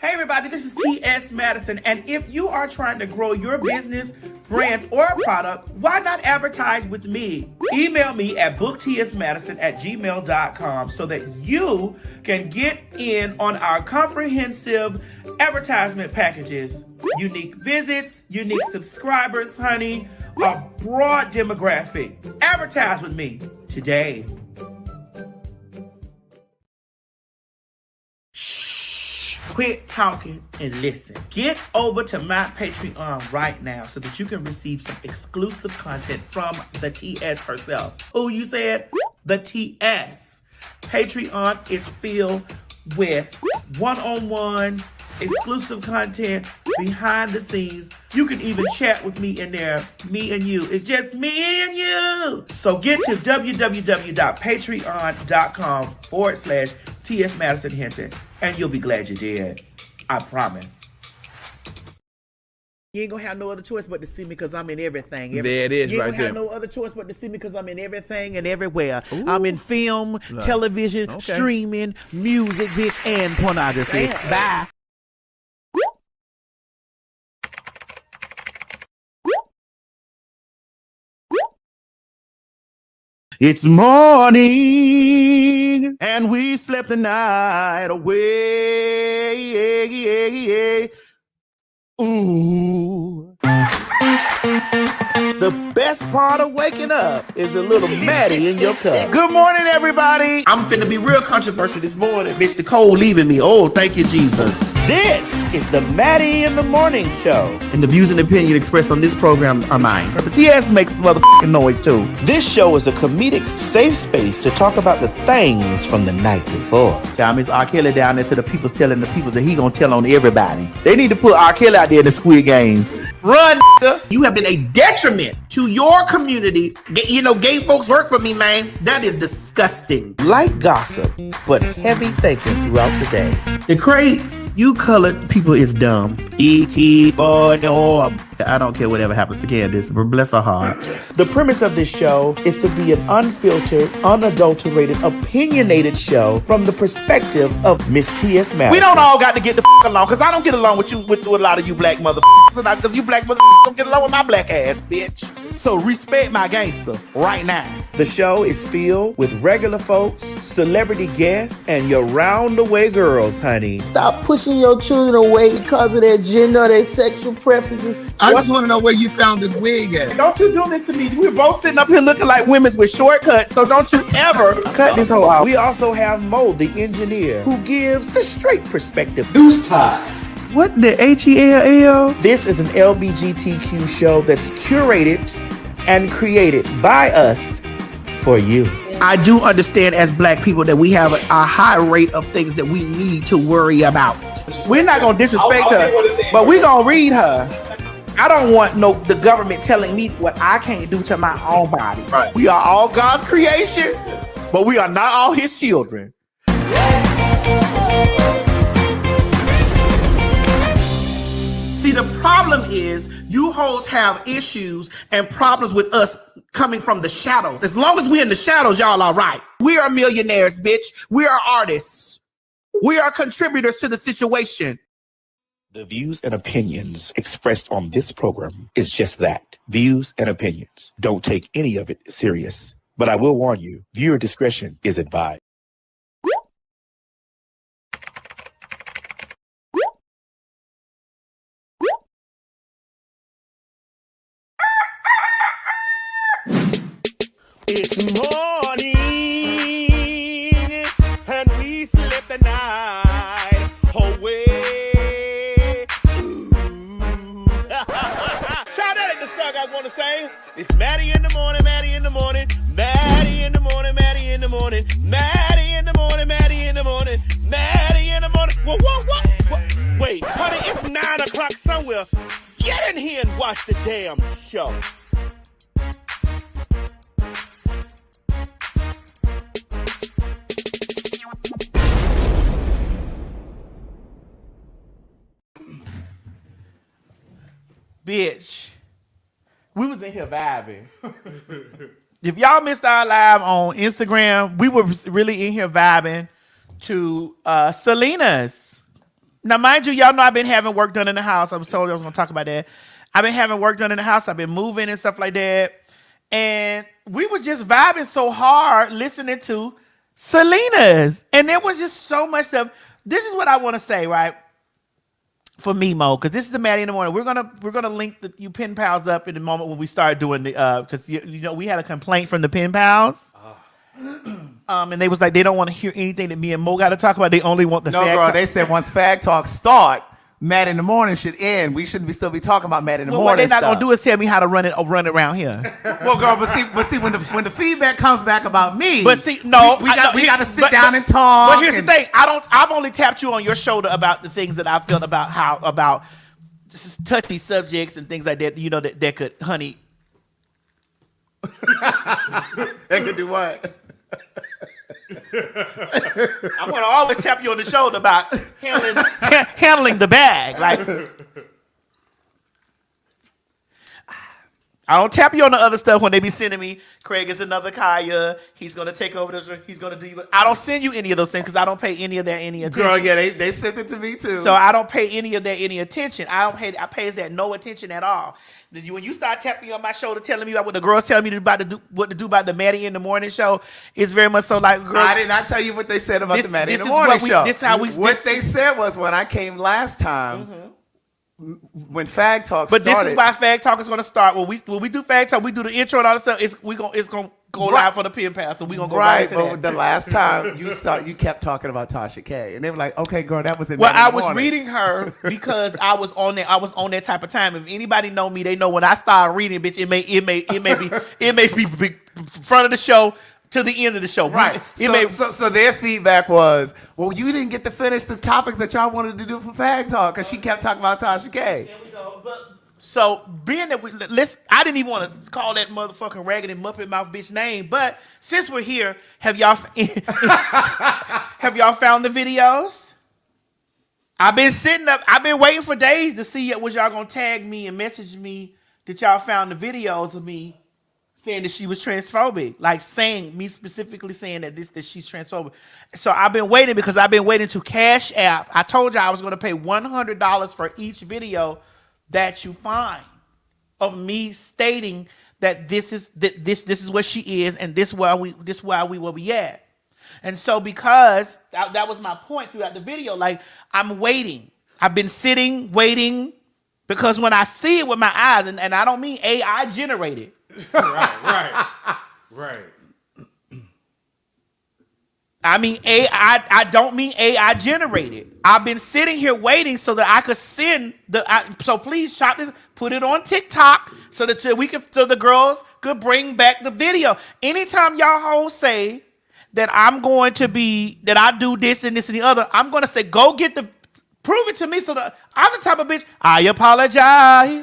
Hey everybody, this is T.S. Madison, and if you are trying to grow your business, brand, or product, why not advertise with me? Email me at booktsmadison@gmail.com so that you can get in on our comprehensive advertisement packages. Unique visits, unique subscribers, honey, a broad demographic. Advertise with me today. Quit talking and listen. Get over to my Patreon right now so that you can receive some exclusive content from the TS herself. Who you said? The TS. Patreon is filled with one-on-ones, exclusive content, behind the scenes. You can even chat with me in there. Me and you. It's just me and you. So get to www.patreon.com/TS Madison Hinton. And you'll be glad you did. I promise. You ain't gonna have no other choice but to see me because I'm in everything. There it is, you right ain't there. gonna have no other choice but to see me because I'm in everything and everywhere. Ooh. I'm in film, television, streaming, music, bitch, and pornography. Damn. Bye. It's morning, and we slept the night away. Ooh. The best part of waking up is a little Maddie in your cup. Good morning, everybody. I'm finna be real controversial this morning. Bitch, the cold leaving me. Oh, thank you, Jesus. This is the Maddie in the Morning show. And the views and opinions expressed on this program are mine. The TS makes some motherfucking noise, too. This show is a comedic safe space to talk about the things from the night before. Y'all miss R. Kelly down there to the people's telling the peoples that he gonna tell on everybody. They need to put R. Kelly out there in the Squid Games. Run, nigga. You have been a detriment to your community. You know, gay folks work for me, man. That is disgusting. Light gossip, but heavy thinking throughout the day. The crates, you colored people is dumb. E.T. for norm. I don't care whatever happens to Candace, but bless her heart. The premise of this show is to be an unfiltered, unadulterated, opinionated show from the perspective of Miss T.S. Madison. We don't all got to get the along, because I don't get along with you, with a lot of you black motherfuckers, because you black motherfuckers don't get along with my black ass, bitch. So respect my gangster right now. The show is filled with regular folks, celebrity guests, and your round-the-way girls, honey. Stop pushing your children away because of their gender or their sexual preferences. I just want to know where you found this wig at. Don't you do this to me. We're both sitting up here looking like women with shortcuts, so don't you ever cut this whole out. We also have Mo, the engineer, who gives the straight perspective. Deuce ties. What the H-E-L-L? This is an LBGTQ show that's curated and created by us for you. I do understand as black people that we have a high rate of things that we need to worry about. We're not going to disrespect her, but we're going to read her. I don't want the government telling me what I can't do to my own body. Right. We are all God's creation, but we are not all his children. See, the problem is you hoes have issues and problems with us coming from the shadows. As long as we're in the shadows, y'all are right. We are millionaires, bitch. We are artists. We are contributors to the situation. The views and opinions expressed on this program is just that. Views and opinions. Don't take any of it serious. But I will warn you, viewer discretion is advised. It's morning, and we slept the night away. Shout out at the song I want to say. It's Maddie in the morning, Maddie in the morning, Maddie in the morning, Maddie in the morning, Maddie in the morning, Maddie in the morning, Maddie in the morning. What? Wait, honey, it's 9 o'clock somewhere. Get in here and watch the damn show. Bitch, we was in here vibing. If y'all missed our live on Instagram, we were really in here vibing to Selena's Now, mind you, y'all know I've been having work done in the house. I was told I was going to talk about that. I've been having work done in the house. I've been moving and stuff like that. And we were just vibing so hard listening to Selena's. And there was just so much stuff. This is what I want to say, right? For me, Mo, because this is the Maddie in the Morning. We're gonna link you pen pals up in the moment when we start doing the because you know we had a complaint from the pen pals. And they was like they don't want to hear anything that me and Mo got to talk about. They only want the No, Fag girl, Talk. they said once Fag Talk start, Maddie in the Morning should end. We shouldn't still be talking about Maddie in the Well, Morning what they're not stuff. gonna do is tell me how to run around here. Well, girl, but see, when the feedback comes back about me, But see, no, we got to sit down and talk. But here's the thing: I've only tapped you on your shoulder about the things that I felt about just touchy subjects and things like that. You know that could, honey. They could do what? I want to always tap you on the shoulder about handling the bag. Like, I don't tap you on the other stuff when they be sending me, Craig is another Kaya. He's going to take over this. He's going to do. I don't send you any of those things because I don't pay any of that any attention. Girl, yeah, they sent it to me too. So I don't pay any of that any attention. I pay that no attention at all. When you start tapping on my shoulder, telling me about what the girls tell me what to do about the Maddie in the Morning show, it's very much so like, girl, I did not tell you what they said about the Maddie in the is Morning what show. This how we. What they said was when I came last time, when Fag Talk But started. this is why Fag Talk is going to start. When we do Fag Talk, we do the intro and all that stuff. It's going to go live for the pen pal. So we going to go right to but that. the last time you kept talking about Tasha K, and they were like, "Okay, girl, that was in." Well, Maddie in I the was Morning. reading her because I was on that type of time. If anybody know me, they know when I start reading, bitch, it may be front of the show to the end of the show. Right. So their feedback was, well, you didn't get to finish the topic that y'all wanted to do for Fag Talk because she kept talking about Tasha K. There we go. So being that I didn't even want to call that motherfucking raggedy muppet mouth bitch name, but since we're here, have y'all found the videos? I've been sitting up. I've been waiting for days to see was y'all gonna tag me and message me that y'all found the videos of me saying that she was transphobic, like me specifically saying that she's transphobic. So I've been waiting because I've been waiting to Cash App. I told you I was going to pay $100 for each video that you find of me stating that this is what she is and this why we will be at. And so because that was my point throughout the video, like I'm waiting. I've been sitting waiting because when I see it with my eyes, and I don't mean AI generated. Right. I mean I don't mean AI generated. I've been sitting here waiting so that I could send so please shop this, put it on TikTok so that the girls could bring back the video. Anytime y'all hoes say that that I do this and this and the other, I'm gonna say go get prove it to me so that I'm the type of bitch. I apologize.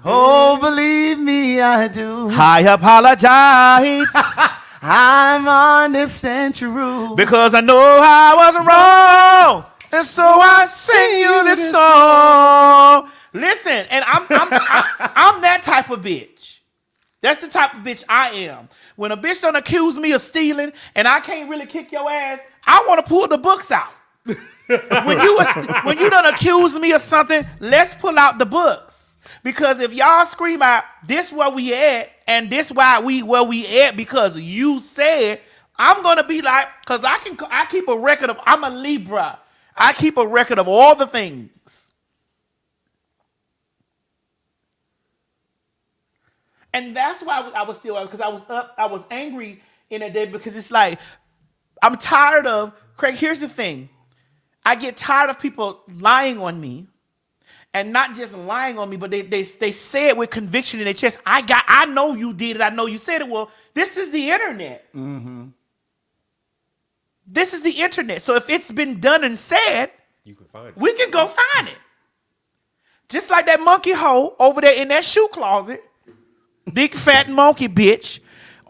Oh, believe me, I do. I apologize. I'm on the century. Because I know I was wrong. And so I sing you this song. Listen, and I'm that type of bitch. That's the type of bitch I am. When a bitch don't accuse me of stealing and I can't really kick your ass, I want to pull the books out. When you done accuse me of something, let's pull out the books. Because if y'all scream out, this where we at, and this where we at because you said, I'm gonna be like, cause I keep a record of, I'm a Libra. I keep a record of all the things. And that's why I was still, because I was angry in that day because it's like, I'm tired of, Craig, here's the thing. I get tired of people lying on me. And not just lying on me, but they say it with conviction in their chest. I know you did it. I know you said it. Well, this is the internet. Mm-hmm. This is the internet. So if it's been done and said, you can find it. We can go find it. Just like that monkey hoe over there in that shoe closet, big fat monkey bitch,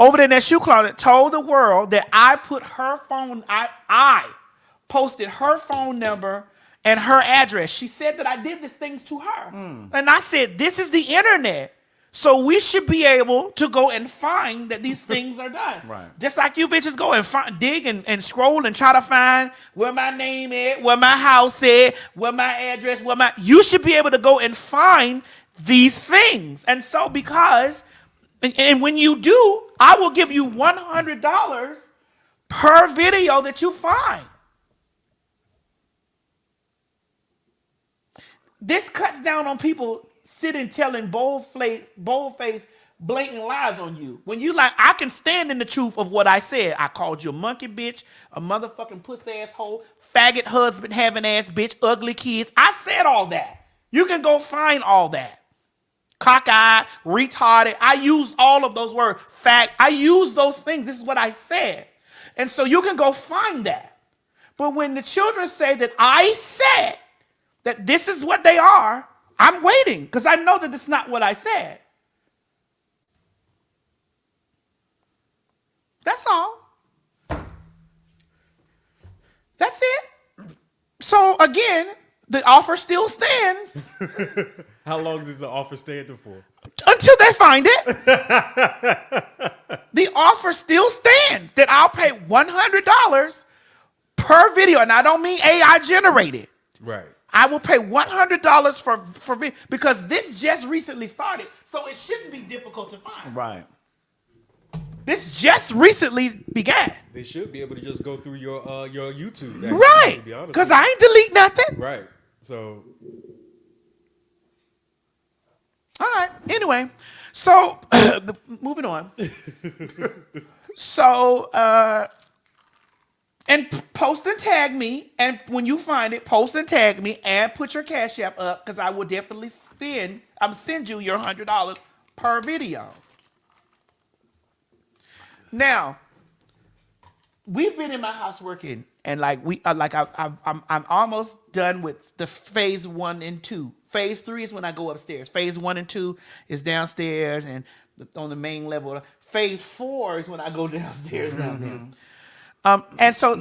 over there in that shoe closet, told the world that I put her phone, I posted her phone number and her address. She said that I did these things to her. And I said, this is the internet. So we should be able to go and find that these things are done. Right. Just like you bitches go and dig and scroll and try to find where my name is, where my house is, where my address, you should be able to go and find these things. And so and when you do, I will give you $100 per video that you find. This cuts down on people sitting telling bold-faced, blatant lies on you. When you like, I can stand in the truth of what I said. I called you a monkey bitch, a motherfucking pussy asshole, faggot husband having ass bitch, ugly kids. I said all that. You can go find all that. Cockeyed, retarded. I use all of those words. I use those things. This is what I said. And so you can go find that. But when the children say that I said that this is what they are, I'm waiting because I know that it's not what I said. That's all. That's it. So again, the offer still stands. How long is the offer standing for? Until they find it. The offer still stands that I'll pay $100 per video. And I don't mean AI generated. Right. I will pay $100 for because this just recently started, so it shouldn't be difficult to find. Right. This just recently began. They should be able to just go through your YouTube. Actually, Right. to be honest Because with I ain't delete nothing. you. Right. So All right. Anyway, so moving on. So and post and tag me, and when you find it, post and tag me, and put your Cash App up, because I will definitely send you your $100 per video. Now, we've been in my house working, and I'm almost done with the phase 1 and 2. Phase 3 is when I go upstairs. Phase 1 and 2 is downstairs and on the main level. Phase 4 is when I go downstairs down there. And so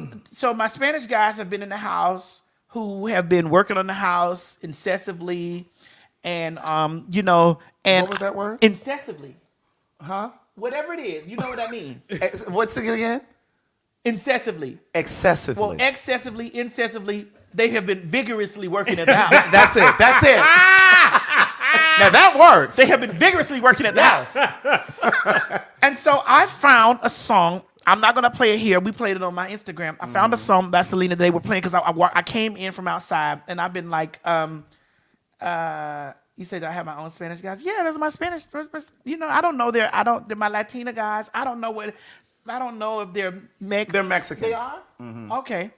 my Spanish guys have been in the house, who have been working on the house incessantly, and and What was that word? Incessantly, Huh? whatever it is, you know what I mean. What's it again? Incessantly. Excessively. Well, excessively, incessantly, they have been vigorously working at the house. That's it. That's it. Now that works. They have been vigorously working at the house. And so I found a song. I'm not going to play it here. We played it on my Instagram. I found a song by Selena they were playing because I came in from outside, and I've been like, you said I have my own Spanish guys. Yeah, those are my Spanish. I don't know. They're my Latina guys. I don't know if they're Mexican. They're Mexican. They are? Mm-hmm. Okay.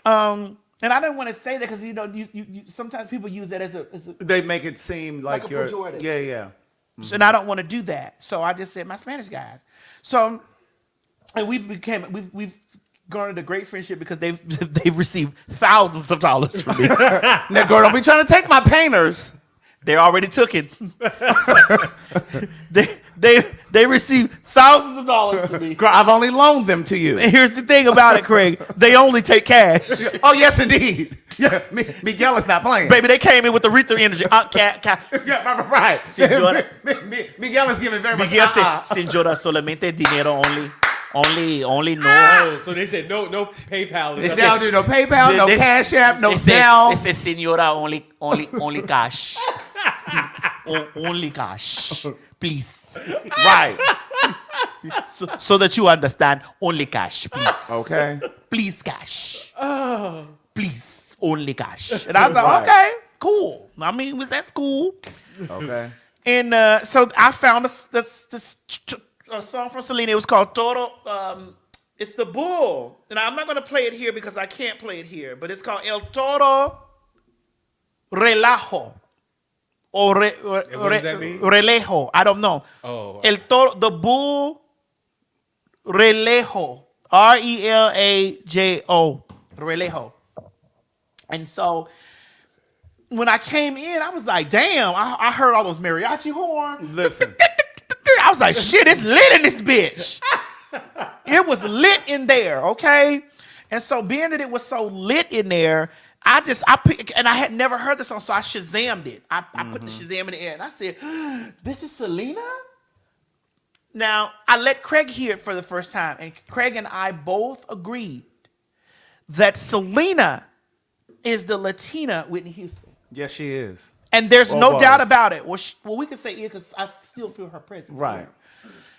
And I didn't want to say that because you sometimes people use that as a They make it seem like a you're pejorative. Yeah. And I don't want to do that. So I just said my Spanish guys. So, and we've garnered a great friendship because they've received thousands of dollars from me. Now, girl, don't be trying to take my painters. They already took it. They received thousands of dollars from me. Girl, I've only loaned them to you. And here's the thing about it, Craig. They only take cash. Oh, yes, indeed. Yeah, Miguel is not playing. Baby, they came in with the Aretha energy. Yeah, right. Señora. Miguel is giving very much. Miguel said, Señora, solamente dinero only no. Oh, so they said no PayPal. They don't do no PayPal, no They- Cash App, no They Zelle. said, Señora, only cash. Only cash. Please. Right. So that you understand, only cash, please. Okay. Please, cash. Please, only cash. And I was like, Right. okay, cool. I mean, that's cool. Okay. And so I found a song from Selena. It was called Toro. It's the bull. And I'm not going to play it here because I can't play it here. But it's called El Toro Relajo. Or what does that mean? Relejo. I don't know. Oh. El Toro, the bull Relejo. Relajo. Relejo. And so when I came in, I was like, damn, I heard all those mariachi horns. Listen. I was like, shit, it's lit in this bitch. It was lit in there, okay? And so being that it was so lit in there, and I had never heard the song, so I Shazammed it. I put the Shazam in the air, and I said, "This is Selena." Now I let Craig hear it for the first time, and Craig and I both agreed that Selena is the Latina Whitney Houston. Yes, she is. And there's Or no was. doubt about it. Well, we can say it because I still feel her presence. Right.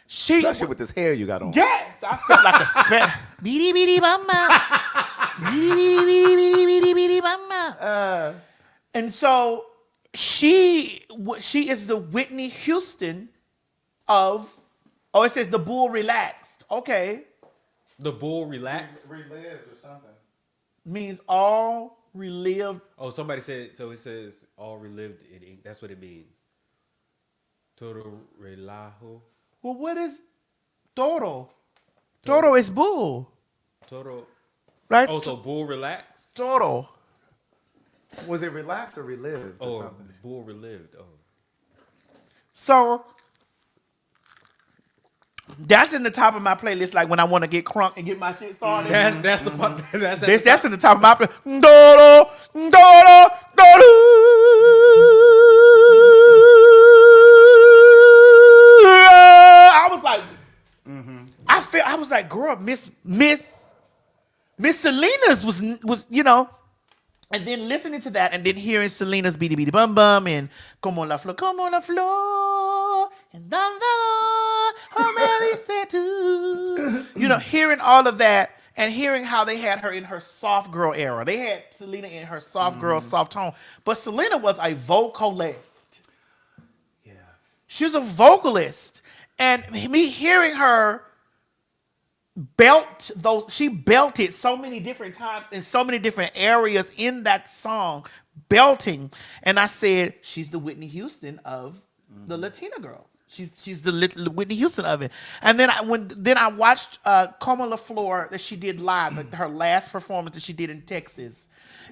She, Especially with this hair you got on. yes, I felt like a sweat. Beady beady mama. Beady beady beady beady beady beady mama. And so she is the Whitney Houston of. Oh, it says the bull relaxed. Okay, The bull relaxed. Relived or something. means all relived. Oh, somebody said so. It says all relived in ink. That's what it means. Todo relajo. Well, what is toro? Toro is bull, Todo. right? Oh, so bull relaxed. Toro. Was it relaxed or relived or Or something? bull relived. Oh. So that's in the top of my playlist. Like when I want to get crunk and get my shit started. That's the part. That's at That's the in the top of my playlist. Doro, doro, doro. I was like, I was like, girl, Miss Selena's was and then listening to that and then hearing Selena's Beady Beady Bum Bum and Como la Flor, and hearing all of that and hearing how they had her in her soft girl era. They had Selena in her soft girl, soft tone. But Selena was a vocalist. Yeah. She was a vocalist. And me hearing her she belted so many different times in so many different areas in that song, belting. And I said, she's the Whitney Houston of the Latina girls. She's the Whitney Houston of it. And then I watched Como La Flor that she did live, her last performance that she did in Texas.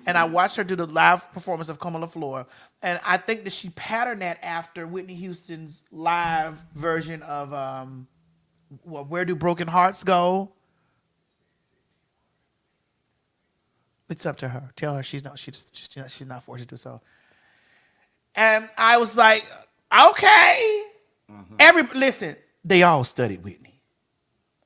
And I watched her do the live performance of Como La Flor. And I think that she patterned that after Whitney Houston's live version of Where Do Broken Hearts Go? It's up to her. Tell her she's not forced to do so. And I was like, okay. Listen, they all studied Whitney.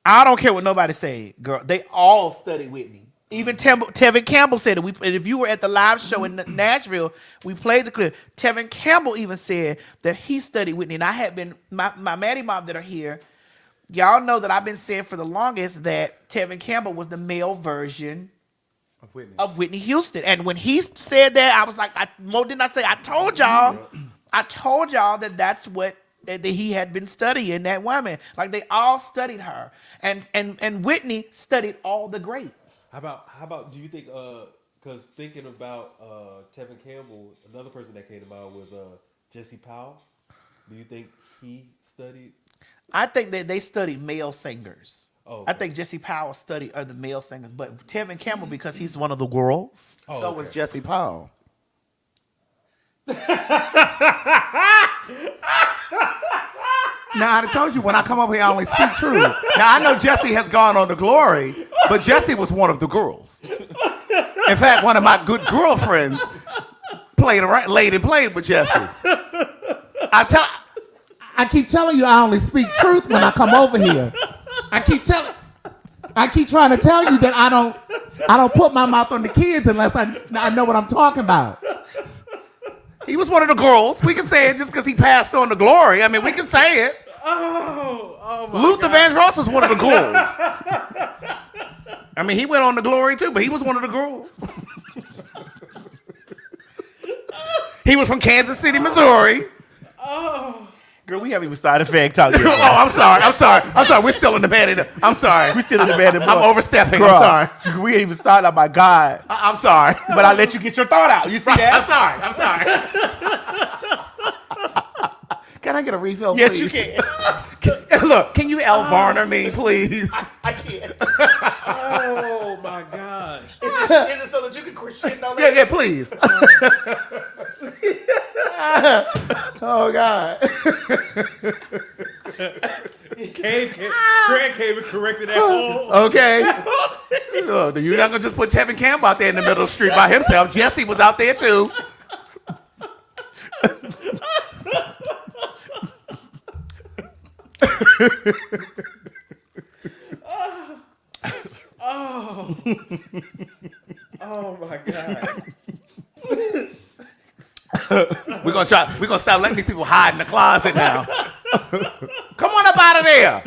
I don't care what nobody say, girl. They all studied Whitney. Even Tevin Campbell said it. If you were at the live show in Nashville, we played the clip. Tevin Campbell even said that he studied Whitney. And I had been, my maddiemob that are here, y'all know that I've been saying for the longest that Tevin Campbell was the male version of Whitney Houston. And when he said that, I was like, didn't I say, I told y'all that that's what that he had been studying, that woman. Like they all studied her. And Whitney studied all the greats. How about do you think because thinking about Tevin Campbell, another person that came to mind was Jesse Powell. Do you think he studied? I think that they studied male singers. Oh, okay. I think Jesse Powell studied other male singers, but Tevin Campbell because he's one of the girls. So was Jesse Powell. Now, I told you, when I come over here, I only speak true. Now, I know Jesse has gone on to glory, but Jesse was one of the girls. In fact, one of my good girlfriends laid and played with Jesse. I keep telling you I only speak truth when I come over here. I keep trying to tell you that I don't put my mouth on the kids unless I know what I'm talking about. He was one of the girls. We can say it just because he passed on to glory. I mean, we can say it. Oh my Luther Vandross is one of the girls. I mean, he went on to glory too, but he was one of the girls. He was from Kansas City, Missouri. Girl, we haven't even started Fag Talk yet. I'm sorry. We're still in the bad. I'm sorry. We still in the bad. I'm overstepping. Girl, I'm sorry. We ain't even started. Oh my God. I'm sorry. But I let you get your thought out. You see that? I'm sorry. Can I get a refill, please? Yes, you can. Look, can you L. Varner me, please? I can't. Oh my gosh. Is it so that you can crescendo? Yeah, please. Oh God. Craig came and corrected that whole. Okay. You're not gonna just put Tevin Campbell out there in the middle of the street by himself. Jesse was out there too. Oh my God. We're gonna stop letting these people hide in the closet now. Come on up out of there.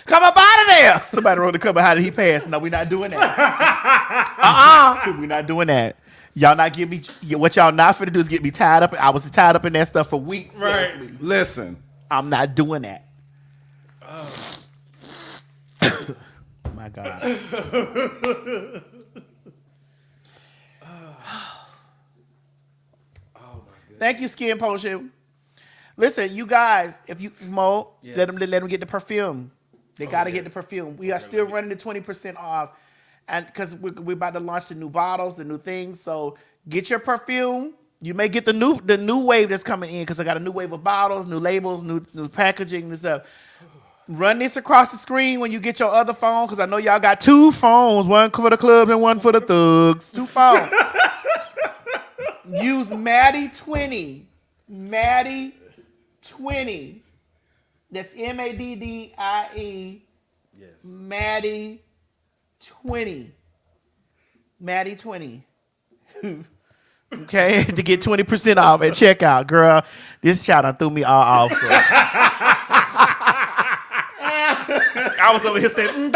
Come up out of there. Somebody wrote the cover, how did he pass? No, we're not doing that. We're not doing that. Y'all not get me, what y'all not finna do is get me tied up. I was tied up in that stuff for weeks. Right. Listen, I'm not doing that. My God. Thank you, Skin Potion. Listen, you guys, if you Mo, Yes. let them get the perfume. They gotta get the perfume. We are still running the 20% off, and because we're about to launch the new bottles, the new things. So get your perfume. You may get the new wave that's coming in because I got a new wave of bottles, new labels, new packaging and stuff. Run this across the screen when you get your other phone because I know y'all got 2 phones, one for the club and one for the thugs. 2 phones. Use Maddie20. Maddie20. That's MADDIE. Yes. Maddie20. Maddie20. Okay, to get 20% off at checkout. Girl, this child done threw me all off. I was over here saying,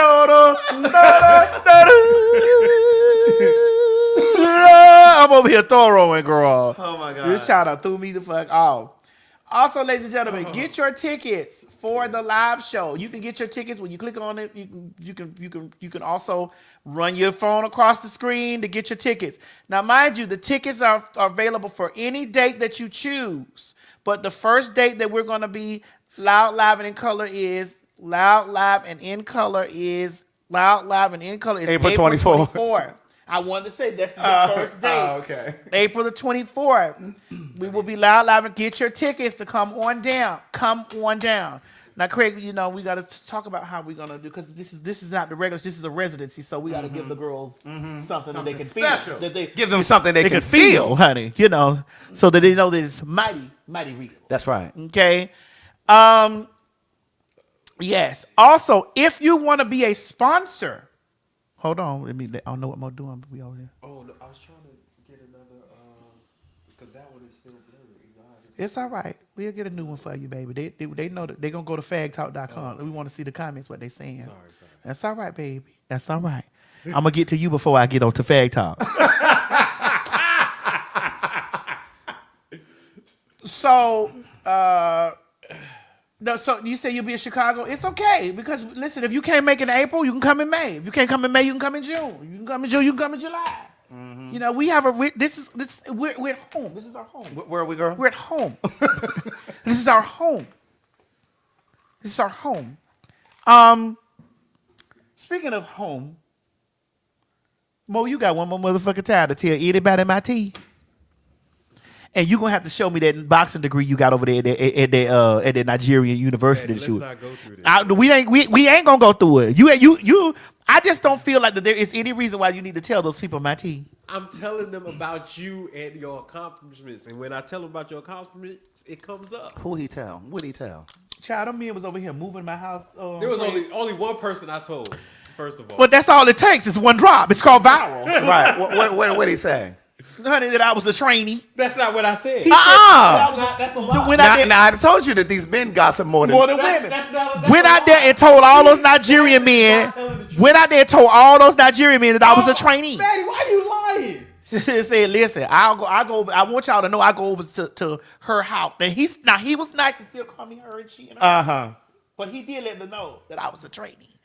I'm over here thorough, girl. Oh my God. This child done threw me the fuck off. Also, ladies and gentlemen, get your tickets for the live show. You can get your tickets when you click on it. You can also run your phone across the screen to get your tickets. Now, mind you, the tickets are available for any date that you choose. But the first date that we're going to be loud, live, and in color is April 24th. I wanted to say this is the first date. Okay. April the 24th. We will be loud, live, and get your tickets to come on down. Come on down. Now, Craig, we got to talk about how we're gonna do because this is not the regulars. This is a residency, so we got to give the girls something that they can special. feel. Give them something they can feel, honey. So that they know that it's mighty, mighty real. That's right. Okay. Yes. Also, if you want to be a sponsor, hold on. I don't know what I'm doing, but we over here. Oh, no, I was trying to get another, because that one is still blurry. It's all right. We'll get a new one for you, baby. They know that they're going to go to fagtalk.com. We want to see the comments, what they saying. Sorry. That's all right, baby. That's all right. I'm going to get to you before I get on to Fag Talk. So you say you'll be in Chicago? It's okay because listen, if you can't make it in April, you can come in May. If you can't come in May, you can come in June. You can come in June. You can come in July. Mm-hmm. We have we're at home. This is our home. Where are we, girl? We're at home. This is our home. This is our home. Speaking of home, Mo, you got one more motherfucking time to tell anybody my tea. And you're gonna have to show me that boxing degree you got over there at the Nigerian university. Let's not go through this. We ain't gonna go through it. You. I just don't feel like that there is any reason why you need to tell those people my tea. I'm telling them about you and your accomplishments, and when I tell them about your accomplishments, it comes up. Who he tell? What he tell? Child, them men was over here moving my house. There was only one person I told. First of all, But that's all it takes. It's one drop. It's called viral. Right. What he say? Honey, that I was a trainee. that's not what I said. That's a lie. Now I told you that these men gossip more than women. That's Went out there and told all those Nigerian men. Went out there and told all those Nigerian men that I was a trainee. Maddie, why you lying? Said, listen, I go over. I want y'all to know I go over to her house. And he was nice to still call me her and she and her. But he did let them know that I was a trainee.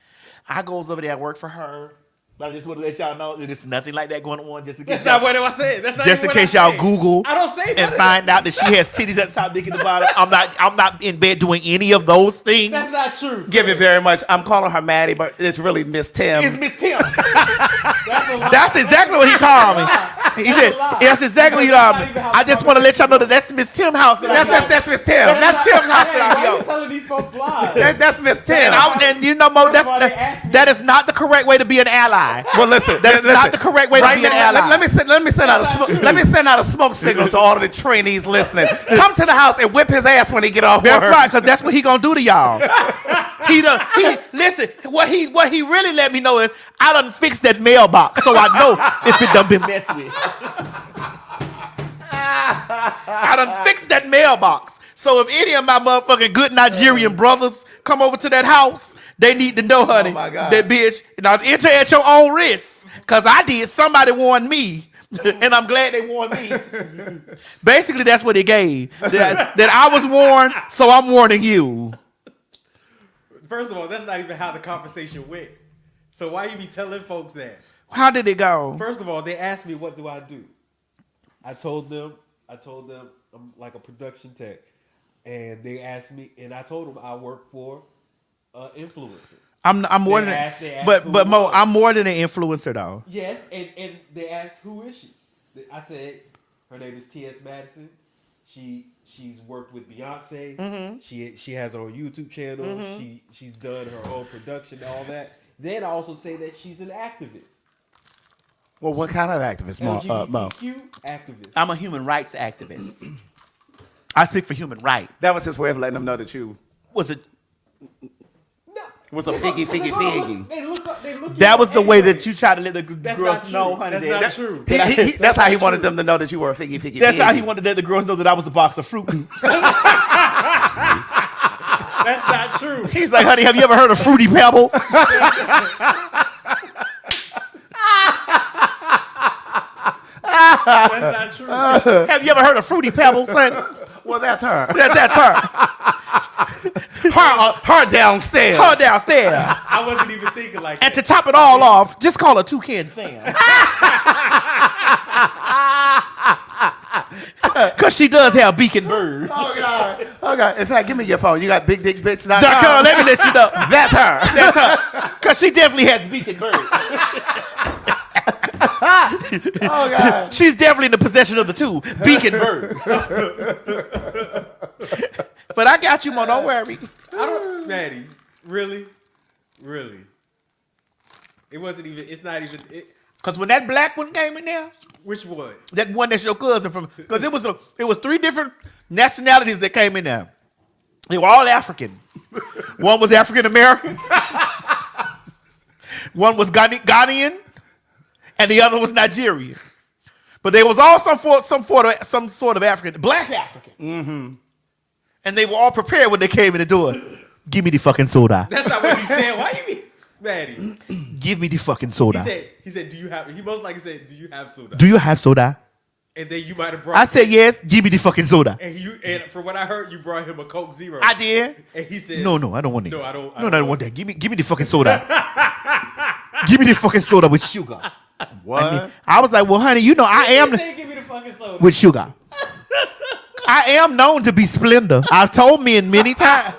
I goes over there and work for her. But I just want to let y'all know that it's nothing like that going on. Just in case That's not what I said. That's not just in even case what I y'all said. Google I don't say that. and find out that she has titties at the top, dick at the bottom. I'm not in bed doing any of those things. That's not true. give it very much. I'm calling her Maddie, but it's really Miss Tim. It's Miss Tim. That's exactly what he called me. He said, that's exactly what he called me. I just want to let y'all know that that's Miss Tim's house. That's Miss Tim. That's Tim's house that I Why are you go. telling these folks lies? That's Miss Tim. And you know, Mo, that is not the correct way to be an ally. Well, listen. That's not the correct way to be an ally. Let me send out a smoke signal to all of the trainees listening. Come to the house and whip his ass when he get off That's work. right, because that's what he gonna do to y'all. Listen, what he really let me know is I done fixed that mailbox, so I know if it done been messed with. I done fixed that mailbox. So if any of my motherfucking good Nigerian brothers come over to that house, they need to know, honey, my God. that bitch, now enter at your own risk. Because I did, somebody warned me. And I'm glad they warned me. Basically, that's what it gave. That I was warned, so I'm warning you. First of all, that's not even how the conversation went. So why you be telling folks that? How did it go? First of all, they asked me, what do I do? I told them I'm like a production tech. And they asked me, and I told them I work for influencer. I'm more than but Mo, I'm more than an influencer though. Yes, and they asked, who is she? I said, her name is T.S. Madison. She's worked with Beyonce. Mm-hmm. She has her own YouTube channel. Mm-hmm. She's done her own production and all that. Then I also say that she's an activist. Well, what kind of activist, Mo? LGBTQ activist. I'm a human rights activist. I speak for human rights. That was his way of letting them know that you Was it? was a figgy. That was the way that you tried to let the That's girls not know, true. honey. That's not true. That's how he wanted them to know that you were a figgy. That's how he wanted to let the girls know that I was a box of fruit. That's not true. He's like, honey, have you ever heard of Fruity Pebbles? That's not true. Have you ever heard of Fruity Pebbles, son? Well, that's her. That's her. Her downstairs. Her downstairs. I wasn't even thinking like And that. to top it all off, just call her Toucan Sam. Because she does have beacon bird. Oh God. In fact, give me your phone. You got bigdickbitch.com. Let me let you know. That's her. That's her. Because she definitely has beacon bird. Oh God. She's definitely in the possession of the two. Beacon bird. But I got you, Mo. Don't worry. Maddie, really? It's not even. Because when that black one came in there, Which one? that one that's your cousin from, because it was three different nationalities that came in there. They were all African. One was African American. One was Ghanaian, and the other was Nigerian. But they was all some sort of African, black African. Mm-hmm. And they were all prepared when they came in the door. Give me the fucking soda. That's not what he said. Why you mean, Maddie? Give me the fucking soda. He said, do you have? He most likely said, do you have soda? Do you have soda? And then you might have brought. I said yes. Give me the fucking soda. And from what I heard, you brought him a Coke Zero. I did. And he said, No, I don't want it. No, I don't. I don't want that. Give me the fucking soda. Give me the fucking soda with sugar. What? I was like, well, honey, you know I am give me the fucking soda with sugar. I am known to be Splendor. I've told men many times.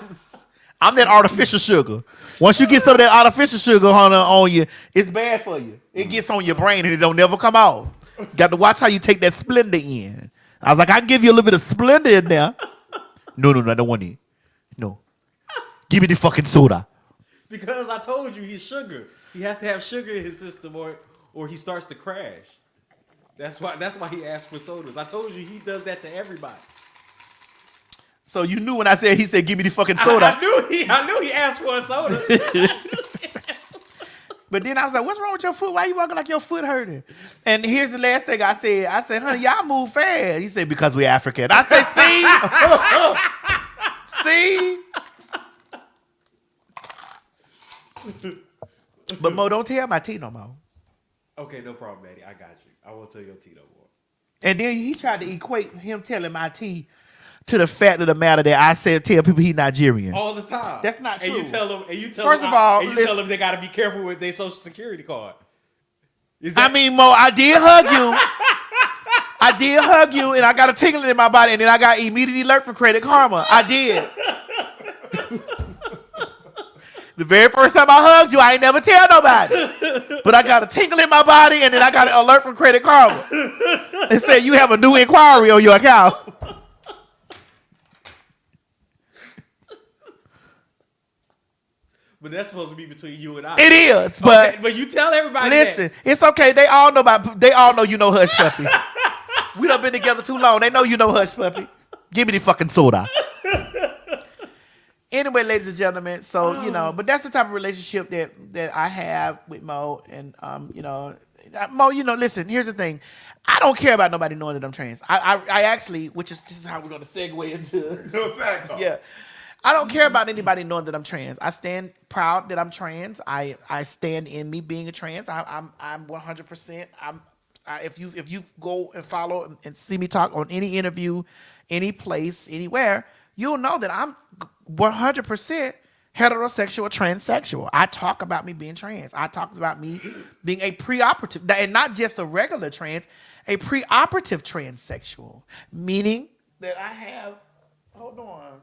I'm that artificial sugar. Once you get some of that artificial sugar on you, it's bad for you. It gets on your brain and it don't never come out. Got to watch how you take that Splendor in. I was like, I can give you a little bit of Splendor in there. No, I don't want it. No. Give me the fucking soda. Because I told you he's sugar. He has to have sugar in his system or he starts to crash. That's why he asked for sodas. I told you he does that to everybody. So you knew when I said, he said, give me the fucking soda. I knew he asked for a soda. But then I was like, what's wrong with your foot? Why you walking like your foot hurting? And here's the last thing I said. I said, honey, y'all move fast. He said, because we African. I said, see? But Mo, don't tell my tea no more. Okay, no problem, Maddie. I got you. I won't tell your tea no more. And then he tried to equate him telling my tea to the fact of the matter that I said tell people he's Nigerian. All the time. That's not true. And you tell them. First of all, tell them they got to be careful with their social security card. I mean, Mo, I did hug you. And I got a tingling in my body, and then I got immediate alert for Credit Karma. I did. The very first time I hugged you, I ain't never tell nobody. but I got a tingle in my body, and then I got an alert from Credit Karma. It said you have a new inquiry on your account. But that's supposed to be between you and I. It is, but okay, but you tell everybody. listen, that. it's okay. They all know you know Hush Puppy. We done been together too long. They know you know Hush Puppy. Give me the fucking soda. Anyway, ladies and gentlemen, so but that's the type of relationship that I have with Mo, and Mo, listen. Here's the thing. I don't care about nobody knowing that I'm trans. I actually, this is how we're gonna segue into Fag Talk. Yeah. I don't care about anybody knowing that I'm trans. I stand proud that I'm trans. I stand in me being a trans. I'm 100%. If you go and follow and see me talk on any interview, any place, anywhere, you'll know that I'm 100% heterosexual, transsexual. I talk about me being trans. I talk about me being a preoperative, and not just a regular trans, a preoperative transsexual, meaning that I have. Hold on.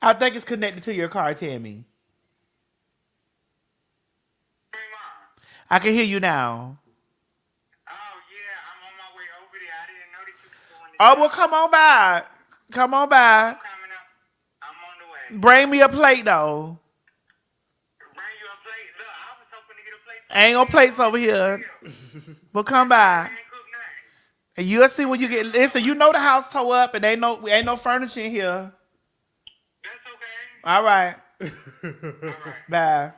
I think it's connected to your car, Tammy. I can hear you now. Oh, yeah, I'm on my way over there. I didn't know that you were going to. Oh, well, come on by. Come on by. I'm coming up. I'm on the way. Bring me a plate, though. Bring you a plate? Look, I was hoping to get a plate. Ain't no plates over here. But come by. I ain't cook nothing. And you'll see when you get. Listen, you know the house tore up and ain't no furniture in here. That's okay. All right. All right. Bye.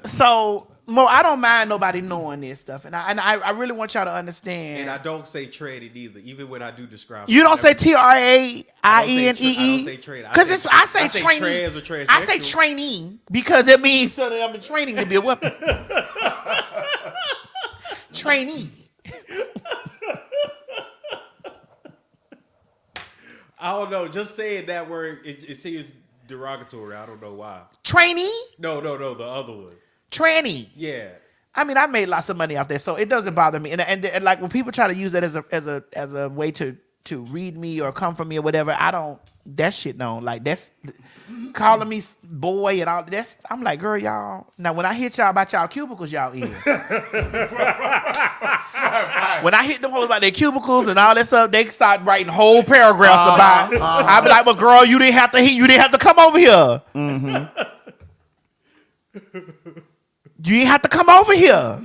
So, Mo, I don't mind nobody knowing this stuff, and I really want y'all to understand. And I don't say tranny either, even when I do describe. You don't say TRAINEE. I don't say trade. Because I say trainee. Trans or transsexual. I say trainee because it means so that I'm in training to be a woman. Trainee. I don't know. Just saying that word, it seems derogatory. I don't know why. Trainee? No, the other one. Tranny. Yeah. I mean, I made lots of money off that, so it doesn't bother me. And like when people try to use that as a way to read me or come for me or whatever, I don't. That shit don't like that's calling me boy and all. That's I'm like, girl, y'all. Now when I hit y'all about y'all cubicles, y'all in. When I hit them hoes about their cubicles and all that stuff, they start writing whole paragraphs about. I be like, well, girl, you didn't have to come over here. Mm-hmm. You ain't have to come over here.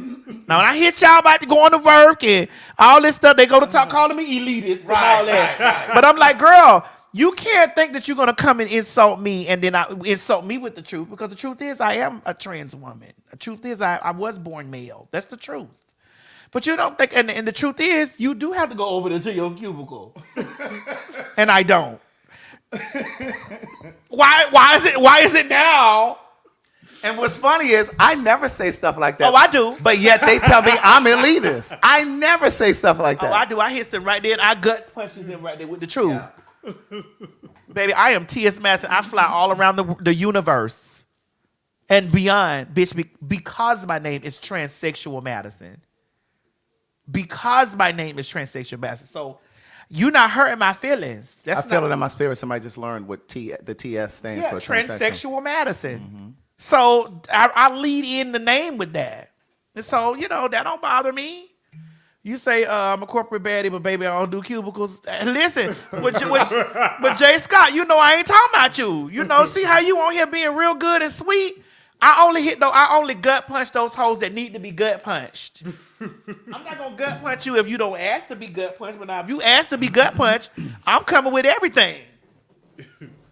Now, when I hit y'all about to going to work and all this stuff, they go to talk calling me elitist and all that. Right. But I'm like, girl, you can't think that you're going to come and insult me and then insult me with the truth, because the truth is I am a trans woman. The truth is I was born male. That's the truth. But you don't think, and the truth is you do have to go over there to your cubicle. And I don't. Why is it now? And what's funny is I never say stuff like that. Oh, I do. But yet they tell me I'm elitist. I never say stuff like that. Oh, I do. I hit them right there. I guts punches them right there with the truth. Yeah. Baby, I am T.S. Madison. I fly all around the universe and beyond, bitch, because my name is Transsexual Madison. Because my name is Transsexual Madison. So you're not hurting my feelings. I feel it in my spirit. Somebody just learned what the TS stands for. Transsexual Madison. Mm-hmm. So I lead in the name with that. And so, that don't bother me. You say, I'm a corporate baddie, but baby, I don't do cubicles. Listen, but Jay Scott, I ain't talking about you. See how you on here being real good and sweet? I only gut punch those hoes that need to be gut punched. I'm not going to gut punch you if you don't ask to be gut punched, but now if you ask to be gut punched, I'm coming with everything.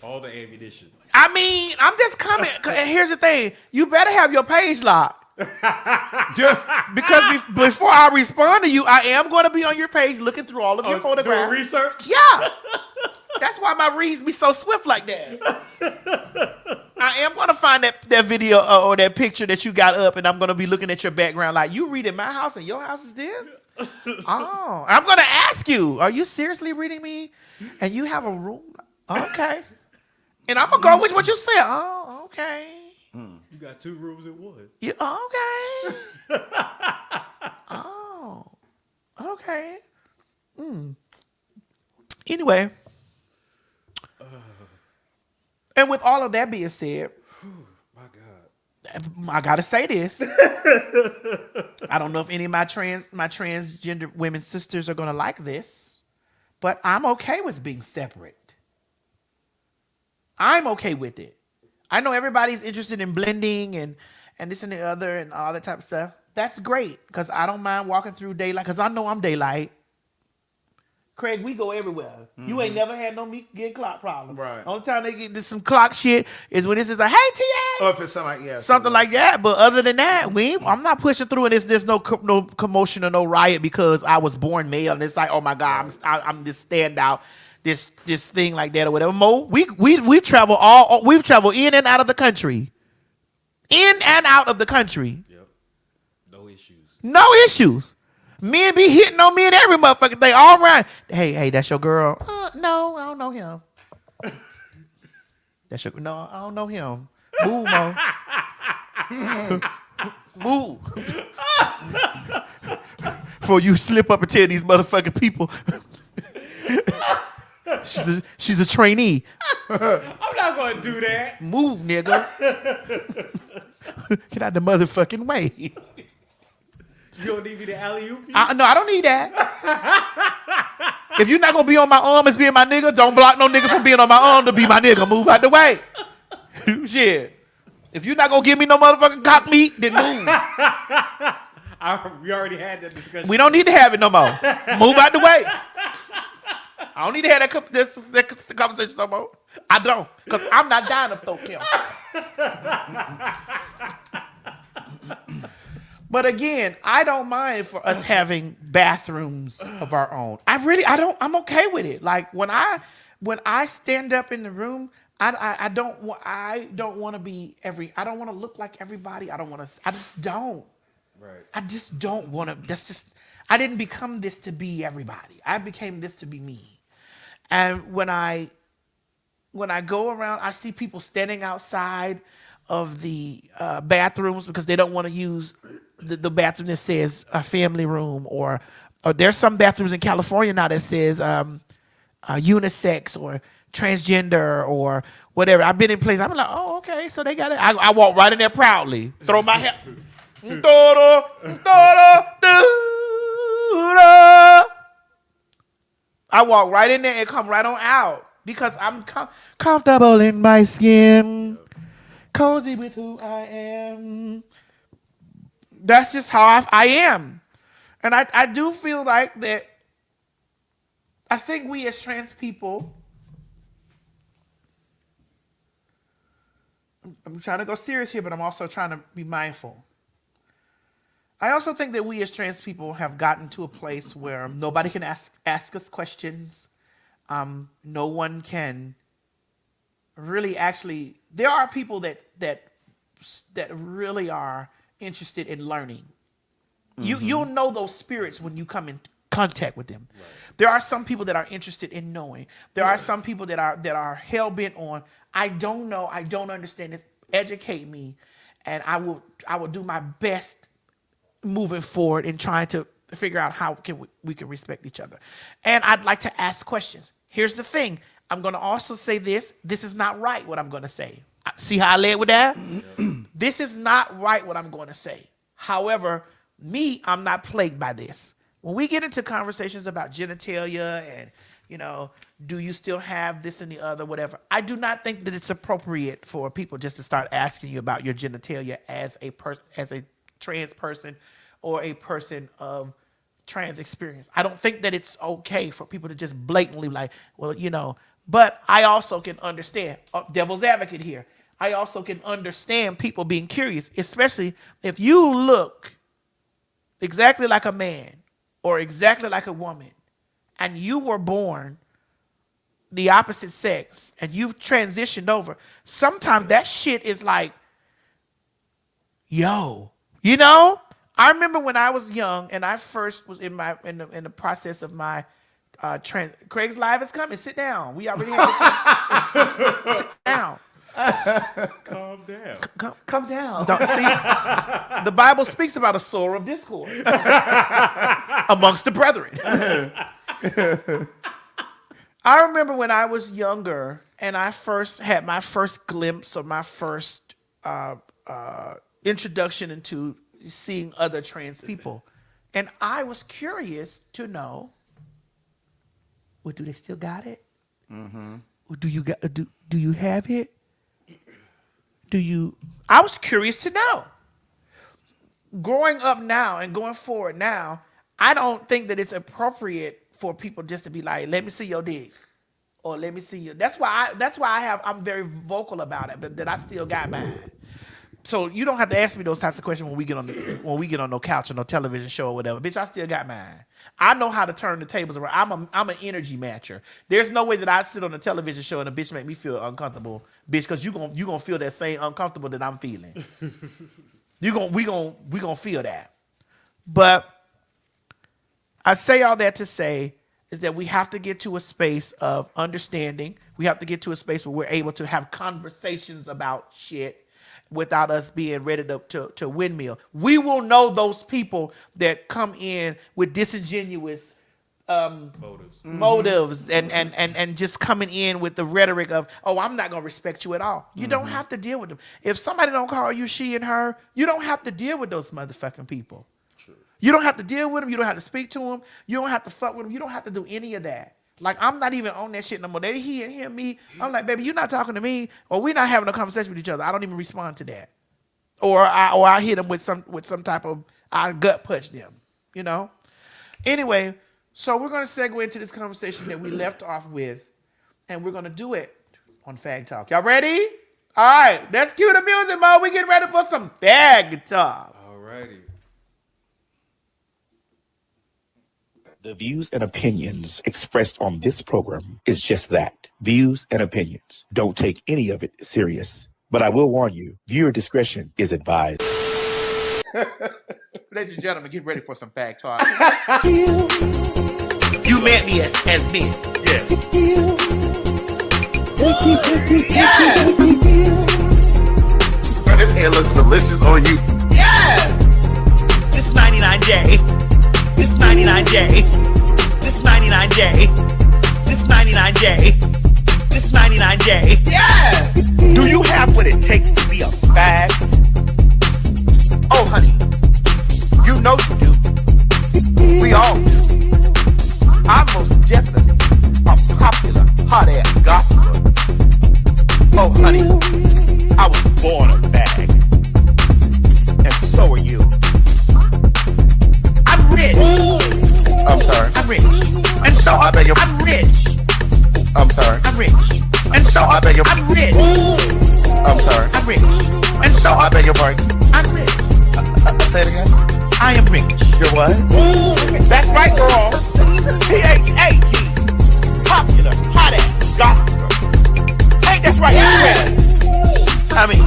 All the ammunition. I mean, I'm just coming. And here's the thing. You better have your page locked. Because before I respond to you, I am going to be on your page looking through all of your photographs. Doing research? Yeah. That's why my reads be so swift like that. I am going to find that video or that picture that you got up, and I'm going to be looking at your background like, you read in my house and your house is this? Oh, I'm gonna ask you. Are you seriously reading me? And you have a room? Okay. And I'm gonna go with what you said. Oh, okay. You got 2 rooms in one. You okay? Oh, okay. Anyway, and with all of that being said, My God. I gotta say this. I don't know if any of my transgender women sisters are gonna like this, but I'm okay with being separate. I'm okay with it. I know everybody's interested in blending and this and the other and all that type of stuff. That's great because I don't mind walking through daylight because I know I'm daylight. Craig, we go everywhere. You ain't never had no me get clock problem. Right. Only time they get this some clock shit is when this is like, hey, TA. Or if it's something like, yeah. Something like that. But other than that, I'm not pushing through and there's no commotion or no riot because I was born male and it's like, oh my God, I'm this standout, this thing like that or whatever. Mo, we've traveled we've traveled in and out of the country. In and out of the country. Yep. No issues. No issues. Men be hitting on me and every motherfucking thing all around. Hey, that's your girl. No, I don't know him. No, I don't know him. Move, Mo. Move. Before you slip up and tell these motherfucking people. She's a trainee. I'm not going to do that. Move, nigga. Get out the motherfucking way. You don't need me to alley-oop you? No, I don't need that. If you're not going to be on my arm as being my nigga, don't block no nigga from being on my arm to be my nigga. Move out the way. Shit. If you're not going to give me no motherfucking cock meat, then move. We already had that discussion. We don't need to have it no more. Move out the way. I don't need to have that conversation no more. I don't. Because I'm not dying to throw him. But again, I don't mind for us having bathrooms of our own. I'm okay with it. Like when I stand up in the room, I don't want to be I don't want to look like everybody. I just don't. Right. I just don't want to. I didn't become this to be everybody. I became this to be me. And when I go around, I see people standing outside of the bathrooms because they don't want to use the bathroom that says a family room, or there's some bathrooms in California now that says unisex or transgender or whatever. I've been in places, I'm like, oh, okay, so they got it. I walk right in there proudly, throw my hat. I walk right in there and come right on out because I'm comfortable in my skin, cozy with who I am. That's just how I am. And I do feel like that. I think we as trans people, I'm trying to go serious here, but I'm also trying to be mindful. I also think that we as trans people have gotten to a place where nobody can ask us questions. No one can really actually. There are people that really are interested in learning. Mm-hmm. You'll know those spirits when you come in contact with them. Right. There are some people that are interested in knowing. There are some people that are hell bent on, I don't know, I don't understand this. Educate me, and I will do my best moving forward in trying to figure out how we can respect each other. And I'd like to ask questions. Here's the thing. I'm going to also say this. This is not right what I'm going to say. See how I led with that? This is not right what I'm going to say. However, I'm not plagued by this. When we get into conversations about genitalia and, do you still have this and the other, whatever, I do not think that it's appropriate for people just to start asking you about your genitalia as a trans person or a person of trans experience. I don't think that it's okay for people to just blatantly but I also can understand, devil's advocate here, I also can understand people being curious, especially if you look exactly like a man or exactly like a woman and you were born the opposite sex and you've transitioned over. Sometimes that shit is like, yo, I remember when I was young and I first was in the process of my Craig's Live is coming. Sit down. We already have sit down. Calm down. Come down. Don't see. The Bible speaks about a sore of discord amongst the brethren. I remember when I was younger and I first had my first glimpse of my first introduction into seeing other trans people. And I was curious to know, well, do they still got it? Mm-hmm. Or do you have it? I was curious to know. Growing up now and going forward now, I don't think that it's appropriate for people just to be like, let me see your dick. Or let me see you. That's why I'm very vocal about it, but that I still got mine. So you don't have to ask me those types of questions when we get on no couch or no television show or whatever. Bitch, I still got mine. I know how to turn the tables around. I'm an energy matcher. There's no way that I sit on a television show and a bitch make me feel uncomfortable, bitch, because you gonna feel that same uncomfortable that I'm feeling. we gonna feel that. But I say all that to say is that we have to get to a space of understanding. We have to get to a space where we're able to have conversations about shit without us being ready to windmill. We will know those people that come in with disingenuous motives and just coming in with the rhetoric of, oh, I'm not going to respect you at all. You don't have to deal with them. If somebody don't call you she and her, you don't have to deal with those motherfucking people. True. You don't have to deal with them. You don't have to speak to them. You don't have to fuck with them. You don't have to do any of that. Like, I'm not even on that shit no more. They hear me. I'm like, baby, you're not talking to me, or we're not having a conversation with each other. I don't even respond to that. Or I hit them with some type of, I gut punch them, you know? Anyway, so we're going to segue into this conversation that we left off with, and we're going to do it on Fag Talk. Y'all ready? All right, let's cue the music, Mo. We getting ready for some Fag Talk. All righty. The views and opinions expressed on this program is just that, views and opinions. Don't take any of it serious. But I will warn you, viewer discretion is advised. Ladies and gentlemen, get ready for some Fag Talk. You met me as me. Yes. Bro, this hair looks delicious on you. Yes! This 99J. This 99J. This 99J. This 99J. This 99J. Yes! Do you have what it takes to be a fag? Oh, honey, you know you do. We all do. I'm most definitely a popular, hot-ass gossiper. Oh, honey, I was born a fag. And so are you. I'm rich. I'm sorry. I'm rich. And so I beg your... I'm rich. I'm sorry. I'm rich. And so I beg your... I'm rich. I'm sorry. I'm rich. And so I beg your pardon. I'm rich. Say it again. I am rich. You're what? That's right, girl. P-H-A-G. Popular, hot-ass gossiper. Hey, that's right. Yes. I mean,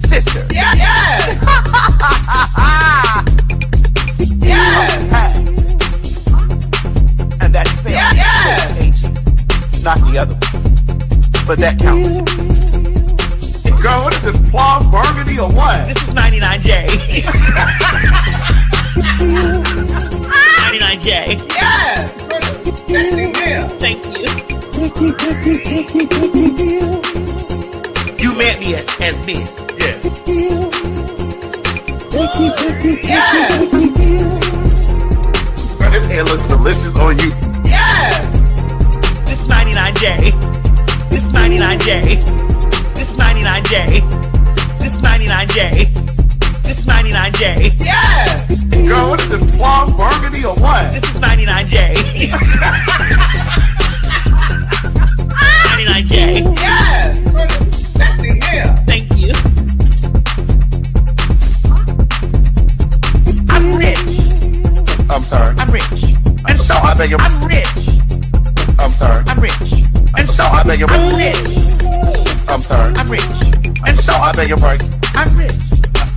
sister. Yeah, yes. Yes. And that's spelled yes. H-A-G. Not the other one. But that counts. Girl, what is this, plum burgundy or what? This is 99J. 99J. Yes. Thank you. You met me as me. Yes. Yes. Bro, this hair looks delicious on you. Yes. This 99J. This 99J. This 99J. This 99J. This 99J. Yes. Girl, what is this, plum burgundy or what? This is 99J. 99J. Yes. Thank you. I'm rich. I'm sorry. I'm rich. And so I beg your... I'm rich. I'm sorry. I'm rich. And so I beg your... I'm rich. I'm sorry. I'm rich. And so I beg your pardon. I'm rich.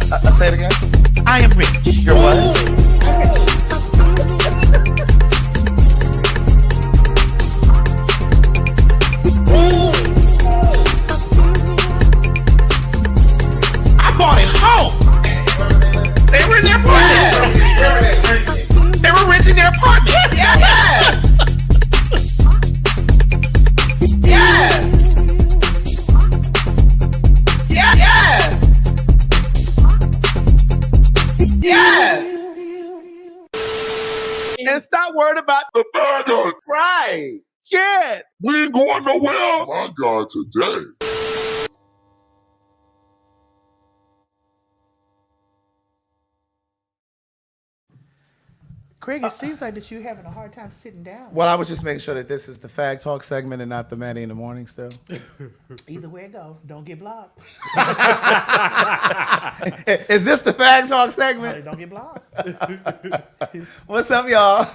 Say it again. I am rich. And stop worrying about The faggots. right. Yeah. We ain't going nowhere. Oh my God, today. Craig, it seems like that you're having a hard time sitting down. Well, I was just making sure that this is the Fag Talk segment and not the Maddie in the Morning still. Either way it go, don't get blocked. Is this the Fag Talk segment? Don't get blocked. What's up, y'all?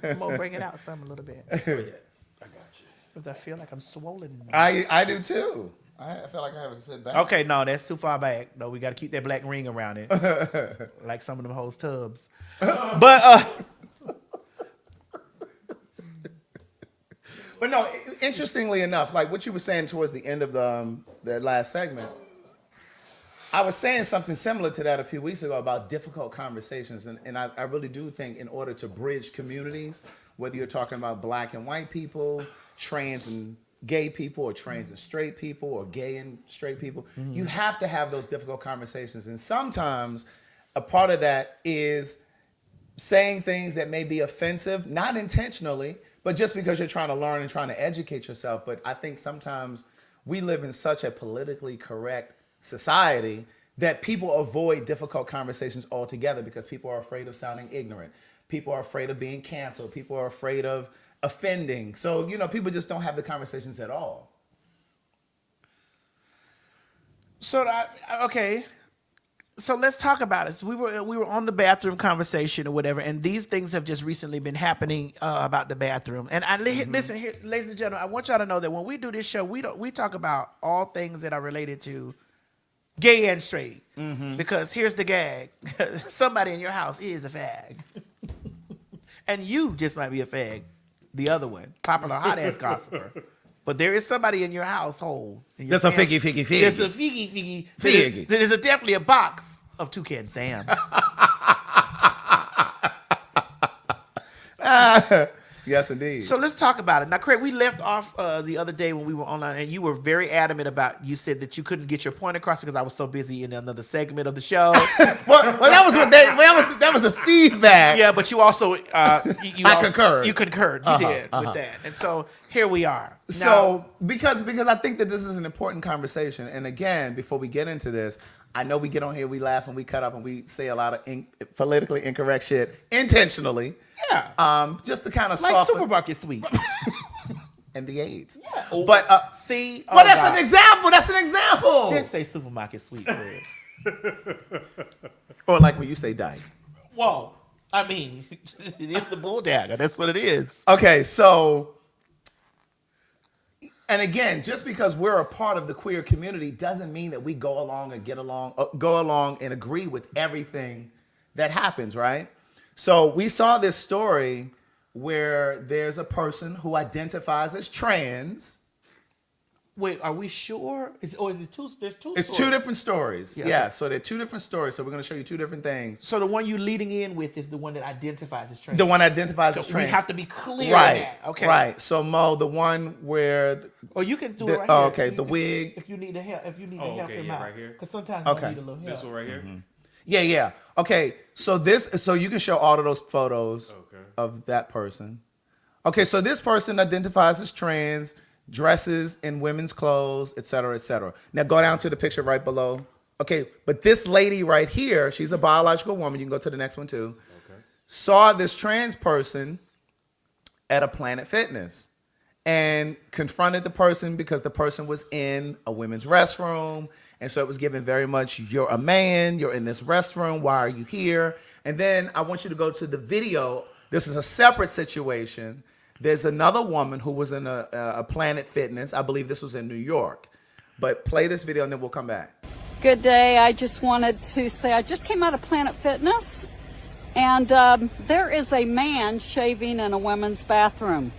I'm gonna bring it out some a little bit. I got you. Because I feel like I'm swollen. I do too. I feel like I have to sit back. Okay, no, that's too far back. No, we got to keep that black ring around it, like some of them hoes tubs. But But no, interestingly enough, like what you were saying towards the end of the last segment, I was saying something similar to that a few weeks ago about difficult conversations. And I really do think in order to bridge communities, whether you're talking about black and white people, trans and gay people, or trans and straight people, or gay and straight people, you have to have those difficult conversations. And sometimes a part of that is saying things that may be offensive, not intentionally, but just because you're trying to learn and trying to educate yourself. But I think sometimes we live in such a politically correct society that people avoid difficult conversations altogether because people are afraid of sounding ignorant. People are afraid of being canceled. People are afraid of offending. So, people just don't have the conversations at all. so okay. So let's talk about it. So we were on the bathroom conversation or whatever, and these things have just recently been happening about the bathroom. And listen here, ladies and gentlemen, I want y'all to know that when we do this show, we talk about all things that are related to gay and straight. Because here's the gag: somebody in your house is a fag, and you just might be a fag. The other one, popular hot ass gossiper. But there is somebody in your household. There's a figgy. There's a figgy. Figgy. There's definitely a box of Toucan Sam. Yes, indeed. So let's talk about it. Now, Craig, we left off the other day when we were online, and you were very adamant about, you said that you couldn't get your point across because I was so busy in another segment of the show. well, that was the feedback. Yeah, but you also, I concurred. You concurred. You did with that. And so here we are. So because I think that this is an important conversation, and again, before we get into this, I know we get on here, we laugh and we cut up and we say a lot of politically incorrect shit intentionally. Yeah. Just to kind of like soften supermarket sweep. and the AIDS. Yeah. But see, but that's an example. That's an example. Just say supermarket sweep, Craig. Or like when you say dyke. Whoa. I mean, it's the bull dagger. That's what it is. Okay, so. And again, just because we're a part of the queer community doesn't mean that we go along and agree with everything that happens, right? So we saw this story where there's a person who identifies as trans. Wait, are we sure? Is it two? There's two. It's stories. two different stories. Yeah. Yeah, so they're two different stories. So we're going to show you two different things. So the one you're leading in with is the one that identifies as trans. The one identifies as trans. We have to be clear right. on that. Okay. Right. So Mo, the one where. Or you can do it right oh, here. okay. The wig. If you need a help, help him out. Right here. Because sometimes Okay. you need a little help. This one right here. Yeah. Okay. So you can show all of those photos of that person. Okay. So this person identifies as trans, dresses in women's clothes, et cetera, et cetera. Now go down to the picture right below. Okay. But this lady right here, she's a biological woman. You can go to the next one too. Okay. Saw this trans person at a Planet Fitness and confronted the person because the person was in a women's restroom. And so it was given very much, you're a man, you're in this restroom, why are you here? And then I want you to go to the video. This is a separate situation. There's another woman who was in a Planet Fitness. I believe this was in New York. But play this video and then we'll come back. Good day. I just wanted to say I just came out of Planet Fitness, and there is a man shaving in a women's bathroom.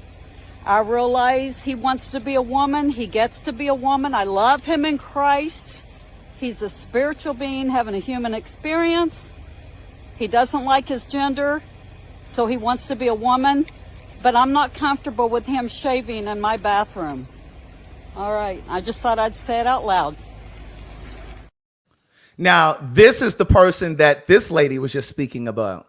I realize he wants to be a woman. He gets to be a woman. I love him in Christ. He's a spiritual being having a human experience. He doesn't like his gender, so he wants to be a woman. But I'm not comfortable with him shaving in my bathroom. All right. I just thought I'd say it out loud. Now, this is the person that this lady was just speaking about.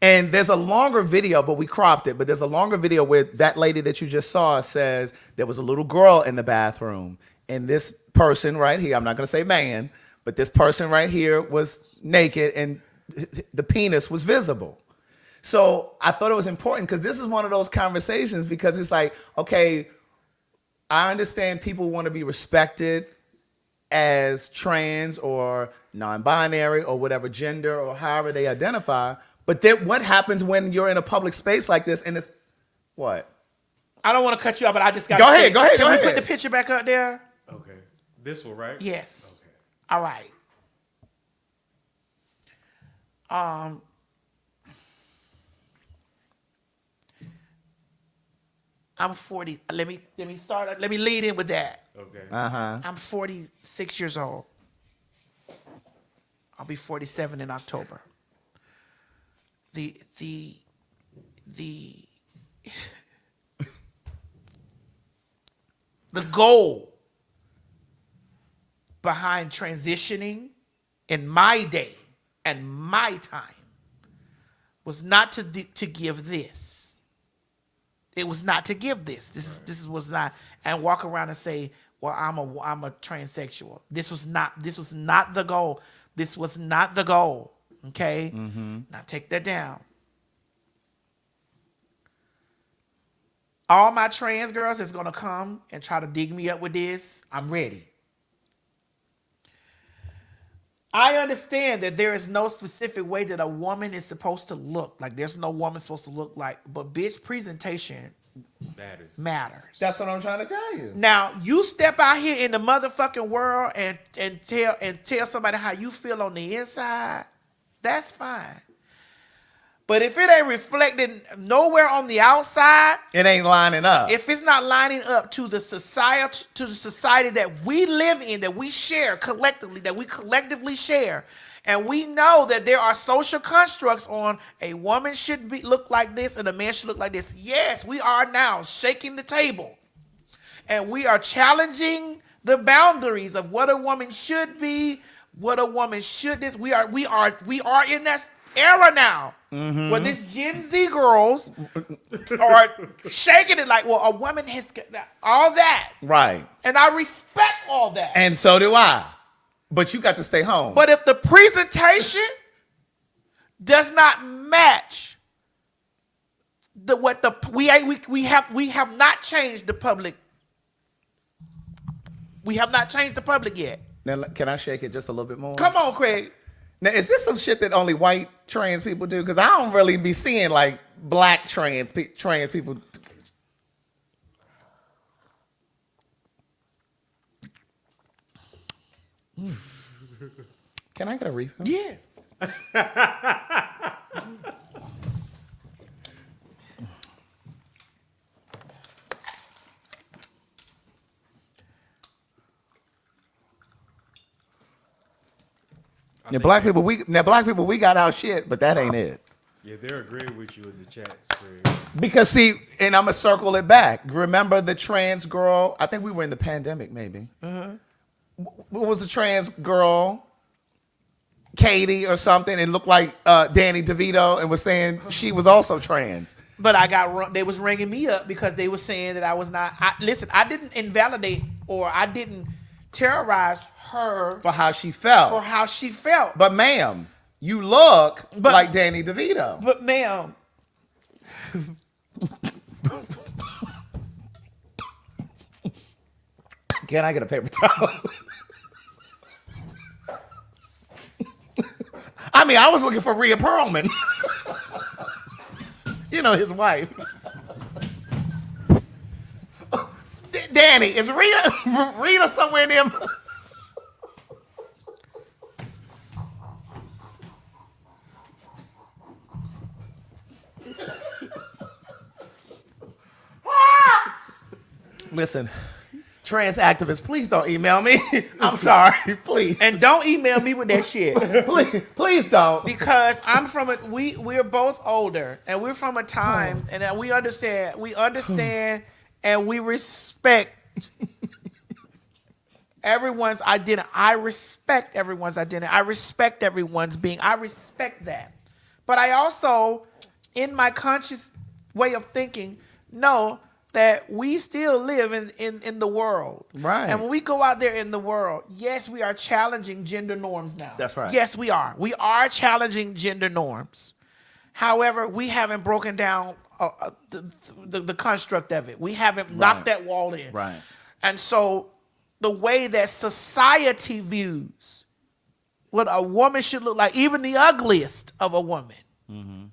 And there's a longer video, but we cropped it. But there's a longer video where that lady that you just saw says there was a little girl in the bathroom. And this person right here, I'm not going to say man, but this person right here was naked and the penis was visible. So I thought it was important because this is one of those conversations because it's like, okay, I understand people want to be respected as trans or non-binary or whatever gender or however they identify. But then what happens when you're in a public space like this and it's what? I don't want to cut you off, but I just got Go ahead. Can we put the picture back up there? Okay. This one, right? Yes. Okay. All right. I'm 40. Let me start. Let me lead in with that. Okay. I'm 46 years old. I'll be 47 in October. The goal behind transitioning in my day and my time was not to give this. It was not to give this. This was not, and walk around and say, "Well, I'm a transsexual." This was not the goal. This was not the goal. Okay. Now take that down. All my trans girls that's gonna come and try to dig me up with this, I'm ready. I understand that there is no specific way that a woman is supposed to look. Like there's no woman supposed to look like, but bitch, presentation matters. That's what I'm trying to tell you. Now you step out here in the motherfucking world and tell somebody how you feel on the inside. That's fine. But if it ain't reflected nowhere on the outside, it ain't lining up. If it's not lining up to the society that we live in, that we share collectively, that we collectively share, and we know that there are social constructs on a woman should look like this and a man should look like this. Yes, we are now shaking the table, and we are challenging the boundaries of what a woman should be, what a woman shouldn't. We are in that era now. Where these Gen Z girls are shaking it like, well, a woman has all that. Right. And I respect all that. And so do I. But you got to stay home. But if the presentation does not match we have not changed the public. We have not changed the public yet. Now, can I shake it just a little bit more? Come on, Craig. Now, is this some shit that only white trans people do? Because I don't really be seeing like black trans people. Can I get a refill? Yes. Now, black people, we got our shit, but that ain't it. Yeah, they're agreeing with you in the chat, Craig. Because see, and I'm gonna circle it back. Remember the trans girl? I think we were in the pandemic, maybe. What was the trans girl? Katie or something, and looked like Danny DeVito, and was saying she was also trans. But they was ringing me up because they were saying that I was not. Listen, I didn't invalidate or I didn't terrorize her for how she felt. But ma'am, you look like Danny DeVito. But ma'am. Can I get a paper towel? I mean, I was looking for Rhea Perlman. You know, his wife. Danny, is Rita somewhere in them? Listen, trans activists, please don't email me. I'm sorry, please. And don't email me with that shit. Please don't. Because I'm from we're both older and we're from a time and we understand and we respect everyone's identity. I respect everyone's identity. I respect everyone's being. I respect that. But I also, in my conscious way of thinking, know that we still live in the world. Right. And when we go out there in the world, yes, we are challenging gender norms now. That's right. Yes, we are. We are challenging gender norms. However, we haven't broken down the construct of it. We haven't knocked that wall in. Right. And so the way that society views what a woman should look like, even the ugliest of a woman,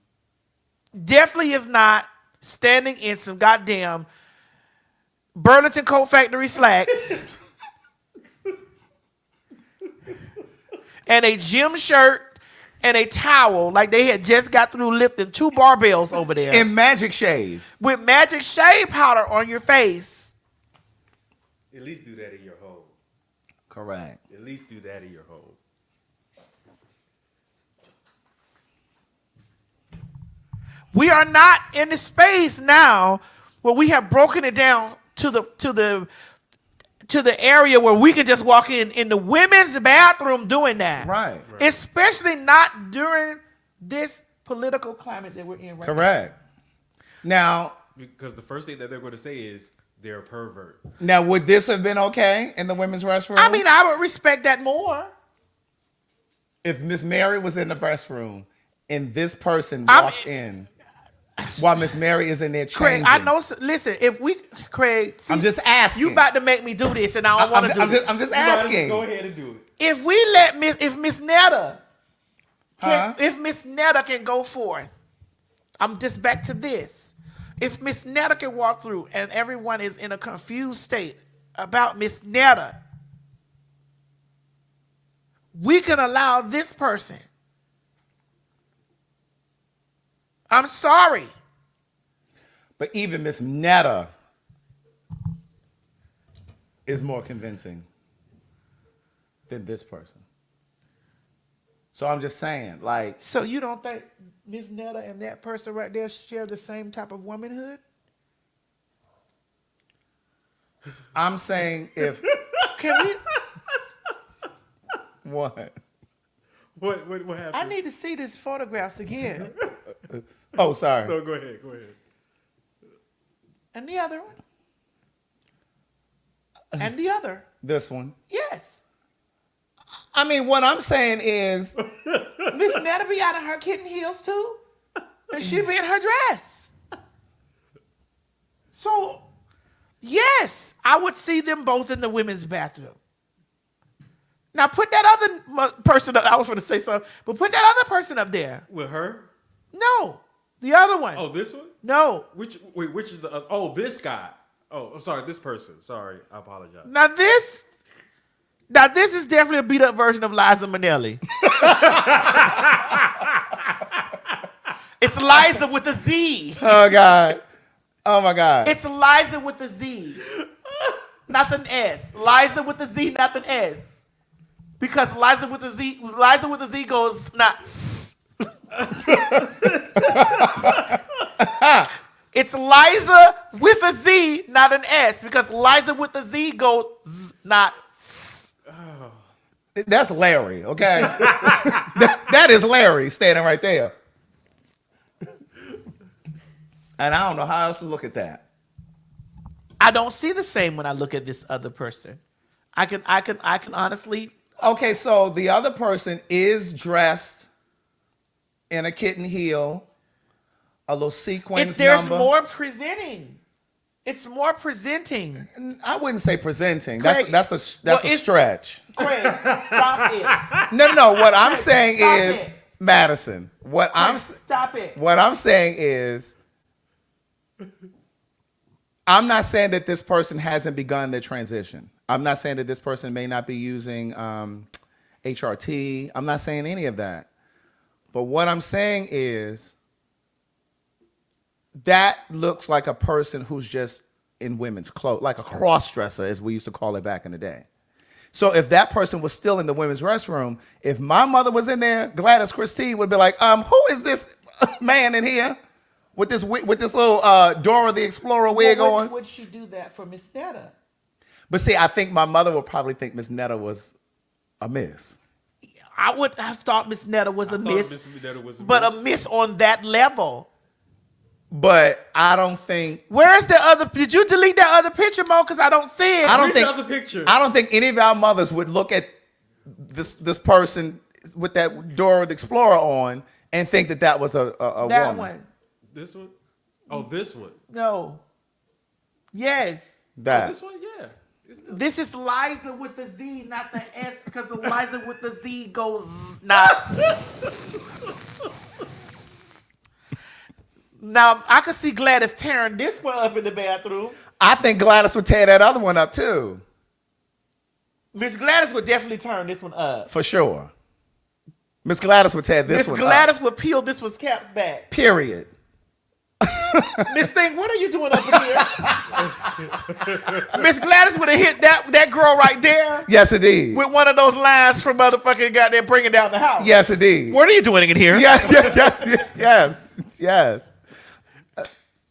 definitely is not standing in some goddamn Burlington Coat Factory slacks and a gym shirt and a towel like they had just got through lifting 2 barbells over there. And magic shave. With magic shave powder on your face. At least do that in your home. Correct. At least do that in your home. We are not in the space now where we have broken it down to the area where we can just walk in the women's bathroom doing that. Right. Especially not during this political climate that we're in right Correct. Now, Because the first thing that they're going to say is they're a pervert. now, would this have been okay in the women's restroom? now. I mean, I would respect that more. if Miss Mary was in the restroom and this person I'm- walked in while Miss Mary is in there Craig, changing. I know. Listen, if we, Craig, see, I'm just asking. you about to make me do this, and I don't want to do it. I'm just asking. Go ahead and do it. If we let if Miss Netta, Huh? if Miss Netta can go forth, I'm just back to this. If Miss Netta can walk through and everyone is in a confused state about Miss Netta, we can allow this person. I'm sorry. But even Miss Netta is more convincing than this person. So I'm just saying, like, So you don't think Miss Netta and that person right there share the same type of womanhood? I'm saying if Can we? what? What happened? I need to see these photographs again. Oh, sorry. No, go ahead. Go ahead. And the other one. And the other. This one. Yes. I mean, what I'm saying is, Miss Netta be out of her kitten heels too. And she be in her dress. So, yes, I would see them both in the women's bathroom. Now put that other person up. I was going to say something, but put that other person up there. With her? No, the other one. Oh, this one? No. Which is the other? Oh, this guy. Oh, I'm sorry, this person. Sorry, I apologize. Now this is definitely a beat up version of Liza Minnelli. It's Liza with a Z. oh God, oh my God. It's Liza with a Z. Nothing S. Liza with a Z, nothing S. Because Liza with a Z goes not S. It's Liza with a Z, not an S. Because Liza with a Z goes Z, not S. That's Larry, okay? that is Larry standing right there. And I don't know how else to look at that. I don't see the same when I look at this other person. I can honestly. Okay, so the other person is dressed in a kitten heel, a little sequins There's number. more presenting. It's more presenting. I wouldn't say presenting. Craig, That's a stretch. Craig, stop it. No. What I'm saying Stop is, it. Madison. Stop it. What I'm saying is, I'm not saying that this person hasn't begun their transition. I'm not saying that this person may not be using HRT. I'm not saying any of that. But what I'm saying is, that looks like a person who's just in women's clothes, like a cross-dresser, as we used to call it back in the day. So if that person was still in the women's restroom, if my mother was in there, Gladys Christine would be like, who is this man in here with this little Dora the Explorer wig on? Would she do that for Miss Netta? But see, I think my mother would probably think Miss Netta was a miss. I would have thought Miss Netta was a miss, Miss Netta was a but miss. a miss on that level. But I don't think Where's the other? Did you delete that other picture, Mo? Because I don't see it. I don't Where's think the other picture? I don't think any of our mothers would look at this person with that Dora the Explorer on and think that was a that woman. one. This one? Oh, this one. No. Yes. That. This one, yeah. This is Liza with the Z, not the S, because Liza with the Z goes nuts. Now, I could see Gladys tearing this one up in the bathroom. I think Gladys would tear that other one up too, Miss Gladys would definitely turn this one up. for sure. Miss Gladys would tear this Miss one Gladys up. would peel this one's caps back. Period. Miss Thing, what are you doing up in here? Miss Gladys would have hit that girl right there Yes, indeed. with one of those lines from motherfucking goddamn Bringing Down the House. Yes, indeed. What are you doing in here? Yes, yes.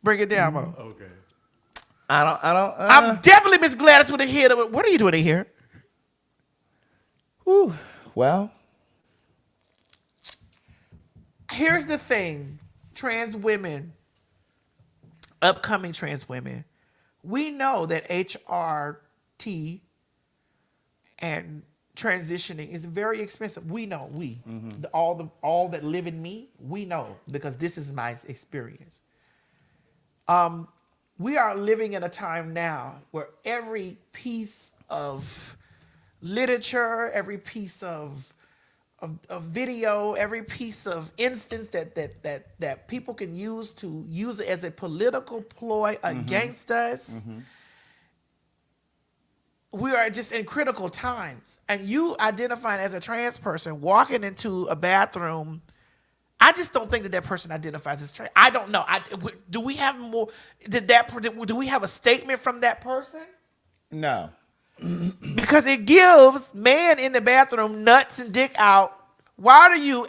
Bring it down, Mo. Okay. I'm definitely Miss Gladys would have hit her. What are you doing in here? Whew. Well, Here's the thing, trans women, upcoming trans women, we know that HRT and transitioning is very expensive. We know, all that live in me, we know, because this is my experience. We are living in a time now where every piece of literature, every piece of video, every piece of instance that people can use it as a political ploy against us. We are just in critical times. And you identifying as a trans person, walking into a bathroom, I just don't think that person identifies as trans. I don't know. Do we have more? Do we have a statement from that person? no. Because it gives man in the bathroom nuts and dick out. Why do you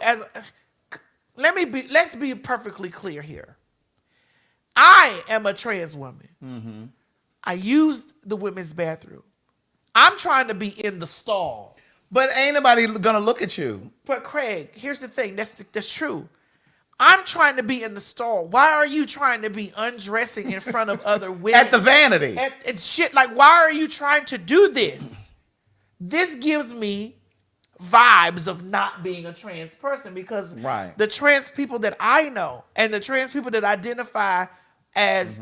let's be perfectly clear here. I am a trans woman. I used the women's bathroom. I'm trying to be in the stall. But ain't nobody gonna look at you. But Craig, here's the thing. That's true. I'm trying to be in the stall. Why are you trying to be undressing in front of other women? At the vanity. And shit, like, why are you trying to do this? This gives me vibes of not being a trans person, because Right. the trans people that I know and the trans people that identify as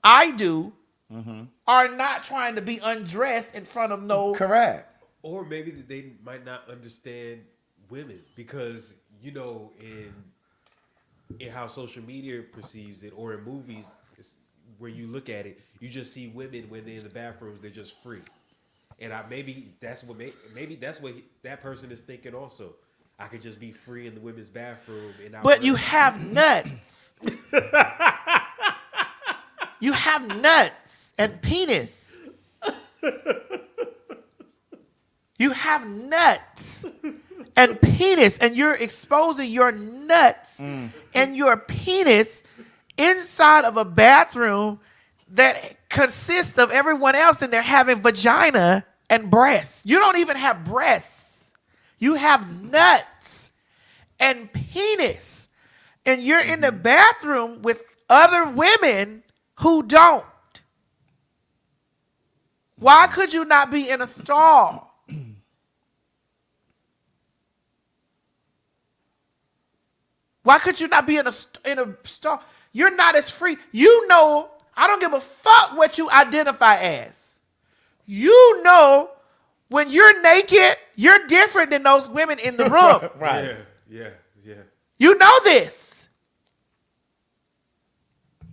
I do are not trying to be undressed in front of no... Correct. Or maybe that they might not understand women, because, you know, in how social media perceives it, or in movies where you look at it, you just see women when they're in the bathrooms, they're just free. And maybe that's what that person is thinking also. I could just be free in the women's bathroom. But you have nuts. You have nuts and penis. You have nuts and penis, and you're exposing your nuts and your penis inside of a bathroom that consists of everyone else, and they're having vagina and breasts. You don't even have breasts. You have nuts and penis, and you're in the bathroom with other women who don't. Why could you not be in a stall? Why could you not be in a stall? You're not as free. You know, I don't give a fuck what you identify as. You know, when you're naked, you're different than those women in the room. Right. Yeah. You know this.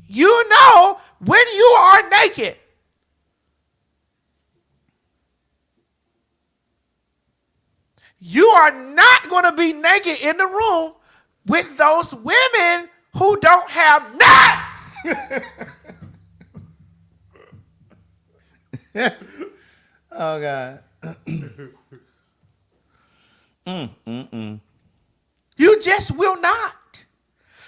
You know when you are naked. You are not going to be naked in the room with those women who don't have nuts. Oh, God. You just will not.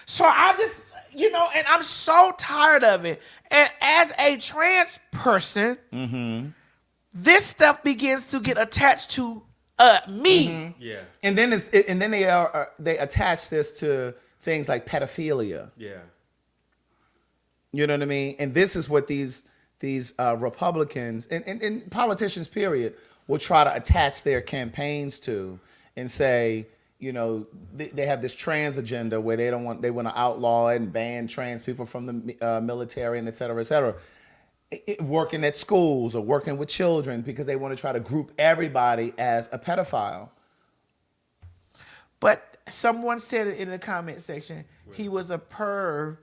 So I just, and I'm so tired of it. And as a trans person, this stuff begins to get attached to me. Yeah. And then they attach this to things like pedophilia. Yeah. You know what I mean? And this is what these Republicans and politicians, period, will try to attach their campaigns to and say, you know, they have this trans agenda where they want to outlaw it and ban trans people from the military and et cetera, working at schools or working with children because they want to try to group everybody as a pedophile. But someone said it in the comment section, he was a perv,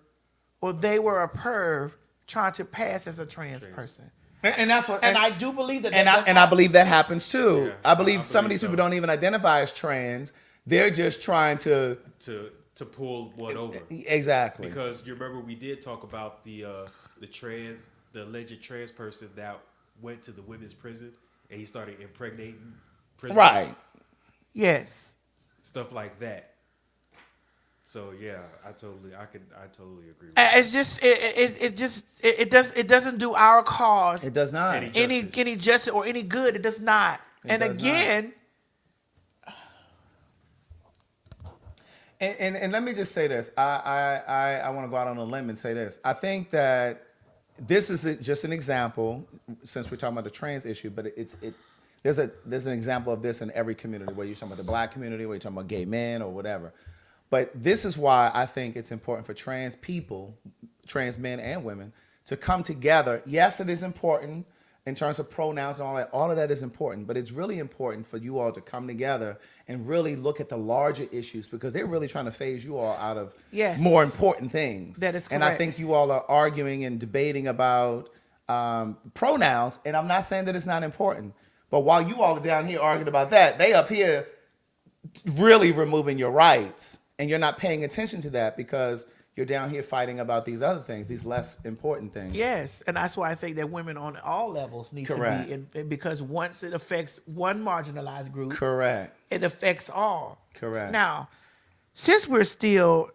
or they were a perv trying to pass as a trans person. And that's what, And I do believe that. I believe that happens too. Yeah, I believe some of believe these so. people don't even identify as trans. They're just trying to pull one over. exactly. Because you remember we did talk about the alleged trans person that went to the women's prison and he started impregnating prisoners. Right. Yes. Stuff like that. So yeah, I totally agree with It's just it doesn't do our cause It does not. Any any justice or any good. It does not. It does again, And let me just say this. I want to go out on a limb and say this. I think that this is just an example, since we're talking about the trans issue, but there's an example of this in every community, where you're talking about the black community, where you're talking about gay men or whatever. But this is why I think it's important for trans people, trans men and women, to come together. Yes, it is important in terms of pronouns and all that. All of that is important, but it's really important for you all to come together and really look at the larger issues, because they're really trying to phase you all out of more important things. That is And I correct. think you all are arguing and debating about pronouns, and I'm not saying that it's not important, but while you all are down here arguing about that, they up here really removing your rights, and you're not paying attention to that because you're down here fighting about these other things, these less important things. yes, and that's why I think that women on all levels need Correct. to be, because once it affects one marginalized group, Correct. it affects all. Correct. Now, since we're still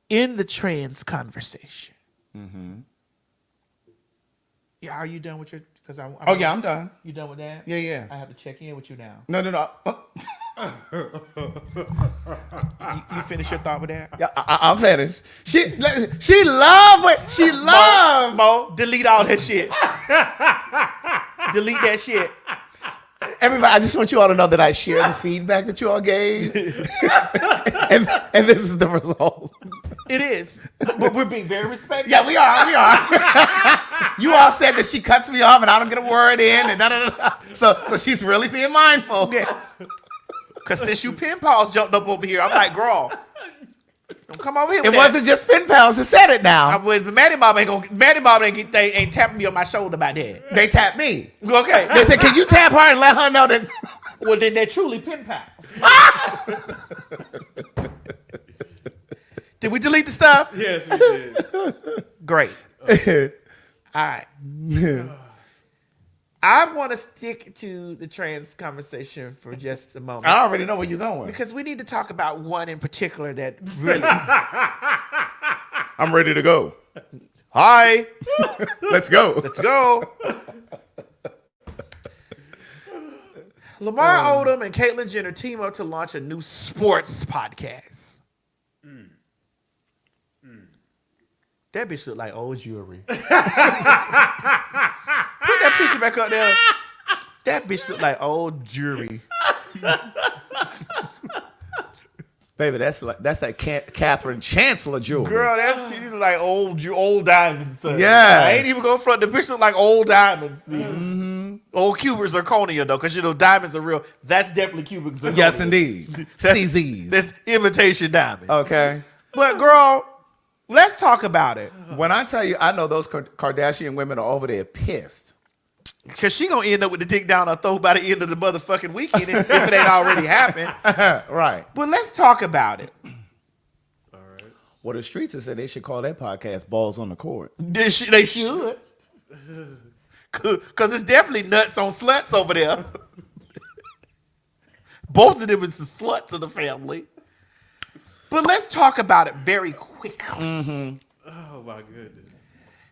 in the trans conversation, yeah, are you done with your? Because Oh yeah, I'm done. You done with that? Yeah, yeah. I have to check in with you now. No. You finish your thought with that? Yeah, I'm finished. She love what she love. Mo, delete all that shit. Delete that shit. Everybody, I just want you all to know that I share the feedback that you all gave, and this is the result. It is, but we're being very respectful. Yeah, we are. You all said that she cuts me off and I don't get a word in, and da. So she's really being mindful. Yes. Because since you pen pals jumped up over here, I'm like, girl, don't come over here. It wasn't just pen pals that said it now. Maddie Mob ain't tapping me on my shoulder about that. They tapped me. Okay. They said, "Can you tap her and let her know that?" Well, then they're truly pen pals. Did we delete the stuff? Yes, we did. Great. All right. I want to stick to the trans conversation for just a moment. I already know where you're going. Because we need to talk about one in particular that really... I'm ready to go. Hi. Let's go. Let's go. Lamar Odom and Caitlyn Jenner team up to launch a new sports podcast. That bitch look like old jewelry. Put that picture back up there. That bitch look like old jewelry. Baby, that's that Catherine Chancellor jewelry. Girl, she's like old diamonds. Son. Yes. I ain't even going front. The bitch look like old diamonds. Mm-hmm. Old cubic zirconia though, because you know diamonds are real. That's definitely cubic zirconia. Yes, indeed. CZs. That's imitation diamonds. Okay. But girl, let's talk about it. When I tell you, I know those Kardashian women are over there pissed. Because she going to end up with the dick down her throat by the end of the motherfucking weekend if it ain't already happened. Right. But let's talk about it. All right. Well, the streets have said they should call that podcast Balls on the Court. They should. Because it's definitely nuts on sluts over there. Both of them is the sluts of the family. But let's talk about it very quickly. Mm-hmm. Oh my goodness.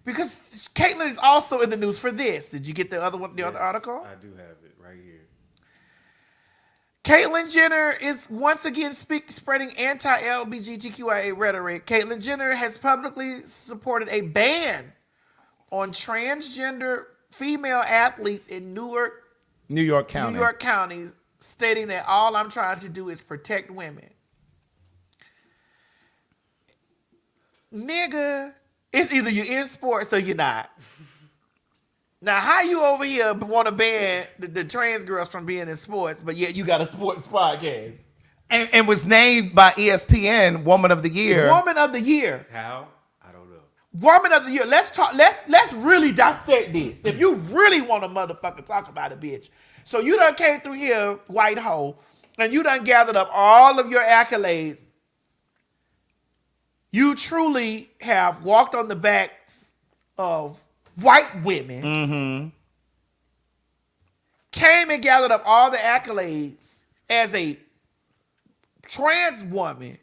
Because Caitlyn is also in the news for this. Did you get the other one, the other article? I do have it right here. Caitlyn Jenner is once again spreading anti-LGBTQIA rhetoric. Caitlyn Jenner has publicly supported a ban on transgender female athletes in New York counties, stating that all I'm trying to do is protect women. Nigga, it's either you're in sports or you're not. Now, how you over here want to ban the trans girls from being in sports, but yet you got a sports podcast? And was named by ESPN Woman of the Year. Woman of the Year. How? I don't know. Woman of the Year. Let's talk. Let's really dissect this. If you really want to motherfucker talk about it, bitch. So you done came through here, white hoe, and you done gathered up all of your accolades. You truly have walked on the backs of white women, came and gathered up all the accolades as a trans woman,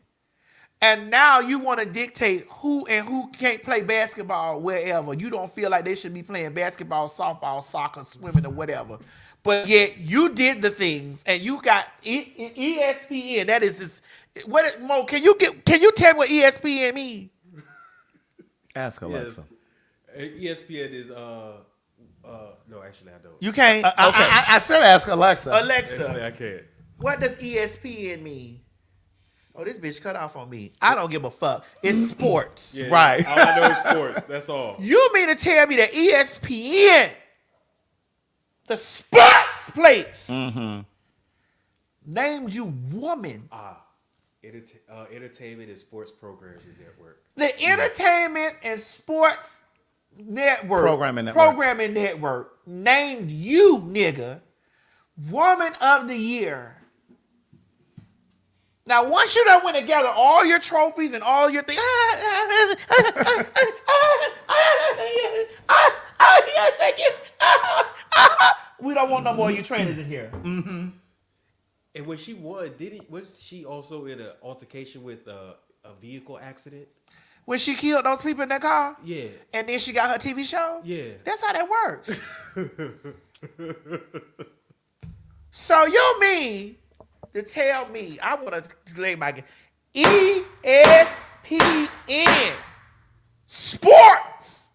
and now you want to dictate who and who can't play basketball wherever. You don't feel like they should be playing basketball, softball, soccer, swimming, or whatever. But yet you did the things, and you got ESPN. That is this. What Mo? Can you tell me what ESPN means? Ask Alexa. ESPN is no, actually I don't. You can't. Okay. I said ask Alexa. Alexa, Actually, I can't. what does ESPN mean? Oh, this bitch cut off on me. I don't give a fuck. It's sports. Yeah, Right. All I know is sports. That's all. You mean to tell me that ESPN, the sports place, named you woman? Entertainment and Sports Programming Network. The Entertainment and Sports Network, Programming Network named you, nigga, Woman of the Year. Now, once you done went and gathered all your trophies and all your things, we don't want no more of you trainers in here. And when she won, was she also in an altercation with a vehicle accident? When she killed those people in that car? Yeah. And then she got her TV show? Yeah. That's how that works. So you mean to tell me, I want to lay my ESPN Sports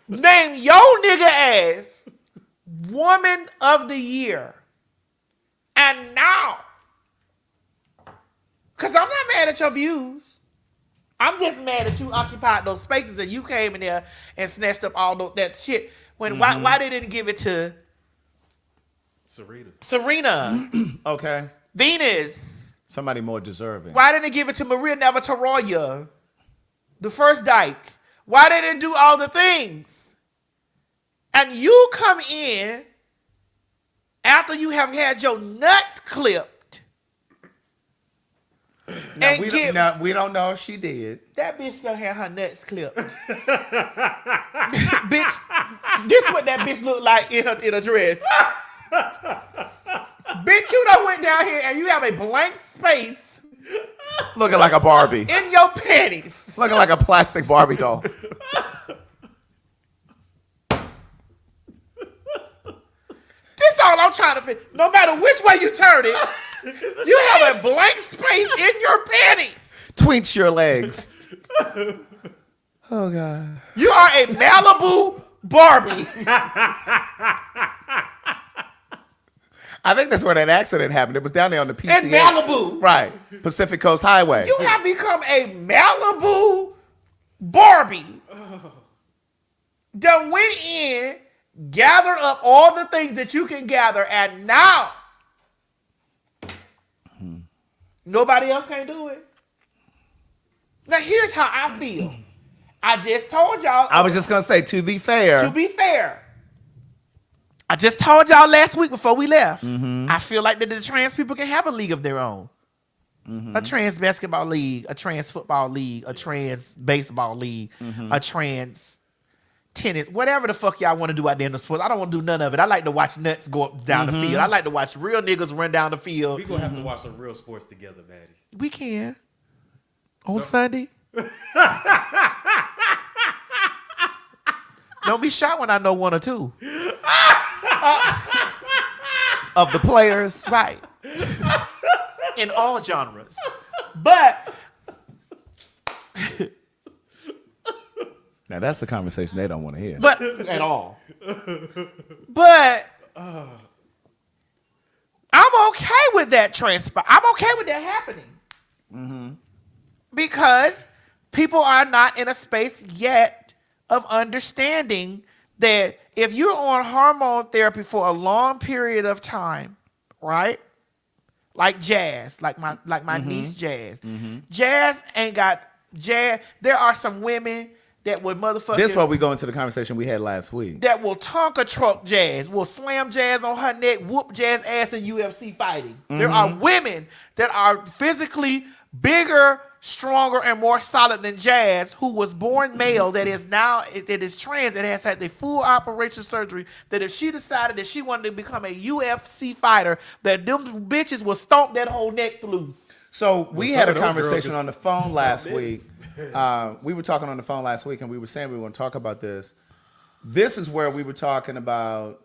name your nigga ass Woman of the Year. And now, because I'm not mad at your views. I'm just mad that you occupied those spaces and you came in there and snatched up all that shit. Why they didn't give it to Serena? Okay. Venus. Somebody more deserving. Why didn't they give it to Maria Navratilova? The first dyke. Why they didn't do all the things? And you come in after you have had your nuts clipped. Now, we don't know if she did. That bitch gonna have her nuts clipped. Bitch, this what that bitch look like in a dress. Bitch, you done went down here and you have a blank space. Looking like a Barbie. In your panties. Looking like a plastic Barbie doll. This all I'm trying to fit. No matter which way you turn it, you have a blank space in your panties. Tweets your legs. Oh, God. You are a Malibu Barbie. I think that's where that accident happened. It was down there on the PCA. In Malibu. Right. Pacific Coast Highway. You have become a Malibu Barbie. Done went in, gathered up all the things that you can gather, and now nobody else can do it. Now here's how I feel. I just told y'all. I was just going to say, to be fair. To be fair. I just told y'all last week before we left. I feel like that the trans people can have a league of their own. A trans basketball league, a trans football league, a trans baseball league, a trans tennis, whatever the fuck y'all want to do out there in the sports. I don't want to do none of it. I like to watch nuts go up down the field. I like to watch real niggas run down the field. We're going to have to watch some real sports together, Maddie. We can. On Sunday. Don't be shocked when I know one or two. of the players. Right. In all genres. But Now that's the conversation they don't want to hear. But at all. But I'm okay with that I'm okay with that happening. Because people are not in a space yet of understanding that if you're on hormone therapy for a long period of time, right? Like Jazz, like my niece Jazz. Jazz ain't got Jazz. There are some women that would motherfucker. This is why we go into the conversation we had last week. That will Tonka truck Jazz, will slam Jazz on her neck, whoop Jazz ass in UFC fighting. There are women that are physically bigger, stronger, and more solid than Jazz, who was born male, that is trans, and has had the full operation surgery, that if she decided that she wanted to become a UFC fighter, that them bitches will stomp that whole neck loose. So we had a conversation on the phone last week. We were talking on the phone last week, and we were saying we were going to talk about this. This is where we were talking about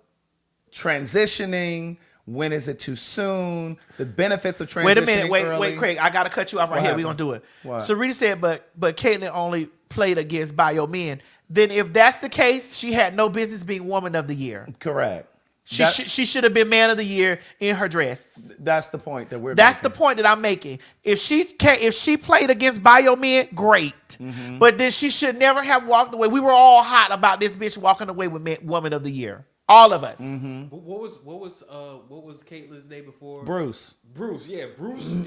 transitioning. When is it too soon? The benefits of transitioning. Wait a minute, early. wait, Craig. I gotta cut you off right here. We're gonna do it. What? So Rita said, but Caitlyn only played against bio men. Then if that's the case, she had no business being woman of the year. Correct. She should have been man of the year in her dress. That's the point that we're That's making. the point that I'm making. If she played against bio men, great. But then she should never have walked away. We were all hot about this bitch walking away with woman of the year. All of us. What was Caitlyn's name before? Bruce. Bruce, yeah, Bruce.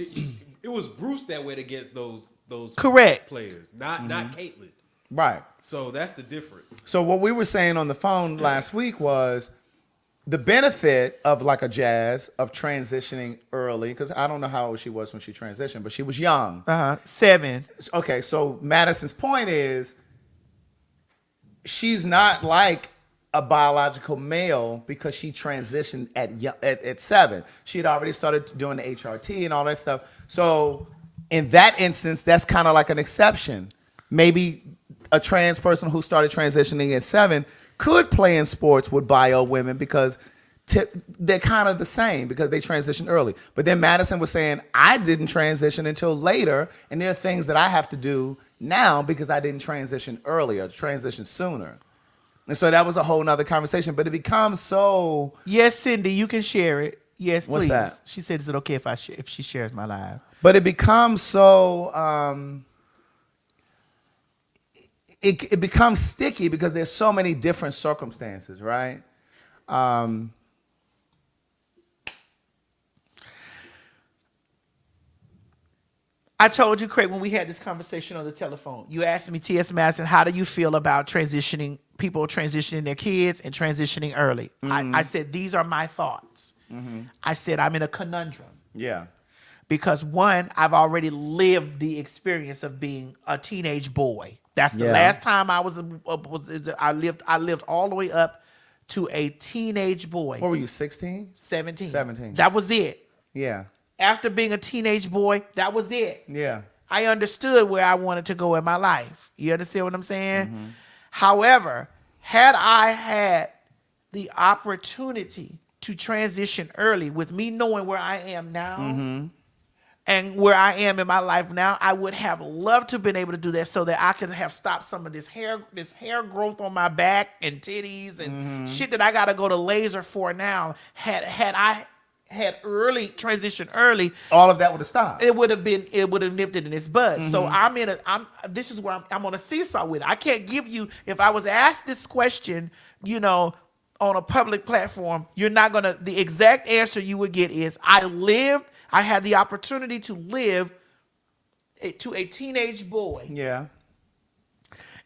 It was Bruce that went against those correct players, not Caitlyn. Right. So that's the difference. So what we were saying on the phone last week was the benefit of like a Jazz of transitioning early, because I don't know how old she was when she transitioned, but she was young. 7. Okay, so Madison's point is she's not like a biological male because she transitioned at 7. She had already started doing the HRT and all that stuff. So in that instance, that's kind of like an exception. Maybe a trans person who started transitioning at 7 could play in sports with bio women because they're kind of the same because they transitioned early. But then Madison was saying, I didn't transition until later, and there are things that I have to do now because I didn't transition earlier, transition sooner. And so that was a whole nother conversation, but it becomes so... Yes, Cindy, you can share it. Yes, please. What's that? She said, is it okay if she shares my live? But it becomes so... It becomes sticky because there's so many different circumstances, right? I told you, Craig, when we had this conversation on the telephone, you asked me, T.S. Madison, how do you feel about people transitioning their kids and transitioning early? I said, these are my thoughts. I said, I'm in a conundrum. Yeah. Because one, I've already lived the experience of being a teenage boy. That's the last time I I lived all the way up to a teenage boy. What were you, 16? 17. 17. That was it. Yeah. After being a teenage boy, that was it. Yeah. I understood where I wanted to go in my life. You understand what I'm saying? However, had I had the opportunity to transition early with me knowing where I am now and where I am in my life now, I would have loved to have been able to do that so that I could have stopped some of this hair growth on my back and titties and shit that I got to go to laser for now. Had I had transition early, all of that would have stopped. It would have nipped it in its bud. So this is where I'm on a seesaw with it. I can't give you, if I was asked this question, on a public platform, the exact answer you would get is, I had the opportunity to live to a teenage boy. Yeah.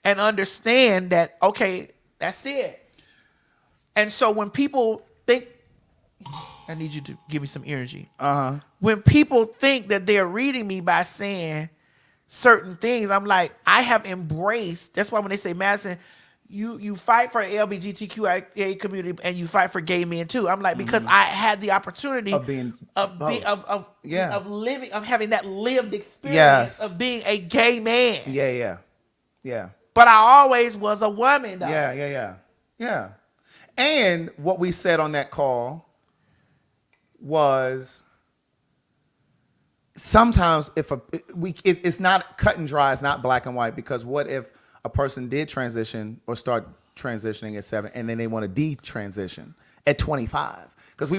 And understand that, okay, that's it. And so when people think, I need you to give me some energy. When people think that they're reading me by saying certain things, I'm like, I have embraced. That's why when they say, Madison, you fight for the LGBTQIA community and you fight for gay men too. I'm like, because I had the opportunity of having that lived experience of being a gay man. Yeah. But I always was a woman, though. Yeah. And what we said on that call was sometimes it's not cut and dry, it's not black and white, because what if a person did transition or start transitioning at 7 and then they want to detransition at 25? Because we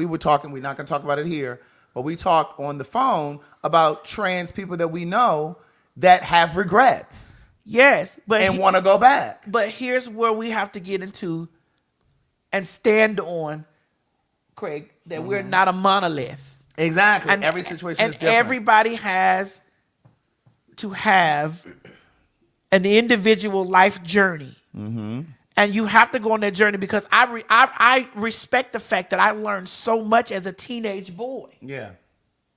were talking, we're not going to talk about it here, but we talked on the phone about trans people that we know that have regrets. Yes, but and want to go back. But here's where we have to get into and stand on, Craig, that we're not a monolith. Exactly. And every situation is different. Everybody has to have an individual life journey. Mm-hmm. And you have to go on that journey, because I respect the fact that I learned so much as a teenage boy. Yeah.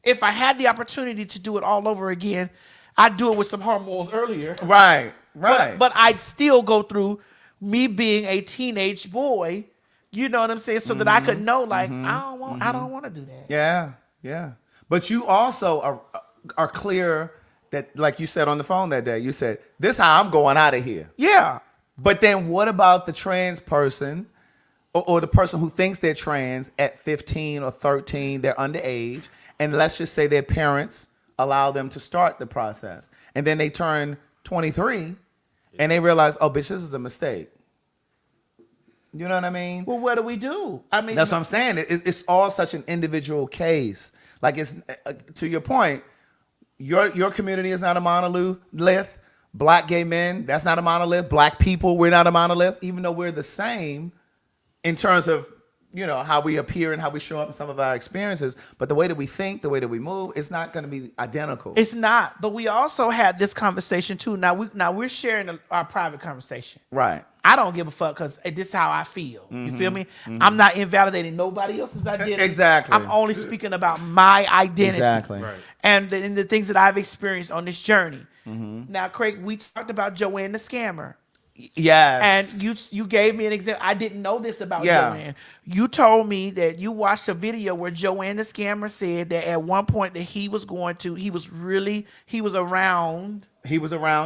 If I had the opportunity to do it all over again, I'd do it with some hormones earlier. Right. But I'd still go through me being a teenage boy, you know what I'm saying, so that I could know, like, I don't want to do that. Yeah, yeah. But you also are clear that, like you said on the phone that day, you said, this is how I'm going out of here. Yeah. But then what about the trans person or the person who thinks they're trans at 15 or 13, they're underage, and let's just say their parents allow them to start the process, and then they turn 23 and they realize, oh, bitch, this is a mistake. You know what I mean? Well, what do we do? I mean, that's what I'm saying. It's all such an individual case. Like, it's to your point, your community is not a monolith. Black gay men, that's not a monolith. Black people, we're not a monolith, even though we're the same in terms of, you know, how we appear and how we show up in some of our experiences. But the way that we think, the way that we move, it's not going to be identical. It's not. But we also had this conversation too. Now we're sharing our private conversation. Right. I don't give a fuck, because this is how I feel. You feel me? I'm not invalidating nobody else's identity. Exactly. I'm only speaking about my identity. Exactly. Right. And the things that I've experienced on this journey. Now, Craig, we talked about Joanne the scammer. Yes. And you gave me an example. I didn't know this about Joanne. You told me that you watched a video where Joanne the scammer said that at one point that he was around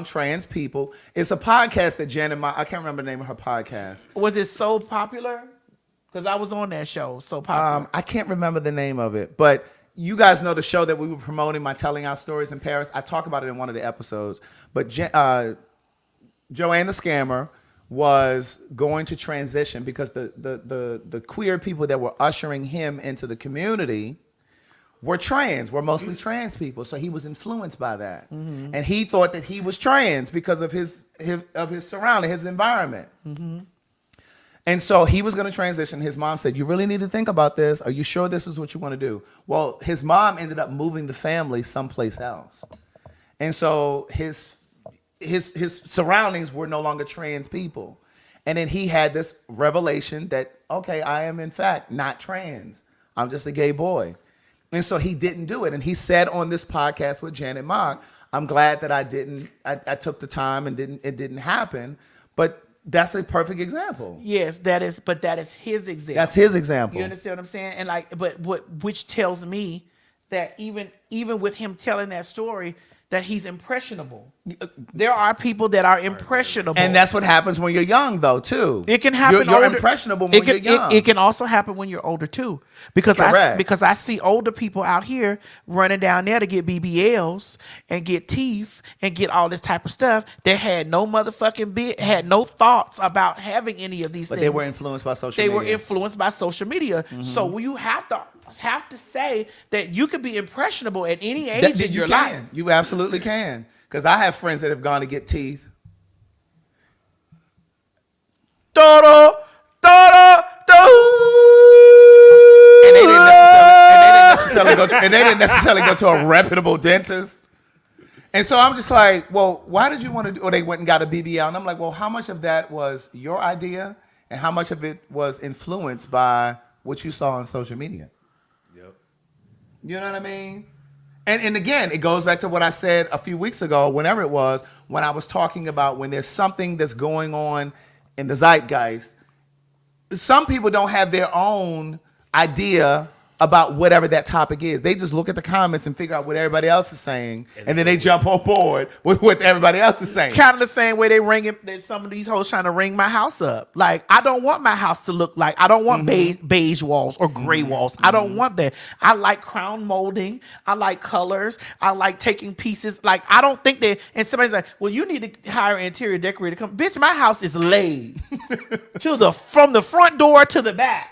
trans people. It's a podcast that Jen and I can't remember the name of her podcast. Was it So Popular? Because I was on that show, So Popular. I can't remember the name of it, but you guys know the show that we were promoting, my Telling Our Stories in Paris. I talk about it in one of the episodes. But Joanne the Scammer was going to transition because the queer people that were ushering him into the community were mostly trans people. So he was influenced by that. And he thought that he was trans because of his surrounding, his environment. And so he was going to transition. His mom said, you really need to think about this. Are you sure this is what you want to do? Well, his mom ended up moving the family someplace else. And so his surroundings were no longer trans people. And then he had this revelation that, okay, I am in fact not trans. I'm just a gay boy. And so he didn't do it. And he said on this podcast with Janet Mock, I'm glad that I took the time and it didn't happen. But that's a perfect example. Yes, that is his example. That's his example. You understand what I'm saying? And which tells me that even with him telling that story, that he's impressionable. There are people that are impressionable. And that's what happens when you're young, though, too. It can happen. You're impressionable when you're young. It can also happen when you're older, too. Because I see older people out here running down there to get BBLs and get teeth and get all this type of stuff. They had no motherfucking had no thoughts about having any of these things. But they were influenced by social media. They were influenced by social media. So you have to say that you could be impressionable at any age in your life. You absolutely can. Because I have friends that have gone to get teeth. And they didn't necessarily go to a reputable dentist. And so I'm just like, well, why did you want to do? Or they went and got a BBL. And I'm like, well, how much of that was your idea, and how much of it was influenced by what you saw on social media? Yep. You know what I mean? And again, it goes back to what I said a few weeks ago, whenever it was, when I was talking about when there's something that's going on in the zeitgeist, some people don't have their own idea about whatever that topic is. They just look at the comments and figure out what everybody else is saying, and then they jump on board with what everybody else is saying. Kind of the same way some of these hoes trying to ring my house up. Like, I don't want my house to look like, I don't want beige walls or gray walls. I don't want that. I like crown molding. I like colors. I like taking pieces. Like, I don't think that, and somebody's like, well, you need to hire an interior decorator. Come, bitch, my house is laid from the front door to the back.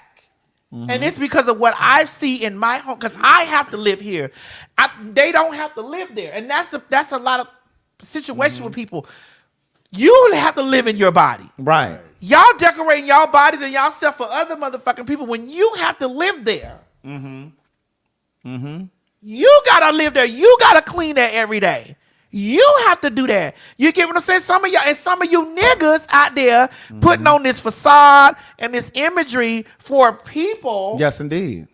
And it's because of what I see in my home, because I have to live here. They don't have to live there. And that's a lot of situations with people. You have to live in your body. Right. Y'all decorating y'all bodies and y'all self for other motherfucking people when you have to live there. You gotta live there. You gotta clean that every day. You have to do that. You get what I'm saying? Some of you niggas out there putting on this facade and this imagery for people. Yes, indeed.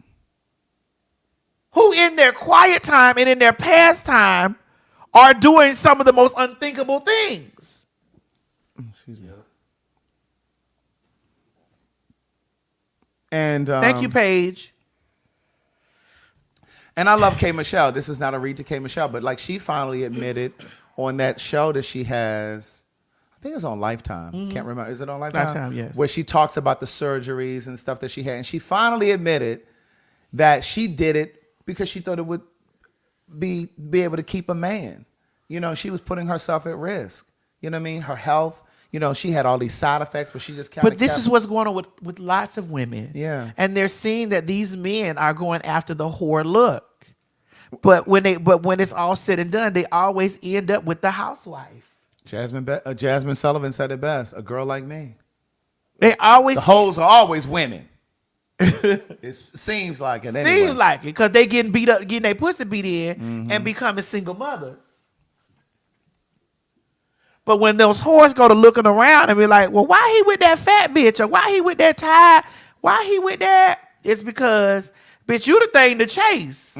Who in their quiet time and in their pastime are doing some of the most unthinkable things. Excuse me. And thank you, Paige. And I love K. Michelle. This is not a read to K. Michelle, but like she finally admitted on that show that she has, I think it's on Lifetime. Can't remember. Is it on Lifetime? Lifetime, yes. Where she talks about the surgeries and stuff that she had. And she finally admitted that she did it because she thought it would be able to keep a man. You know, she was putting herself at risk. You know what I mean? Her health. You know, she had all these side effects, but she just kind of. But this is what's going on with lots of women. Yeah. And they're seeing that these men are going after the whore look. But when it's all said and done, they always end up with the housewife. Jasmine Sullivan said it best. A girl like me. The hoes are always winning. It seems like it. Anyway. Seems like it because they getting beat up, getting their pussy beat in, and becoming single mothers. But when those whores go to looking around and be like, well, why he with that fat bitch? Or why he with that tie? Why he with that? It's because, bitch, you the thing to chase.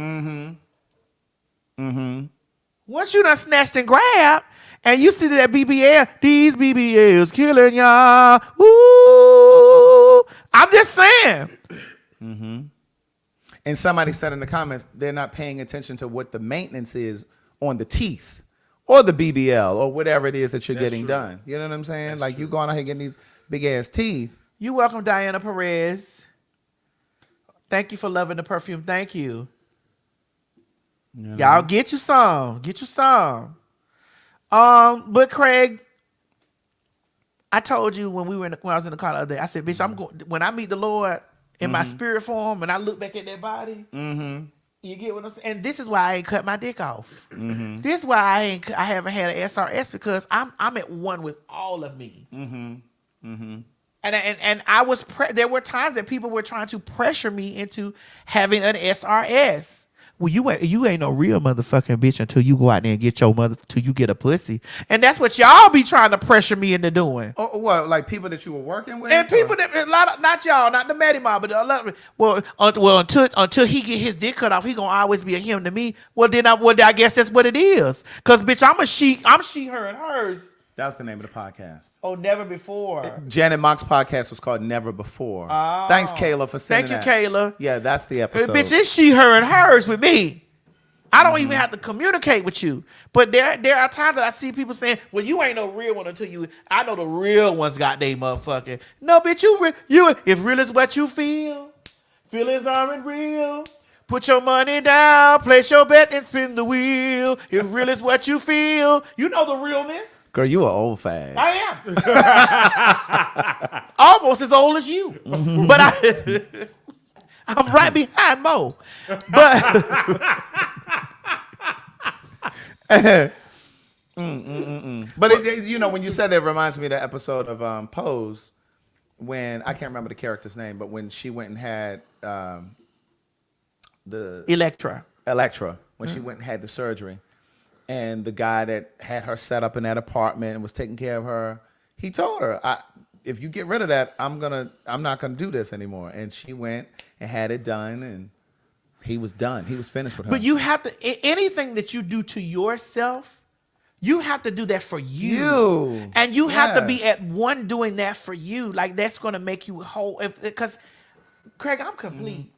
Once you done snatched and grabbed, and you see that BBL, these BBLs killing y'all. Ooh, I'm just saying. And somebody said in the comments, they're not paying attention to what the maintenance is on the teeth or the BBL or whatever it is that you're getting done. You know what I'm saying? That's like true. You going out here getting these big ass teeth. You welcome, Diana Perez. Thank you for loving the perfume. Thank you. Y'all get you some. Get you some. But Craig, I told you when I was in the car the other day, I said, bitch, I'm going when I meet the Lord in my spirit form and I look back at that body, you get what I'm saying? And this is why I ain't cut my dick off. This is why I haven't had an SRS, because I'm at one with all of me. And I was there were times that people were trying to pressure me into having an SRS. Well, you ain't no real motherfucking bitch until you go out there and get your till you get a pussy. And that's what y'all be trying to pressure me into doing. Oh, what? Like people that you were working with? And people that, not y'all, not the maddiemob, but a lot of, until he get his dick cut off, he gonna always be a him to me. Well, I guess that's what it is. Cause bitch, I'm she, her, and hers. That was the name of the podcast. Oh, Never Before. Janet Mock's podcast was called Never Before. Oh. Thanks, Kayla, for sending that. Thank you, Kayla. Yeah, that's the episode. Bitch, it's she, her, and hers with me. I don't even have to communicate with you. But there are times that I see people saying, well, you ain't no real one until I know the real ones got they motherfucking. No, bitch, you if real is what you feel, feelings aren't real. Put your money down, place your bet, and spin the wheel. If real is what you feel, you know the realness. Girl, you an old fag. I am. Almost as old as you. But I'm right behind Mo. But But when you said that, it reminds me of the episode of Pose when I can't remember the character's name, but when she went and had the Electra when she went and had the surgery. And the guy that had her set up in that apartment and was taking care of her, he told her, if you get rid of that, I'm not gonna do this anymore. And she went and had it done, and he was done. He was finished with her. But you have to, anything that you do to yourself, you have to do that for you. And you have to be at one doing that for you. Like, that's gonna make you whole. Because, Craig, I'm complete.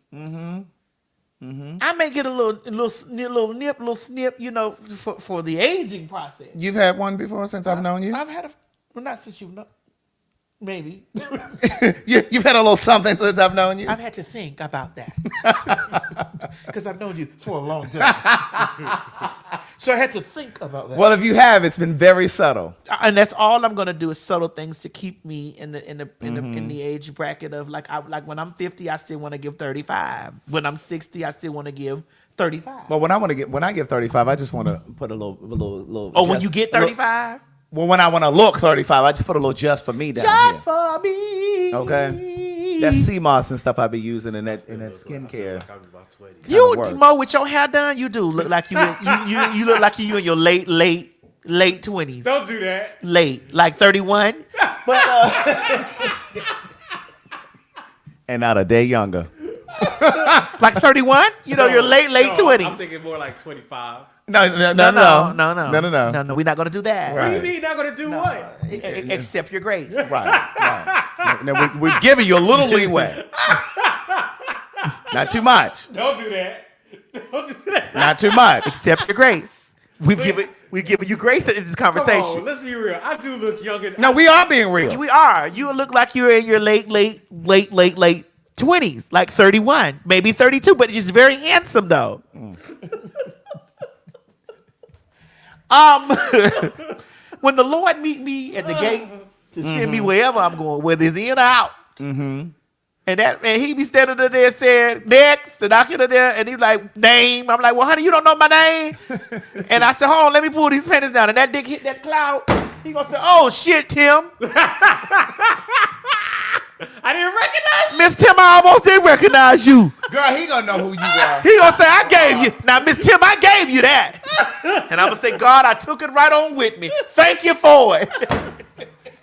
I may get a little snip, you know, for the aging process. You've had one before since I've known you? I've had not since you've known. Maybe. You've had a little something since I've known you? I've had to think about that. Because I've known you for a long time. So I had to think about that. Well, if you have, it's been very subtle. And that's all I'm gonna do is subtle things to keep me in the age bracket of like when I'm 50, I still want to give 35. When I'm 60, I still want to give 35. Well, when I give 35, I just want to put a little. Oh, when you get 35? Well, when I want to look 35, I just put a little just for me down Just here. for me. Okay. That sea moss and stuff I be using in that skincare. You Mo, with your hair done, you do look like you look like you in your late 20s. Don't do that. Late, like 31. But And not a day younger. like 31? You know, you're late 20s. I'm thinking more like 25. No. We're not gonna do that. What do you mean not gonna do what? Accept your grace. Right. Now we're giving you a little leeway. Not too much. Don't do that. Don't do that. Not too much. Accept your grace. We've given you grace in this conversation. Come on, let's be real. I do look younger. No, we are being real. We are. You look like you're in your late 20s, like 31, maybe 32, but just very handsome though. When the Lord meet me at the gates to send me wherever I'm going, whether it's in or out, and he be standing there saying next, and I get in there, and he like name. I'm like, well, honey, you don't know my name, and I said, hold on, let me pull these panties down, and that dick hit that cloud. He gonna say, oh shit, Tim. I didn't recognize you. Miss Tim, I almost didn't recognize you. Girl, he gonna know who you are. He gonna say, I gave you. Now, Miss Tim, I gave you that. And I'm gonna say, God, I took it right on with me. Thank you for it.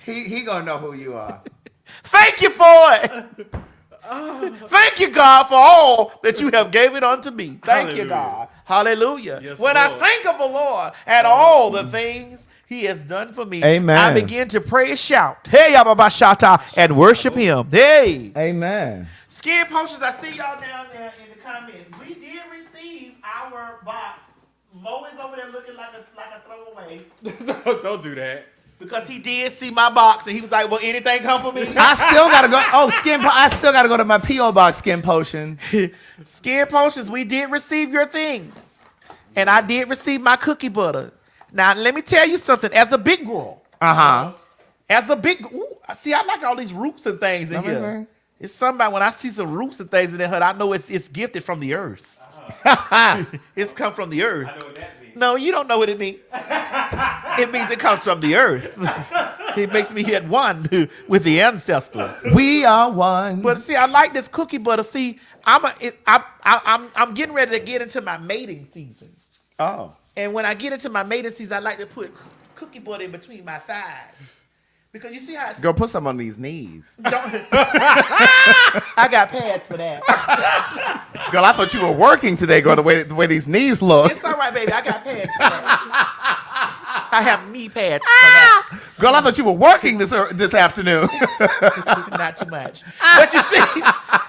He gonna know who you are. Thank you for it. Thank you, God, for all that you have gave it unto me. Thank you, God. Hallelujah. Yes, when Lord. I think of the Lord and all the things he has done for me, Amen. I begin to pray and shout, hey, Yababashata, and worship him. Hey. Amen. Skin Potions, I see y'all down there in the comments. We did receive our box. Mo is over there looking like a throwaway. Don't do that. Because he did see my box and he was like, well, anything come for me? I still gotta go. I still gotta go to my P.O. box, Skin Potion. Skin Potions, we did receive your things. And I did receive my cookie butter. Now, let me tell you something. As a big girl. As a big... Ooh, see, I like all these roots and things in here. It's something about when I see some roots and things in there, I know it's gifted from the earth. It's come from the earth. I know what that means. No, you don't know what it means. It means it comes from the earth. It makes me at one with the ancestors. We are one. But see, I like this cookie butter. See, I'm getting ready to get into my mating season. Oh. And when I get into my mating season, I like to put cookie butter in between my thighs. Because you see how it's... Girl, put some on these knees. I got pads for that. Girl, I thought you were working today, girl, the way these knees look. It's all right, baby. I got pads for that. I have knee pads for that. Girl, I thought you were working this afternoon. Not too much. But you see,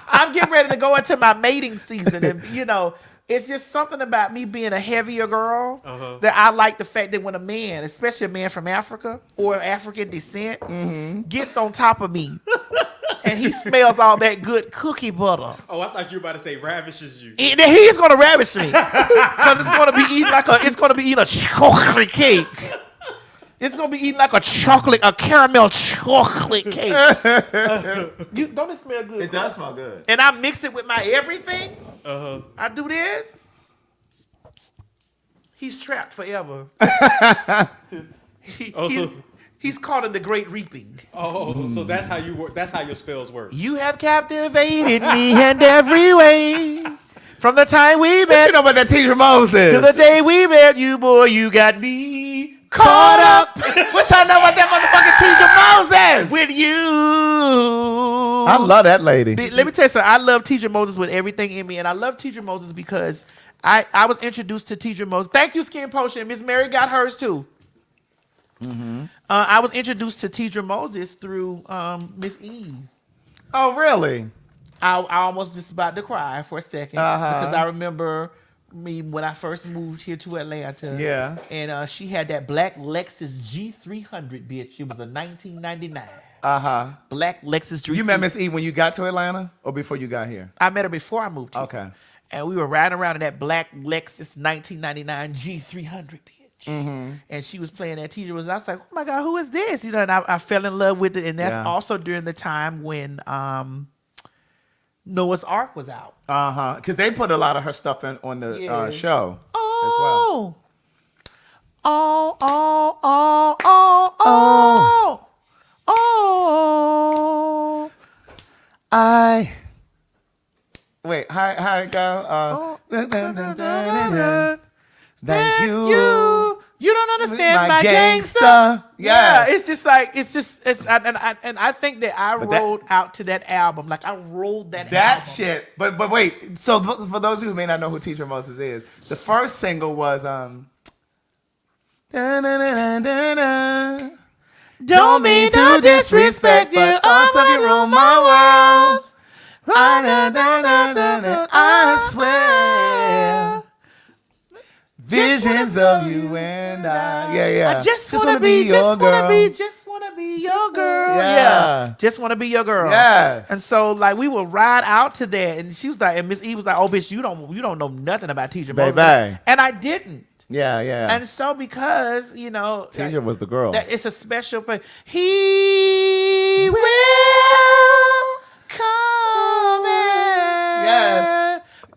I'm getting ready to go into my mating season. And, you know, it's just something about me being a heavier girl that I like the fact that when a man, especially a man from Africa or African descent, gets on top of me and he smells all that good cookie butter. Oh, I thought you were about to say ravishes you. He's gonna ravish me because it's gonna be eating a chocolate cake. It's gonna be eating like a caramel chocolate cake. Don't it smell good? It does smell good. And I mix it with my everything. I do this. He's trapped forever. He's caught in the great reaping. Oh, so that's how you work. That's how your spells work. You have captivated me in every way. From the time we met. What you know about that Teacher Moses? To the day we met you, boy, you got me caught up. What y'all know about that motherfucking Teacher Moses? With you. I love that lady. Let me tell you something. I love Teacher Moses with everything in me. And I love Teacher Moses because I was introduced to Teacher Moses. Thank you, Skin Potion. Miss Mary got hers too. I was introduced to Teacher Moses through Miss Eve. Oh, really? I almost just about to cry for a second because I remember me when I first moved here to Atlanta. Yeah. And she had that black Lexus G300, bitch. It was a 1999. Black Lexus G300. You met Miss E when you got to Atlanta or before you got here? I met her before I moved here. Okay. And we were riding around in that black Lexus 1999 G300, bitch. And she was playing that teacher. I was like, oh my God, who is this? You know, and I fell in love with it. And that's also during the time when Noah's Ark was out. Because they put a lot of her stuff on the show as Oh. well. Wait, how it go? Thank you. You don't understand my gangster. Yes. Yeah, it's and I think that I rolled out to that album. Like I rolled that album. Shit. But wait. So for those who may not know who Teacher Moses is, the first single was Don't mean to disrespect you. Thoughts of you rule my world. I swear. Visions of you and I. Yeah. I just wanna be your girl. Just wanna be your girl. Yeah. Just wanna be your girl. Yes. And so like we would ride out to that, and she was like, and Miss E was like, "Oh, bitch, you don't know nothing about Teacher Moses." Baby. And I didn't. Yeah. And so because Teacher was the girl. that it's a special place. He will come in. Yes.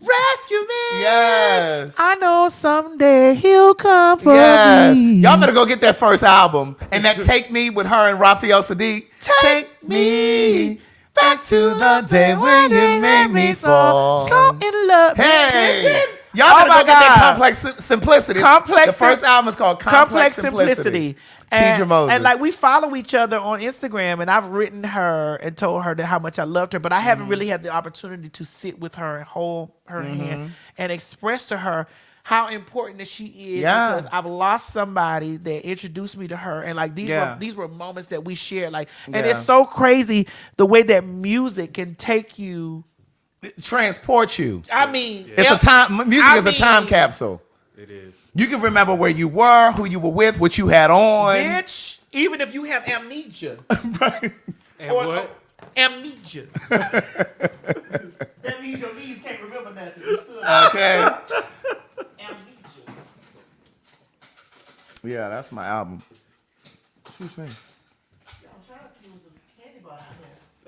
Rescue me. Yes. I know someday he'll come for me. Y'all better go get that first album. And that Take Me with her and Raphael Sadiq. Take me back to the day when you made me fall. So in love. Hey. Y'all better go get that Complex Simplicity. The first album is called Complex Simplicity. Teacher Moses. And like we follow each other on Instagram, and I've written her and told her that how much I loved her, but I haven't really had the opportunity to sit with her and hold her hand and express to her how important that she is. Yeah. Because I've lost somebody that introduced me to her, and like these were moments that we shared. Like, and it's so crazy the way that music can take you, transport you. I mean, It's a time. Music is a time capsule. It is. You can remember where you were, who you were with, what you had on. bitch. Even if you have amnesia, And what? Amnesia. That means your knees can't remember nothing. Okay. Amnesia. Yeah, that's my album. Excuse me. I'm trying to see what's a candy bar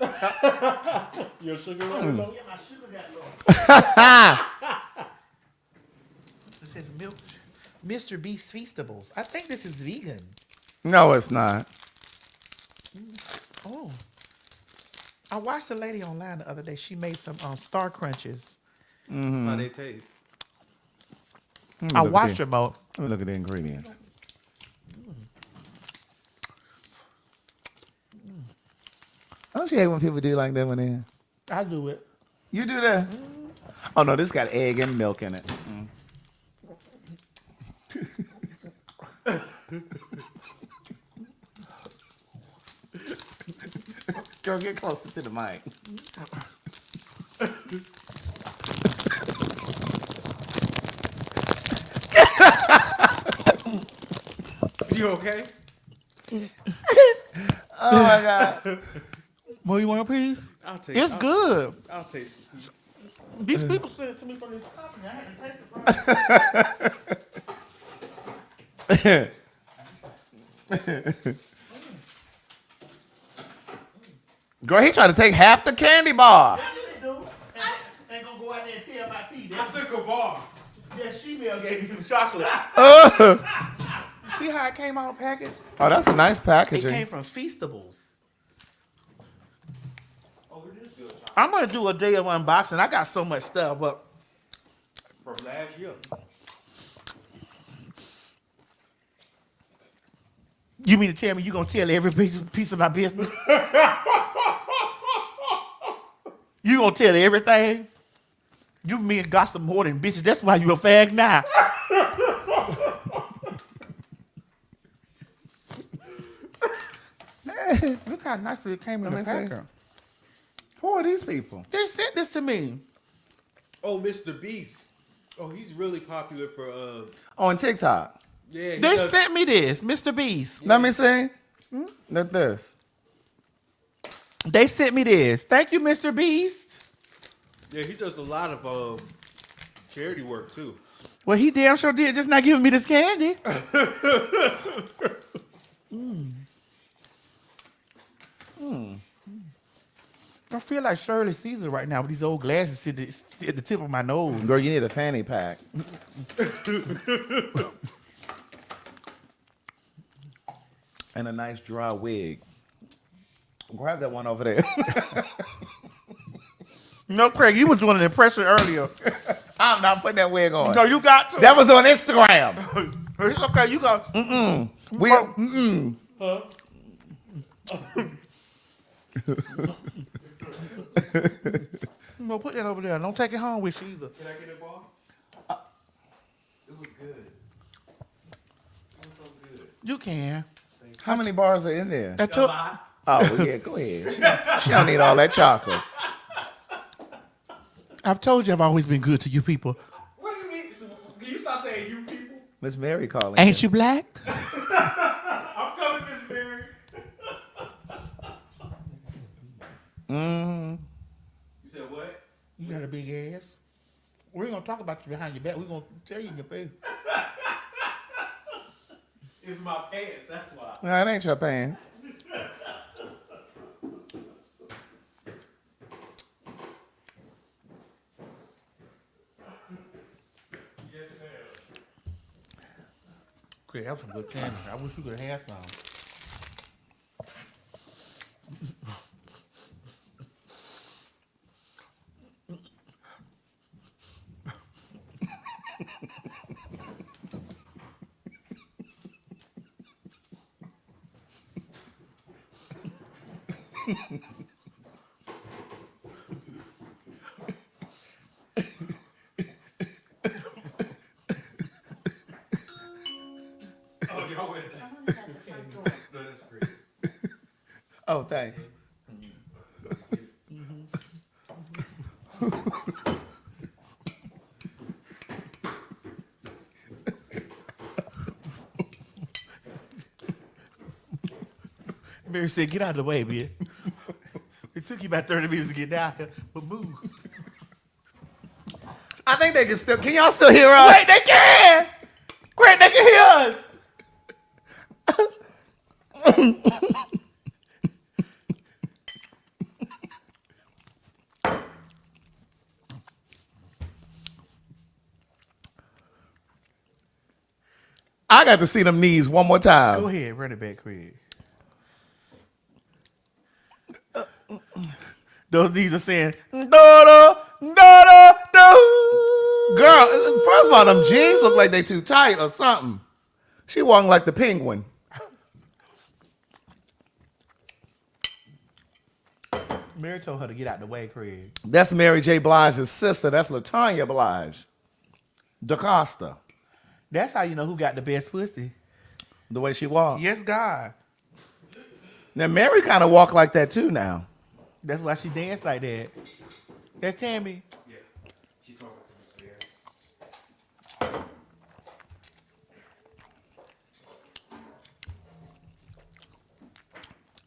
out there. Your sugar running low? Yeah, my sugar got low. It says milk, Mr. Beast Feastables. I think this is vegan. No, it's not. Oh. I watched a lady online the other day. She made some Star Crunches. How they taste? I watched her, Mo. Let me look at the ingredients. Don't you hate when people do like that when they... I do it. You do that? Oh, no, this got egg and milk in it. Girl, get closer to the mic. You okay? Oh, my God. Well, you want a piece? I'll take It's good. I'll take These people sent it to me from this company. I had to take it. Girl, he trying to take half the candy bar. Ain't gonna go out there and tell my tea. I took a bar. Yeah, she-mail gave me some chocolate. See how it came out packaged? Oh, that's a nice It packaging. came from Feastables. I'm gonna do a day of unboxing. I got so much stuff, but From last year. you mean to tell me you gonna tell every piece of my business? You gonna tell everything? You mean got some more than bitches. That's why you a fag now. Look how nicely it came in the packer. Who are these people? They sent this to me. Oh, Mr. Beast. Oh, he's really popular for On TikTok. yeah. He They does- sent me this, Mr. Beast. Let me see. Look this. They sent me this. Thank you, Mr. Beast. Yeah, he does a lot of charity work too. Well, he damn sure did. Just not giving me this candy. I feel like Shirley Caesar right now with these old glasses at the tip of my nose. Girl, you need a fanny pack. And a nice dry wig. Grab that one over there. No, Craig, you was doing an impression earlier. I'm not putting that wig on. No, you got to. That was on Instagram. It's okay, you go. No, put that over there. Don't take it home with you either. Can I get a ball? It was good. It was so good. You can. How many bars are in there? That took. Oh, yeah, go ahead. She don't need all that chocolate. I've told you I've always been good to you people. What do you mean? So, can you stop saying you people? Miss Mary calling. Ain't you black? I'm coming, Miss Mary. Mm-hmm. You said what? You got a big ass. We're gonna talk about you behind your back. We're gonna tell you in your face. It's my pants. That's why. No, it ain't your pants. Yes, ma'am. Great, that was some good candy. I wish you could have some. Oh, y'all went. No, that's great. Oh, thanks. Mary said, "Get out of the way, man." It took you about 30 minutes to get down here, but move. I think they can still. Can y'all still hear us? Wait, they can. Great, they can hear us. I got to see them knees one more time. Go ahead, run it back, Craig. Those knees are saying, "Da da da da." Girl, first of all, them jeans look like they too tight or something. She walking like the penguin. Mary told her to get out the way, Craig. That's Mary J. Blige's sister. That's LaTanya Blige. DaCosta. That's how you know who got the best pussy. The way she walks. Yes, God. Now, Mary kind of walk like that too now. That's why she danced like that. That's Tammy. Yeah. She's talking to Miss Mary.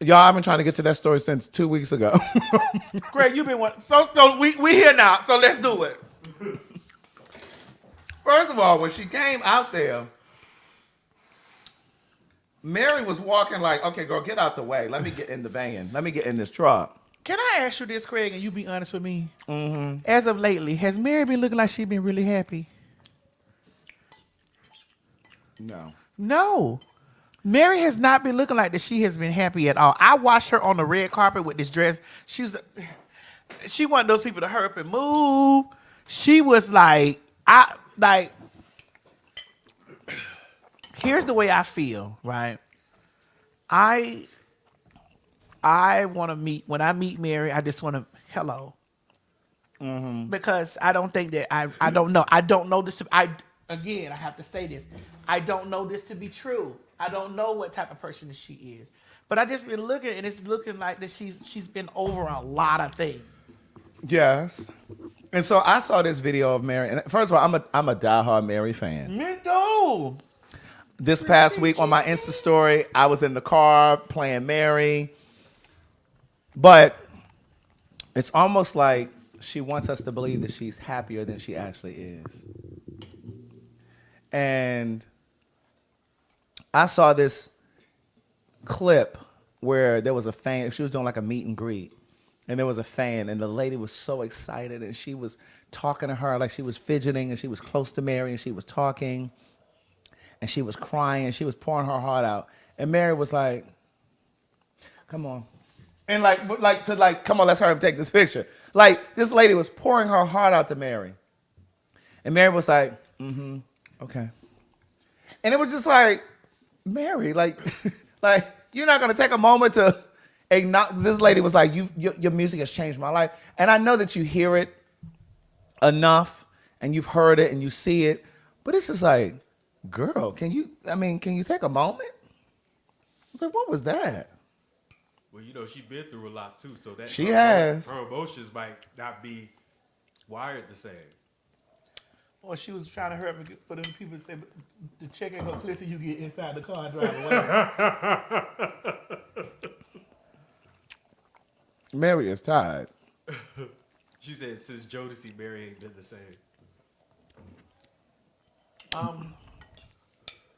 Y'all, I've been trying to get to that story since 2 weeks ago. Greg, you've been one. So we here now. So let's do it. First of all, when she came out there, Mary was walking like, okay, girl, get out the way. Let me get in the van. Let me get in this truck. Can I ask you this, Craig, and you be honest with me? Mm-hmm. As of lately, has Mary been looking like she been really happy? No. No. Mary has not been looking like that she has been happy at all. I watched her on the red carpet with this dress. She wanted those people to hurry up and move. She was like, here's the way I feel, right? I want to meet, when I meet Mary, I just want to, hello. Mm-hmm. Because I don't think that, I don't know. I don't know this, again, I have to say this. I don't know this to be true. I don't know what type of person she is. But I just been looking, and it's looking like that she's been over a lot of things. Yes. And so I saw this video of Mary. And first of all, I'm a diehard Mary fan. Me too. This past week on my Insta story, I was in the car playing Mary. But it's almost like she wants us to believe that she's happier than she actually is. And I saw this clip where there was a fan. She was doing like a meet and greet. And there was a fan, and the lady was so excited, and she was talking to her like she was fidgeting, and she was close to Mary, and she was talking, and she was crying, she was pouring her heart out. And Mary was like, come on. And come on, let's hurry up and take this picture. Like, this lady was pouring her heart out to Mary. And Mary was like, okay. And it was just like, Mary, like, you're not going to take a moment to acknowledge. This lady was like, your music has changed my life. And I know that you hear it enough, and you've heard it, and you see it. But it's just like, girl, can you take a moment? I was like, what was that? Well, you know, she's been through a lot too, so that She has. Her emotions might not be wired the same. Or she was trying to hurt me for them people to say the check ain't gonna clear till you get inside the car and drive away. Mary is tired. She said since Jodeci, Mary ain't been the same.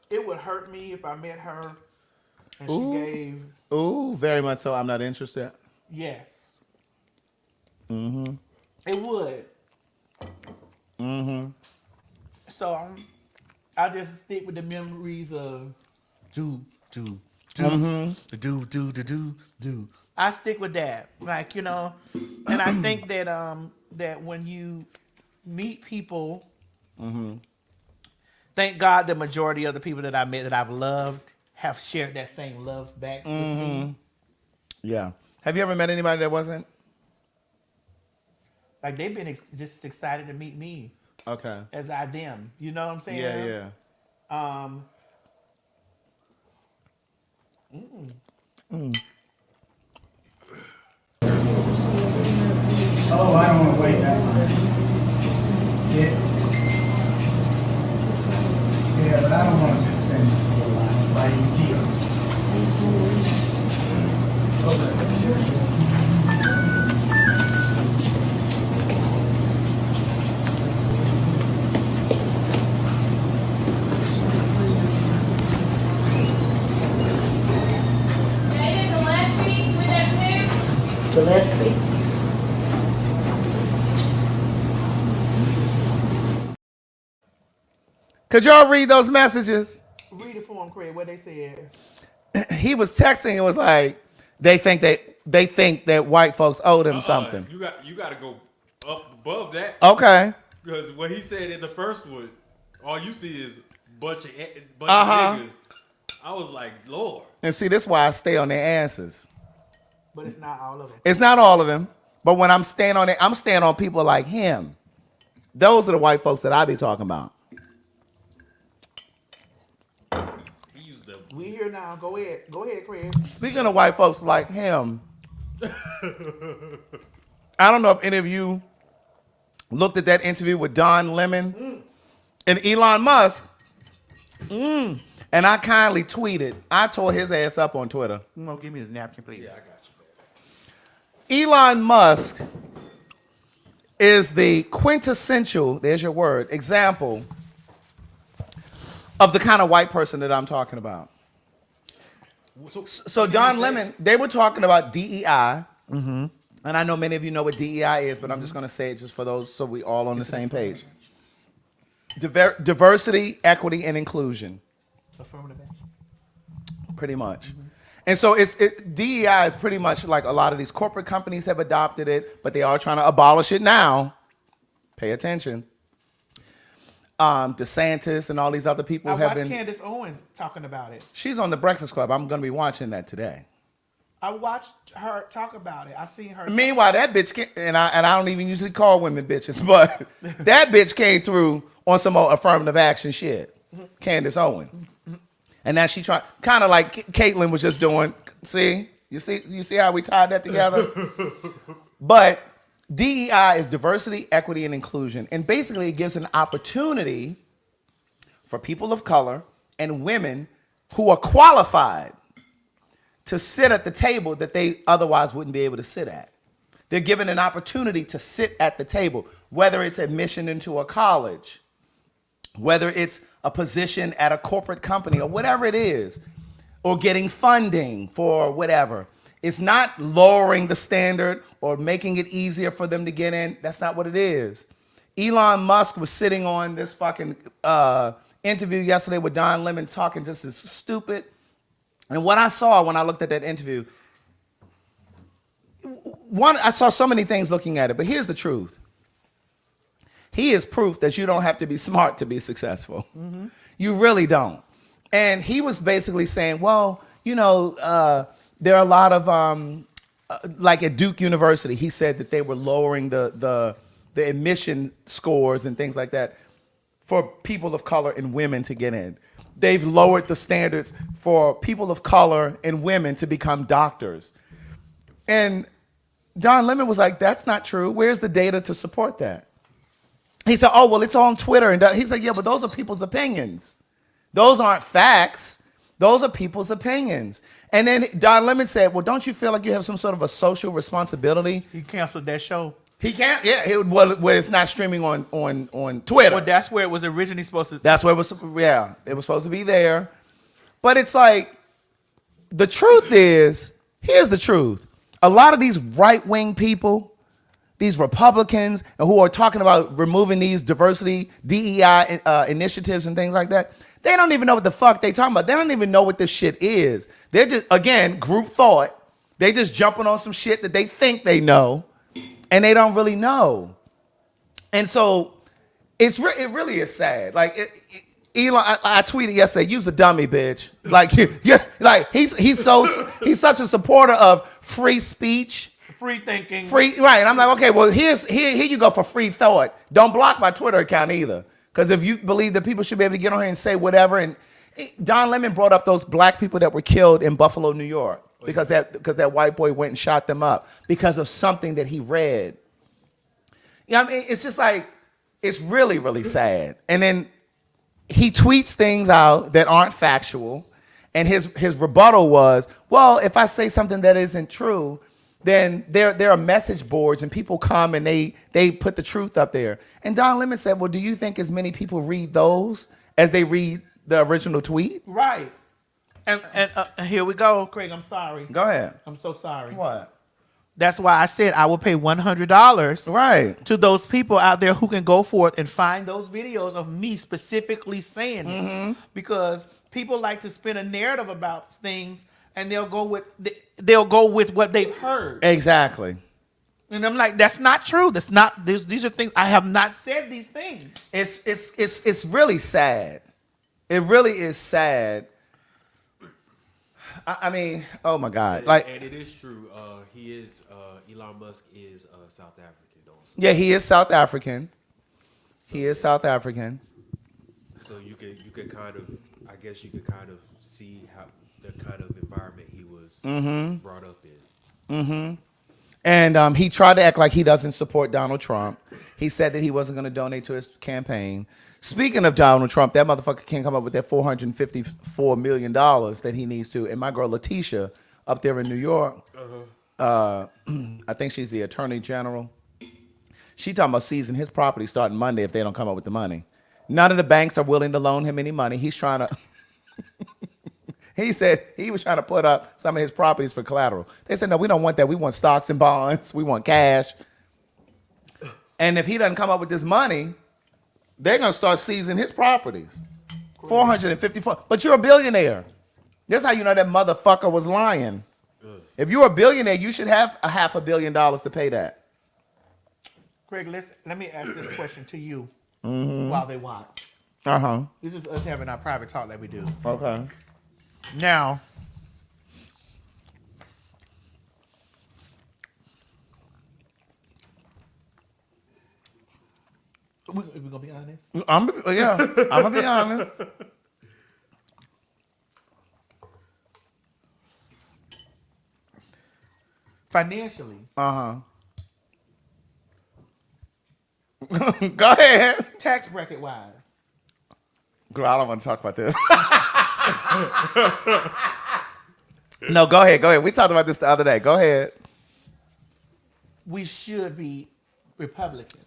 It would hurt me if I met her and she gave. Ooh, very much so. I'm not interested. Yes. Mm-hmm. It would. Mm-hmm. So I just stick with the memories of do. I stick with that, like, you know, and I think that that when you meet people, thank God the majority of the people that I met that I've loved have shared that same love back with me. Yeah. Have you ever met anybody that wasn't? Like, they've been just excited to meet me. Okay. As I them. You know what I'm saying? Yeah. Oh, I don't want to wait that long. Yeah, but I don't want to spend a lot by Gillespie. Could y'all read those messages? Read it for him, Craig, what they said. He was texting and was like, they think that white folks owe them something. You got to go up above that. Okay. Because what he said in the first one, all you see is bunch of niggas. I was like, Lord. And see, this is why I stay on their asses. But it's not all of them. It's not all of them. But when I'm staying on it, I'm staying on people like him. Those are the white folks that I be talking about. We here now. Go ahead, Craig. Speaking of white folks like him, I don't know if any of you looked at that interview with Don Lemon and Elon Musk. And I kindly tweeted. I tore his ass up on Twitter. No, give me the napkin, please. Yeah, I got you. Elon Musk is the quintessential, there's your word, example of the kind of white person that I'm talking about. So Don Lemon, they were talking about DEI, and I know many of you know what DEI is, but I'm just going to say it just for those so we all on the same page. Diversity, equity, and inclusion. Affirmative action. Pretty much. And so DEI is pretty much like a lot of these corporate companies have adopted it, but they are trying to abolish it now. Pay attention. DeSantis and all these other people have been. I watched Candace Owens talking about it. She's on the Breakfast Club. I'm going to be watching that today. I watched her talk about it. I've seen her. Meanwhile, that bitch, and I don't even usually call women bitches, but that bitch came through on some more affirmative action shit. Candace Owens. And now she tried, kind of like Caitlyn was just doing, See? You see how we tied that together? But DEI is diversity, equity, and inclusion. And basically it gives an opportunity for people of color and women who are qualified to sit at the table that they otherwise wouldn't be able to sit at. They're given an opportunity to sit at the table, whether it's admission into a college, whether it's a position at a corporate company or whatever it is, or getting funding for whatever. It's not lowering the standard or making it easier for them to get in. That's not what it is. Elon Musk was sitting on this fucking interview yesterday with Don Lemon talking just as stupid. And what I saw when I looked at that interview, I saw so many things looking at it, but here's the truth. He is proof that you don't have to be smart to be successful. Mm-hmm. You really don't. And he was basically saying, well, you know, there are a lot of, like at Duke University, he said that they were lowering the admission scores and things like that for people of color and women to get in. They've lowered the standards for people of color and women to become doctors. And Don Lemon was like, that's not true. Where's the data to support that? He said, oh, well, it's on Twitter. And he's like, yeah, but those are people's opinions. Those aren't facts. Those are people's opinions. And then Don Lemon said, well, don't you feel like you have some sort of a social responsibility? He canceled that show. He can't, yeah. Well, it's not streaming on Twitter. Well, that's where it was originally supposed to. That's where it was, yeah. It was supposed to be there. But it's like, the truth is, here's the truth. A lot of these right-wing people, these Republicans who are talking about removing these diversity, DEI initiatives and things like that, they don't even know what the fuck they talking about. They don't even know what this shit is. They're just, again, group thought. They just jumping on some shit that they think they know, and they don't really know. And so it really is sad. Like Elon, I tweeted yesterday, "You's a dummy, bitch." Like, like he's such a supporter of free speech. Free thinking. Free, right. And I'm like, okay, well, here you go for free thought. Don't block my Twitter account either. Because if you believe that people should be able to get on here and say whatever, and Don Lemon brought up those black people that were killed in Buffalo, New York, because that white boy went and shot them up because of something that he read. You know what I mean? It's just like, it's really, really sad. And then he tweets things out that aren't factual, and his rebuttal was, well, if I say something that isn't true, then there are message boards and people come and they put the truth up there. And Don Lemon said, well, do you think as many people read those as they read the original tweet? Right. And here we go, Craig, I'm sorry. Go ahead. I'm so sorry. What? That's why I said I will pay $100 right to those people out there who can go forth and find those videos of me specifically saying this. Because people like to spin a narrative about things, and they'll go with what they've heard. Exactly. And I'm like, that's not true. That's not. These are things I have not said. These things. It's really sad. It really is sad. I mean, oh my God! And it is true. He is Elon Musk is South African also. Yeah, he is South African. He is South African. So you could kind of, I guess you could kind of see how the kind of environment he was brought up in. And he tried to act like he doesn't support Donald Trump. He said that he wasn't going to donate to his campaign. Speaking of Donald Trump, that motherfucker can't come up with that $454 million that he needs to. And my girl Letitia up there in New York, I think she's the attorney general. She talking about seizing his property starting Monday if they don't come up with the money. None of the banks are willing to loan him any money. He's trying to... He said he was trying to put up some of his properties for collateral. They said, no, we don't want that. We want stocks and bonds. We want cash. And if he doesn't come up with this money, they're going to start seizing his properties. 454. But you're a billionaire. That's how you know that motherfucker was lying. If you're a billionaire, you should have $500 million to pay that. Greg, let me ask this question to you while they watch. This is us having our private talk that we do. Okay. Now, we gonna be honest? I'm gonna be honest. financially. Go ahead. Tax bracket wise. Girl, I don't want to talk about this. No, go ahead. We talked about this the other day. Go ahead. We should be Republican.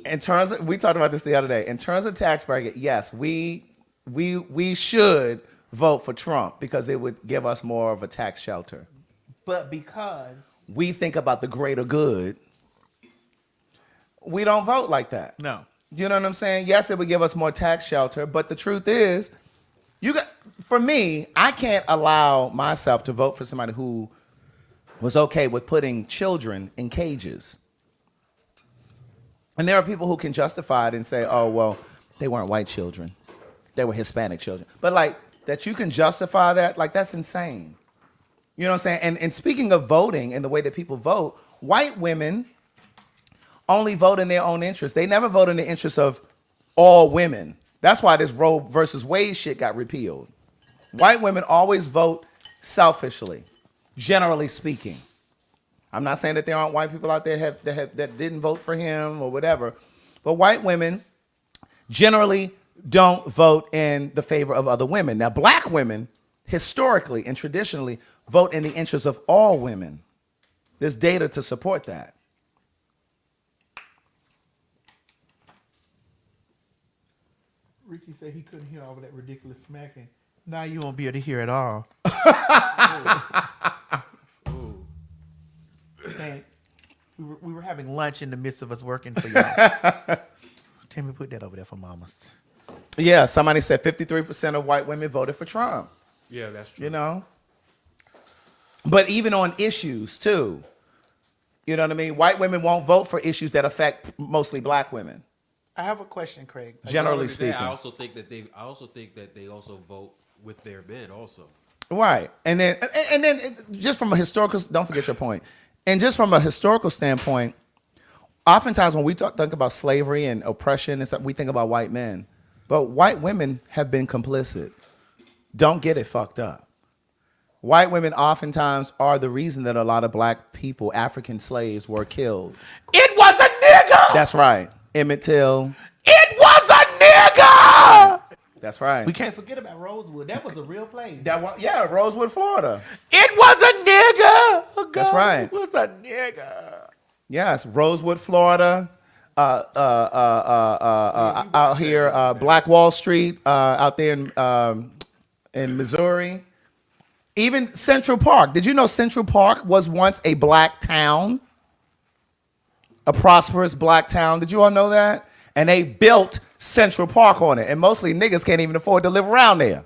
In terms of, we talked about this the other day. In terms of tax bracket, yes, we should vote for Trump because it would give us more of a tax shelter. But because We think about the greater good, we don't vote like that. no. You know what I'm saying? Yes, it would give us more tax shelter, but the truth is, for me, I can't allow myself to vote for somebody who was okay with putting children in cages. And there are people who can justify it and say, oh, well, they weren't white children. They were Hispanic children. But like that you can justify that, like that's insane. You know what I'm saying? And speaking of voting and the way that people vote, white women only vote in their own interest. They never vote in the interest of all women. That's why this Roe versus Wade shit got repealed. White women always vote selfishly, generally speaking. I'm not saying that there aren't white people out there that didn't vote for him or whatever, but white women generally don't vote in the favor of other women. Now, black women, historically and traditionally, vote in the interest of all women. There's data to support that. Ricky said he couldn't hear all of that ridiculous smacking. Now you won't be able to hear it all. Thanks. We were having lunch in the midst of us working for y'all. Timmy, put that over there for mamas. Yeah, somebody said 53% of white women voted for Trump. Yeah, that's true. You know? But even on issues, too. You know what I mean? White women won't vote for issues that affect mostly black women. I have a question, Craig. Generally speaking. I also think that they also vote with their men also. Right. And then just from a historical, don't forget your point. And just from a historical standpoint, oftentimes when we think about slavery and oppression and stuff, we think about white men. But white women have been complicit. Don't get it fucked up. White women oftentimes are the reason that a lot of black people, African slaves, were killed. It was a nigga! That's right. Emmett Till. It was a nigga! That's right. We can't forget about Rosewood. That was a real place. Yeah, Rosewood, Florida. It was a nigga! That's right. It was a nigga. Yes, Rosewood, Florida. Out here, Black Wall Street, out there in Missouri. Even Central Park. Did you know Central Park was once a black town? A prosperous black town. Did you all know that? And they built Central Park on it. And mostly niggas can't even afford to live around there.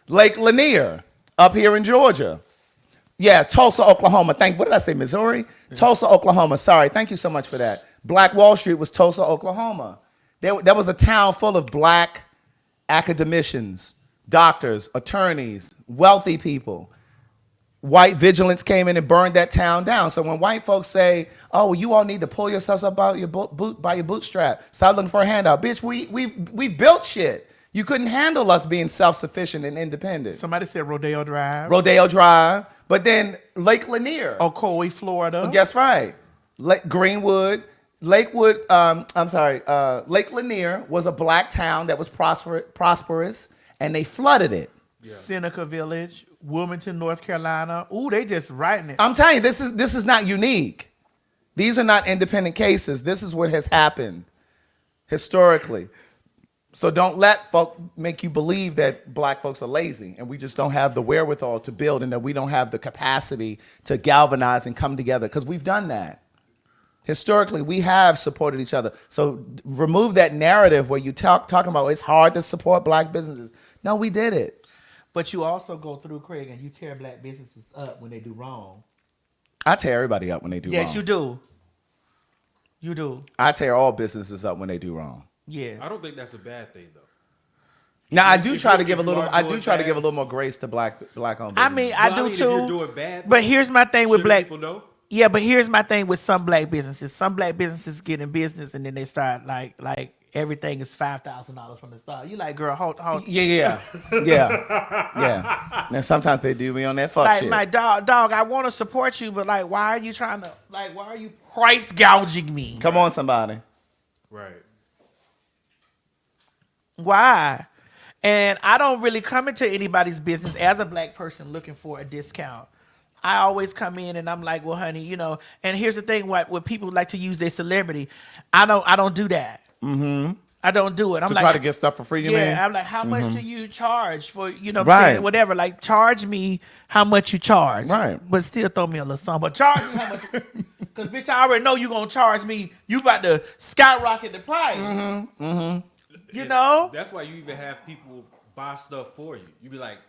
Lake Lanier, up here in Georgia. Yeah, Tulsa, Oklahoma. What did I say, Missouri? Yeah. Tulsa, Oklahoma. Sorry, thank you so much for that. Black Wall Street was Tulsa, Oklahoma. There was a town full of black academicians, doctors, attorneys, wealthy people. White vigilance came in and burned that town down. So when white folks say, oh, well, you all need to pull yourselves up by your bootstrap, stop looking for a handout. Bitch, we built shit. You couldn't handle us being self-sufficient and independent. Somebody said Rodeo Drive. Rodeo Drive. But then Lake Lanier. Ocoee, Florida. That's right. Greenwood. Lake Lanier was a black town that was prosperous, and they flooded it. Yeah. Seneca Village, Wilmington, North Carolina. Ooh, they just writing it. I'm telling you, this is not unique. These are not independent cases. This is what has happened historically. So don't let folk make you believe that black folks are lazy and we just don't have the wherewithal to build and that we don't have the capacity to galvanize and come together, because we've done that. Historically, we have supported each other. So remove that narrative where you talking about it's hard to support black businesses. No, we did it. But you also go through, Craig, and you tear black businesses up when they do wrong. I tear everybody up when they do wrong. Yes, you do. You do. I tear all businesses up when they do wrong. Yeah. I don't think that's a bad thing, though. Now I do try to give a little more grace to black owned businesses. I mean, I do too. If you're doing bad, but here's my thing with black people know. Yeah, but here's my thing with some black businesses. Some black businesses get in business and then they start like everything is $5,000 from the start. You like, girl, hold. Yeah. Now sometimes they do me on that fuck Like, shit. my dog, I want to support you, but like, why are you price gouging me? Come on, somebody. Right. Why? And I don't really come into anybody's business as a black person looking for a discount. I always come in and I'm like, well, honey, you know. And here's the thing: what people like to use their celebrity, I don't do that. Mm-hmm. I don't do it. I'm To like, try to get stuff for free, you mean? I'm like, how much do you charge for, you know, Right. whatever? Like, charge me how much you charge. Right. But still throw me a little something. But charge me how much. Because, bitch, I already know you're going to charge me. You about to skyrocket the price. You know? That's why you even have people buy stuff for you. You be like,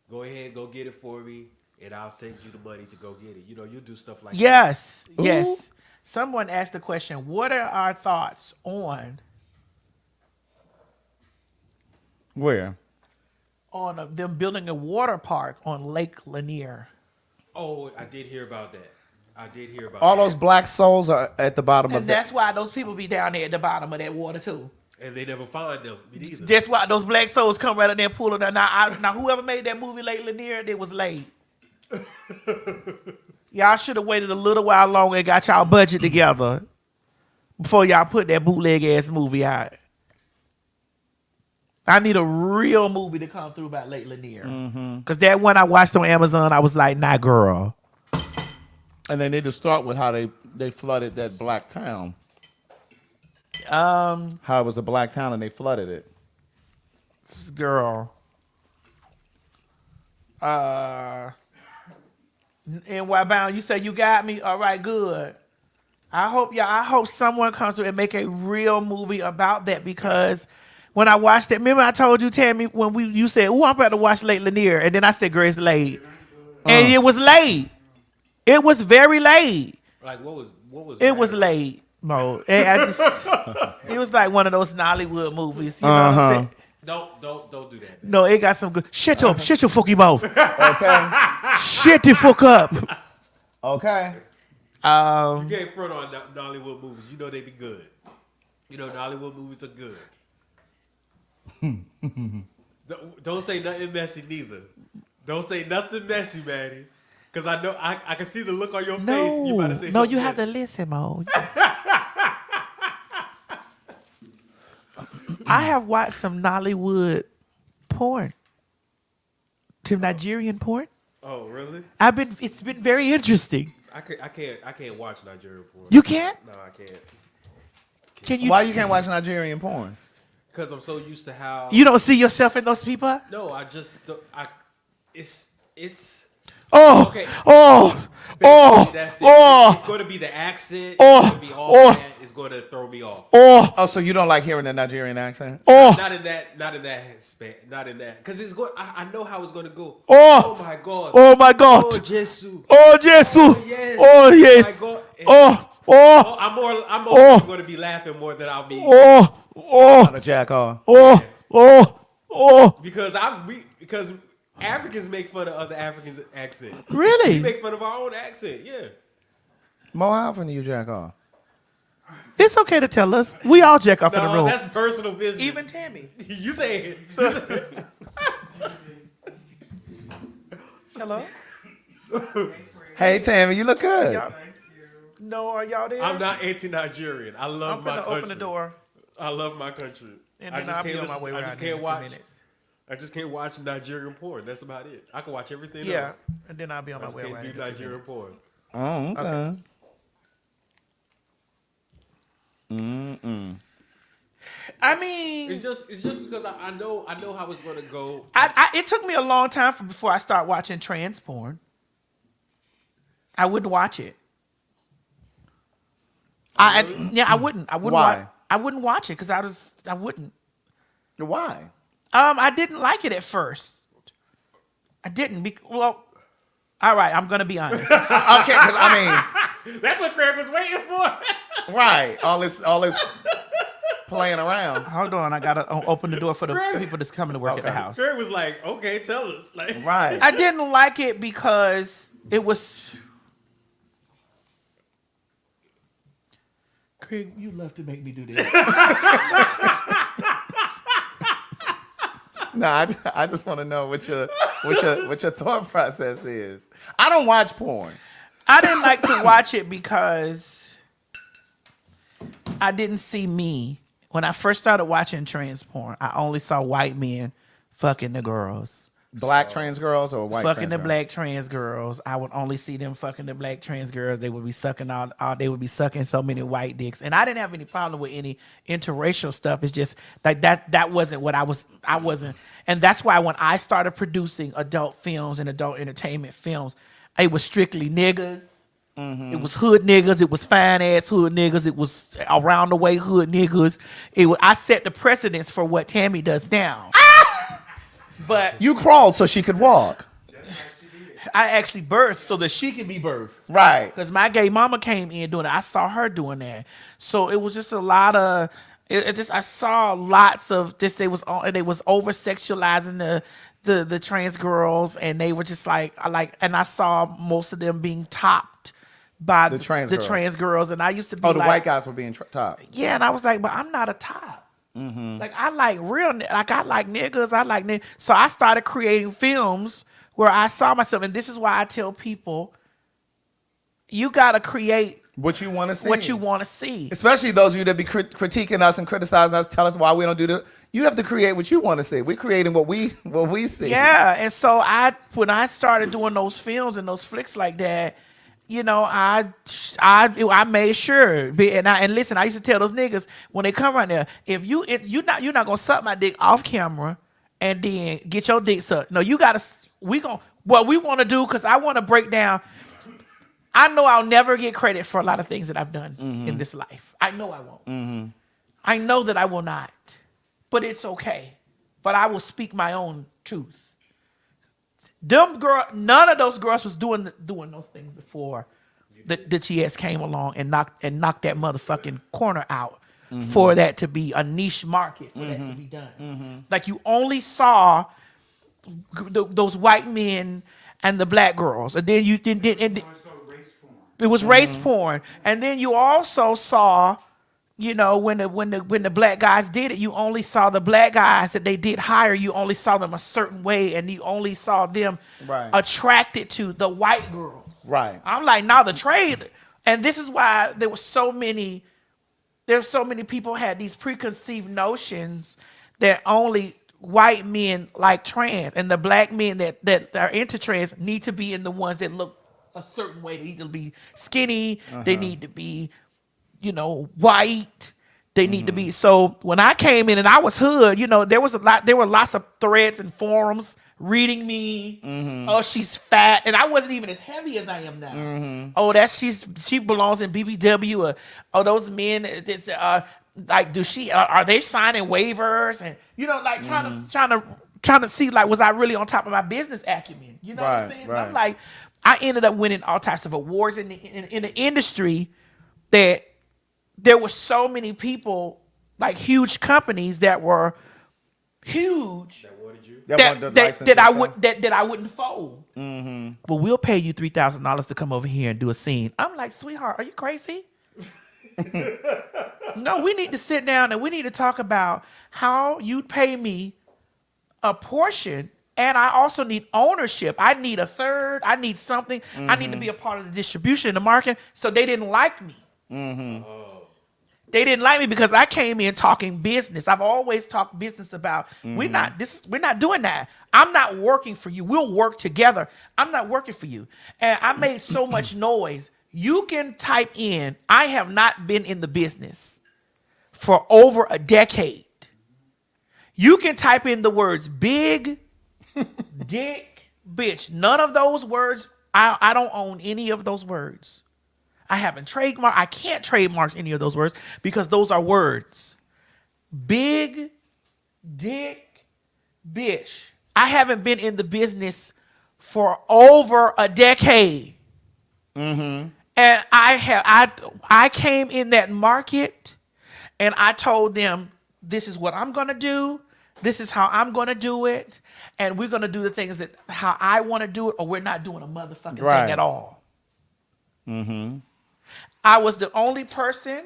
go ahead, go get it for me, and I'll send you the money to go get it. You know, you do stuff like that. Yes. Yes. Someone asked the question, what are our thoughts on Where? them building a water park on Lake Lanier? Oh, I did hear about that. All those black souls are at the bottom And of that. that's why those people be down there at the bottom of that water, too. And they never find them either. That's why those black souls come right up there and pull it down. Now, whoever made that movie Lake Lanier, they was late. Y'all should have waited a little while longer and got y'all budget together before y'all put that bootleg ass movie out. I need a real movie to come through about Lake Lanier. Because that one I watched on Amazon, I was like, nah, girl. And they need to start with how they flooded that black town. How it was a black town and they flooded it. Girl. And why bound? You say you got me? All right, good. I hope someone comes through and make a real movie about that, because when I watched it, remember I told you, Tammy, when you said, "Oh, I'm about to watch Lake Lanier," and then I said, "Girl, it's late," and it was late. It was very late. Like what was It was late, Mo. And it was like one of those Nollywood movies. You know what I'm saying? Don't do that. No, it got some good. Shut up. Shut your fucking mouth. Okay. Shut the fuck up. Okay. You can't front on Nollywood movies. You know they be good. You know Nollywood movies are good. Don't say nothing messy neither. Don't say nothing messy, Maddie. Because I know I can see the look on your face. You about to say something you have messy. to listen, Mo. I have watched some Nollywood porn. Some Nigerian porn. Oh, really? It's been very interesting. I can't watch Nigerian porn. You can't? No, I can't. Can you? Why you can't watch Nigerian porn? Because I'm so used to how You don't see yourself in those people? No, I just don't. It's Oh, okay. oh, That's it. oh, It's going to be the accent. oh, It's going to be all that. It's going to throw me off. Oh, so you don't like hearing the Nigerian accent? Not in that span. Not in that. Because it's going. I know how it's going to go. Oh. My God. Oh my God. Oh Jesus. Oh Jesus. Oh yes. Oh yes. My God. Oh. I'm more going to be laughing more than I'll be. The jack off. Because because Africans make fun of other Africans' accent. Really? We make fun of our own accent. Yeah. Mo, how often do you jack off? It's okay to tell us. We all jack off in the room. That's personal business. Even Tammy. You say it. Hello? Hey, Tammy, you look good. No, are y'all there? I'm not anti-Nigerian. I love I'm my gonna country. open the door. I love my country. And I then just I'll can't be on my listen. way I around just here in can't a few watch. minutes. I just can't watch Nigerian porn. That's about it. I can watch everything Yeah, else. and then I'll be on I my just way can't around. do in a few Nigerian minutes. porn. Oh, okay. I mean, It's just because I know how it's gonna go. it took me a long time before I start watching trans porn. I wouldn't watch it. I wouldn't. I wouldn't. Why? I wouldn't watch it because I wouldn't. Why? I didn't like it at first. I didn't. Well, all right. I'm gonna be honest. Okay, because I That's what Craig was waiting for. mean, right? All this playing around. Hold on. I gotta open the door for the people that's coming to work at the house. Craig was like, "Okay, tell us." Like, Right. I didn't like it because it was. Craig, you love to make me do this. No, I just want to know what your thought process is. I don't watch porn. I didn't like to watch it because I didn't see me. When I first started watching trans porn, I only saw white men fucking the girls. Black trans girls or white fucking trans the girls? black trans girls. I would only see them fucking the black trans girls. They would be sucking all they would be sucking so many white dicks. And I didn't have any problem with any interracial stuff. It's just like that wasn't what I wasn't. And that's why when I started producing adult films and adult entertainment films, it was strictly niggas. It was hood niggas. It was fine ass hood niggas. It was around the way hood niggas. I set the precedence for what Tammy does now. But You crawled so she could walk. I actually birthed so that she can be birthed. Right. Because my gay mama came in doing it. I saw her doing that. So it was just a lot of I saw lots of this. They was over sexualizing the trans girls, and they were just and I saw most of them being topped by The trans girls. And I used to be the white guys were being top. yeah, and I was like, but I'm not a top. Like I like I like niggas. So I started creating films where I saw myself, and this is why I tell people, you gotta create What you want to see. what you want to see. Especially those of you that be critiquing us and criticizing us, tell us why we don't do that. You have to create what you want to see. We're creating what we see. Yeah, and so when I started doing those films and those flicks like that, I made sure. And listen, I used to tell those niggas when they come right there, if you're not gonna suck my dick off camera and then get your dick sucked. No, you gotta. What we want to do, because I want to break down. I know I'll never get credit for a lot of things that I've done in this life. I know I won't. I know that I will not. But it's okay. But I will speak my own truth. None of those girls was doing those things before the TS came along and knocked that motherfucking corner out for that to be a niche market for that to be done. Like you only saw those white men and the black girls, and then it was race porn, and then you also saw, when the black guys did it, you only saw the black guys that they did hire. You only saw them a certain way, and you only saw them attracted to the white girls. Right. I'm like, now the trade, and this is why there's so many people had these preconceived notions that only white men like trans, and the black men that are into trans need to be in the ones that look a certain way. They need to be skinny. They need to be, white. They need to be. So when I came in and I was hood, there were lots of threads and forums reading me. Oh, she's fat, and I wasn't even as heavy as I am now. Oh, she belongs in BBW. Or those men, are they signing waivers and trying to see was I really on top of my business acumen? You know what I'm saying? Right. I'm like, I ended up winning all types of awards in the industry that there were so many people, like huge companies that were huge that I wouldn't fold. But we'll pay you $3,000 to come over here and do a scene. I'm like, sweetheart, are you crazy? No, we need to sit down and we need to talk about how you'd pay me a portion, and I also need ownership. I need a third. I need something. I need to be a part of the distribution in the market. So they didn't like me. They didn't like me because I came in talking business. I've always talked business about we're not doing that. I'm not working for you. We'll work together. I'm not working for you. And I made so much noise. You can type in, I have not been in the business for over a decade. You can type in the words big, dick, bitch. None of those words, I don't own any of those words. I haven't trademarked. I can't trademark any of those words because those are words. Big, dick, bitch. I haven't been in the business for over a decade. And I came in that market and I told them, this is what I'm going to do. This is how I'm going to do it. And we're going to do the things that how I want to do it, or we're not doing a motherfucking thing at all. I was the only person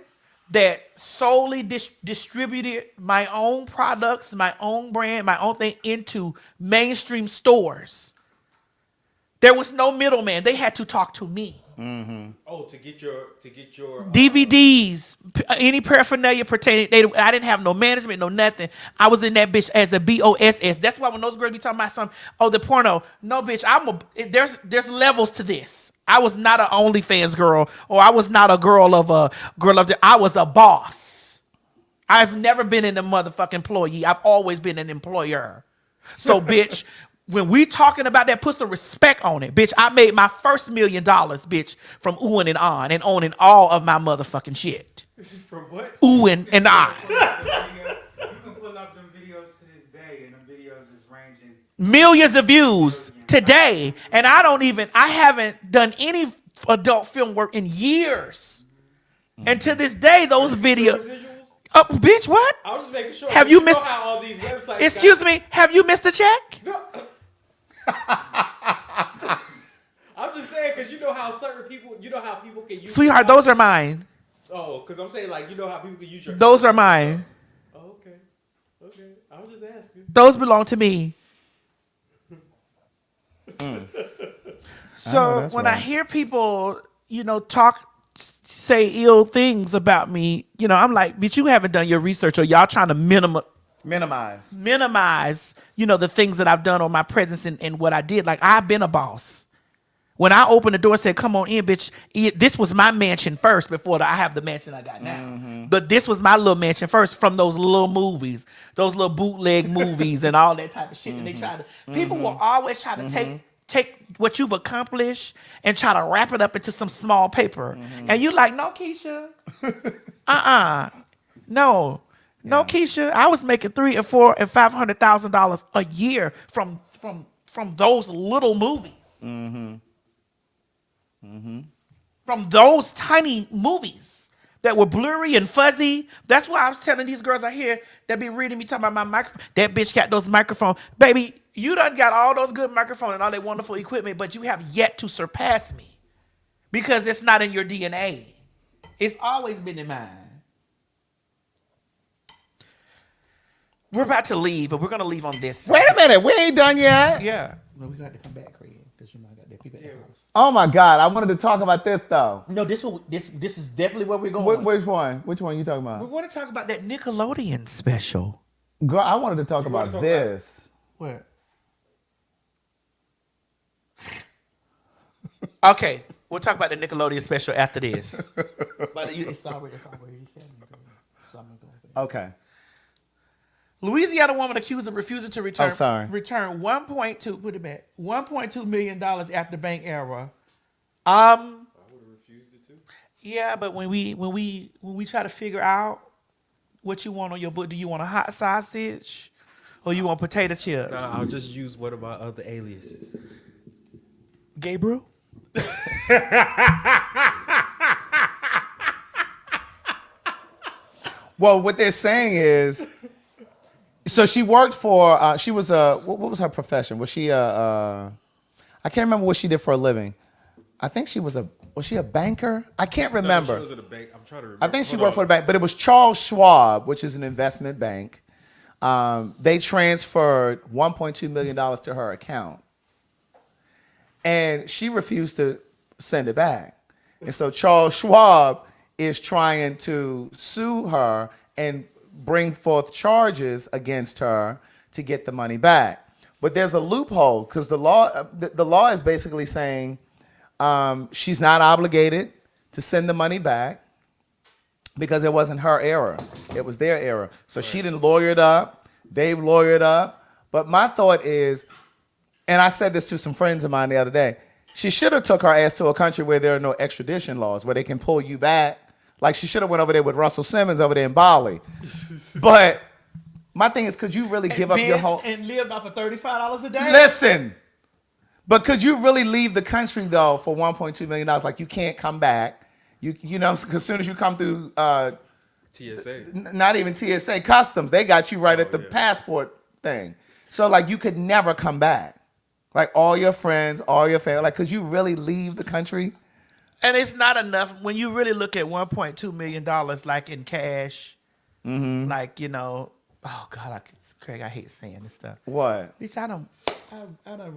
that solely distributed my own products, my own brand, my own thing into mainstream stores. There was no middleman. They had to talk to me. Oh, to get your DVDs, any paraphernalia pertaining. I didn't have no management, no nothing. I was in that bitch as a BOSS. That's why when those girls be talking about something, oh, the porno. No, bitch, there's levels to this. I was not an OnlyFans girl, or I was not a girl of I was a boss. I've never been in a motherfucking employee. I've always been an employer. So, bitch, when we talking about that, put some respect on it, bitch. I made my first $1 million, bitch, from oohing and on and owning all of my motherfucking shit. From what? Oohing and on. You can pull up them videos to this day, and them videos is ranging Millions of views today. And I haven't done any adult film work in years. And to this day, those videos. Residuals? Oh, bitch, what? I was just making sure. Have you missed? Know how all these websites? Excuse me. Have you missed a check? No. I'm just saying because you know how certain people, how people can use. Sweetheart, those are mine. Oh, because I'm saying like how people can use your. Those are mine. Oh, okay. I was just asking. Those belong to me. So when I hear people, say ill things about me, I'm like, bitch, you haven't done your research, or y'all trying to minimize, the things that I've done, or my presence and what I did. Like, I've been a boss. When I opened the door and said, come on in, bitch, this was my mansion first before I have the mansion I got now. But this was my little mansion first from those little movies, those little bootleg movies and all that type of shit. And they try to, people will always try to take what you've accomplished and try to wrap it up into some small paper. And you like, no, Keisha. No, Keisha. I was making $300,000 and $400,000 and $500,000 a year from those little movies. From those tiny movies that were blurry and fuzzy. That's why I was telling these girls out here that be reading me talking about my microphone. That bitch got those microphones. Baby, you done got all those good microphones and all that wonderful equipment, but you have yet to surpass me because it's not in your DNA. It's always been in mine. We're about to leave, but we're going to leave on this. Wait a minute. We ain't done yet. Yeah. No, we got to come back, Craig, because I got that people at the house. Oh, my God. I wanted to talk about this, though. No, this is definitely where we're going. Which one? Which one you talking about? We're going to talk about that Nickelodeon special. Girl, I wanted to talk about this. Where? Okay, we'll talk about the Nickelodeon special after this. But it's already said. So okay. Louisiana woman accused of refusing to return. Oh, sorry. Return $1.2 million after bank error. I would have refused it too. Yeah, but when we try to figure out what you want on your book, do you want a hot sausage or you want potato chips? No, I'll just use one of my other aliases. Gabriel? Well, what they're saying is, so she worked for, she was what was her profession? Was she I can't remember what she did for a living. I think she was she a banker? I can't remember. No, she was at a bank. I'm trying to remember. I think she worked for the bank, but it was Charles Schwab, which is an investment bank. They transferred $1.2 million to her account. And she refused to send it back. And so Charles Schwab is trying to sue her and bring forth charges against her to get the money back. But there's a loophole because the law is basically saying she's not obligated to send the money back because it wasn't her error. It was their error. So she didn't lawyer it up. They've lawyered up. But my thought is, and I said this to some friends of mine the other day, she should have took her ass to a country where there are no extradition laws, where they can pull you back. Like she should have went over there with Russell Simmons over there in Bali. But my thing is, could you really give up your whole... And live off of $35 a day? Listen. But could you really leave the country, though, for $1.2 million? Like, you can't come back. You know, as soon as you come through... TSA. Not even TSA. Customs. They got you right at the passport thing. So, like, you could never come back. Like, all your friends, all your family. Like, could you really leave the country And it's not enough when you really look at $1.2 million like in cash. Like, you know, oh God, Craig, I hate saying this stuff. What? Bitch, I done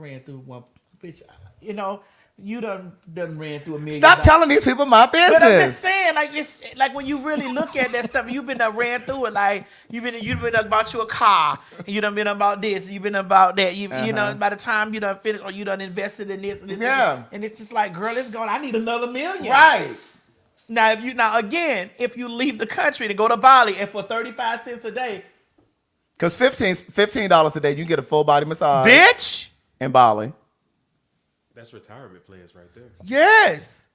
ran through one. Bitch, you know, you done ran through $1 million. Stop telling these people my business. But I'm just saying, like it's like when you really look at that stuff, you've been ran through it. Like you've been about you a car, and you done been about this, and you've been about that. You know, by the time you done finished or you done invested in this and this, and it's just like, girl, it's going. I need another $1 million. Right. Now, if you leave the country to go to Bali and for 35 cents a day, because $15 a day, you get a full body massage, bitch, in Bali. That's retirement plans right there. Yes.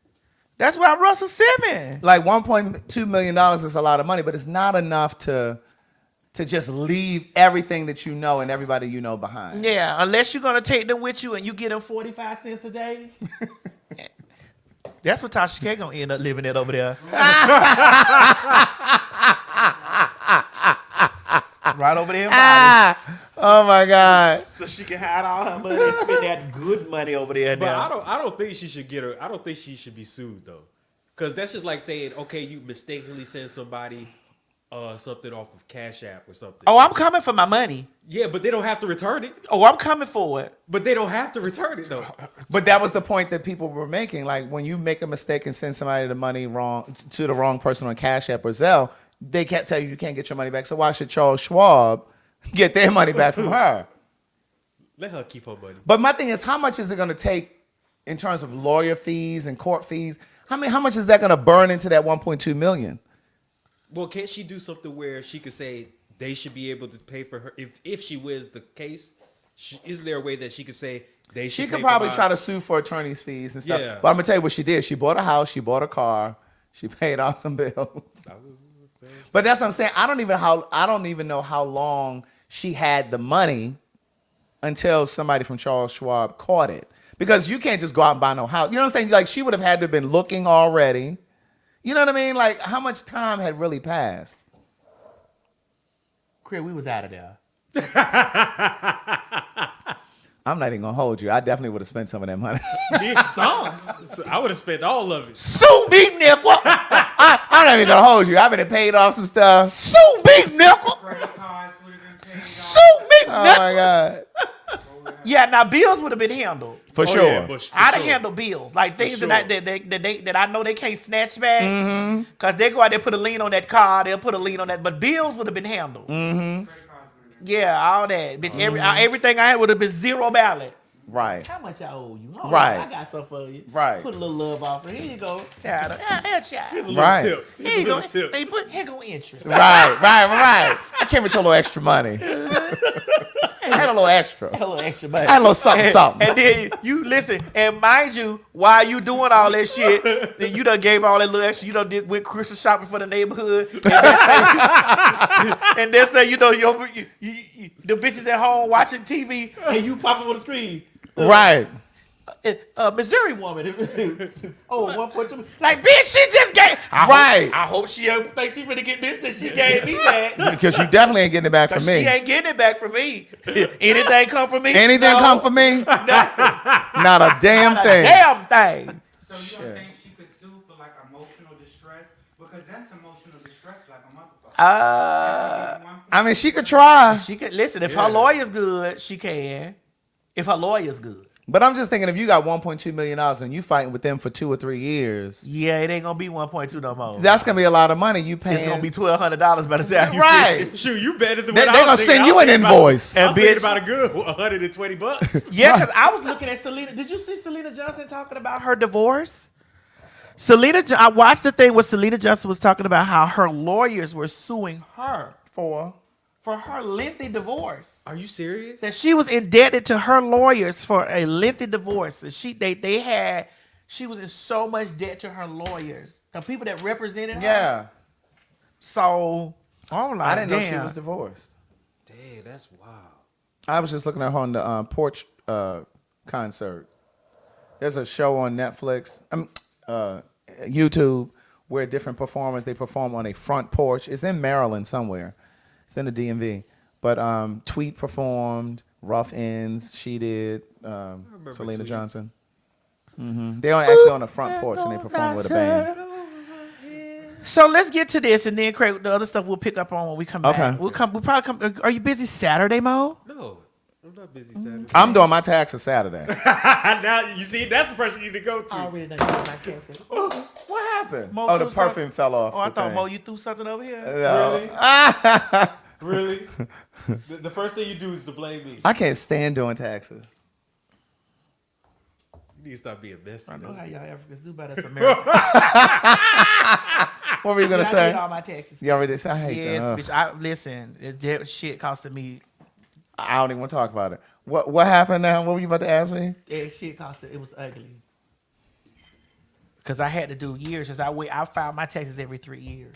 That's why Russell Simmons. Like $1.2 million is a lot of money, but it's not enough to just leave everything that you know and everybody you know behind. Yeah, unless you're gonna take them with you and you get them 45 cents a day. That's what Tasha K gonna end up living at over there. Right over there in Bali. Oh my God! So she can hide all her money and spend that good money over there. But now. I don't think she should get her. I don't think she should be sued though, because that's just like saying, okay, you mistakenly send somebody something off of Cash App or something. Oh, I'm coming for my money. Yeah, but they don't have to return it. Oh, I'm coming for it. But they don't have to return it though. But that was the point that people were making. Like when you make a mistake and send somebody the money to the wrong person on Cash App or Zelle, they can't tell you can't get your money back. So why should Charles Schwab get their money back from her? Let her keep her money. But my thing is, how much is it going to take in terms of lawyer fees and court fees? How much is that going to burn into that 1.2 million? Well, can't she do something where she could say they should be able to pay for her if she wins the case? Is there a way that she could say they should? She could probably try to sue for attorney's fees and stuff. Yeah. But I'm gonna tell you what she did. She bought a house. She bought a car. She paid off some bills. But that's what I'm saying. I don't even know how long she had the money until somebody from Charles Schwab caught it. Because you can't just go out and buy no house. You know what I'm saying? Like she would have had to have been looking already. You know what I mean? Like how much time had really passed? Craig, we was out of there. I'm not even gonna hold you. I definitely would have spent some of that money. So I would have spent all of it. Sue me, nickel. I'm not even gonna hold you. I've been paid off some stuff. Sue me, nickel. Sue me, nickel. Oh my God. Yeah, now bills would have been handled. For sure. Yeah, I'd have handled bills. Like things that I know they can't snatch back. Because they go out there put a lien on that car. They'll put a lien on that. But bills would have been handled. Yeah, all that. Bitch, everything I had would have been zero balance. Right. How much I owe you? Hold Right. on, I got something for you. Right. Put a little love off. Here you go. Child. Here's a Little Right. tip. Here you go. Tip. Here go interest. Right. I came with a little extra money. I had a little extra. A little extra money. I had a little something. And then you listen, and mind you, while you doing all that shit, then you done gave all that little extra. You done went Christmas shopping for the neighborhood. And that's that you know the bitches at home watching TV and you popping on the screen. Right. Missouri woman. 1.2. Like, bitch, she just gave. I hope she don't think she finna get this that she gave me that. Because you definitely ain't getting it back from me. She ain't getting it back from me. Anything come from me? Anything No. come from me? Not a damn Not thing. a damn thing. So you don't think she could sue for like emotional distress? Because that's emotional distress like a motherfucker. I mean, she could try. She could listen. If her lawyer's good, she can. If her lawyer's good. But I'm just thinking, if you got $1.2 million and you fighting with them for 2 or 3 years, Yeah, it ain't gonna be 1.2 no more. that's gonna be a lot of money. You paying? It's gonna be $1,200 by the time you Right. Shoot, you better than They're what I was gonna thinking. send you an invoice. I was thinking bitch. about a good $120. Yeah, because I was looking at Selena. Did you see Selena Johnson talking about her divorce? I watched the thing where Selena Johnson was talking about how her lawyers were suing her for her lengthy divorce. Are you serious? That she was indebted to her lawyers for a lengthy divorce. And she was in so much debt to her lawyers, the people that represented her. Yeah. So I'm like, I didn't know she damn. was divorced. Damn, that's wild. I was just looking at her on the Porch concert. There's a show on Netflix, YouTube, where different performers, they perform on a front porch. It's in Maryland somewhere. It's in the DMV. But Tweet performed, Rough Ends, she did, Selena Tweet. Johnson. They don't actually on the front porch and they perform with a band. So let's get to this, and then Craig, the other stuff we'll pick up on when we come back. Okay. We'll probably come. Are you busy Saturday, Mo? No, I'm not busy Saturday. I'm doing my taxes Saturday. Now you see, that's the person you need to go to. I already done got my taxes. What happened? Mo Oh, the threw perfume fell off. Oh, I the thought thing. Mo, you threw something over here. No. Really? The first thing you do is to blame me. I can't stand doing taxes. You need to stop being messy. I know how y'all Africans do, but that's America. What were you gonna I say? did all my taxes. You already said I hate Yes, that. bitch. Listen, that shit costing me. I don't even want to talk about it. What happened now? What were you about to ask me? That shit costed. It was ugly. Cause I had to do years. Cause I filed my taxes every 3 years.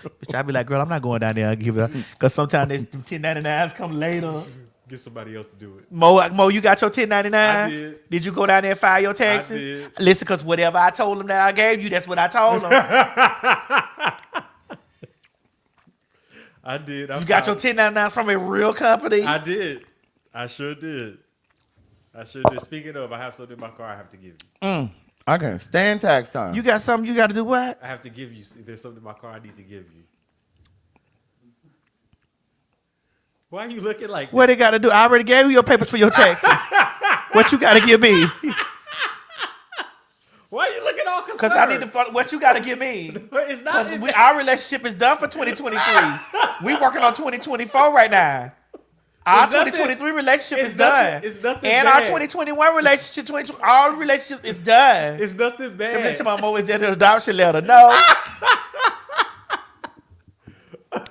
Bitch, I'd be like, girl, I'm not going down there and give it up. Cause sometimes them 1099s come later. Get somebody else to do it. Mo, you got your 1099? I did. Did you go down there and file your taxes? I did. Listen, cause whatever I told them that I gave you, that's what I told them. I did. You got your 1099 from a real company? I did. I sure did. Speaking of, I have something in my car I have to give you. I can't stand tax time. You got something you got to do what? I have to give you. There's something in my car I need to give you. Why are you looking like What they got to do? I already gave you your papers for your taxes. What you got to give me? Why are you looking all concerned? Because I need to. What you got to give me? It's not. Our relationship is done for 2023. We working on 2024 right now. Our 2023 relationship is done. It's nothing and bad. our 2021 relationship, all relationships is done. It's nothing bad. Submit to my Mo, is that an adoption letter? No.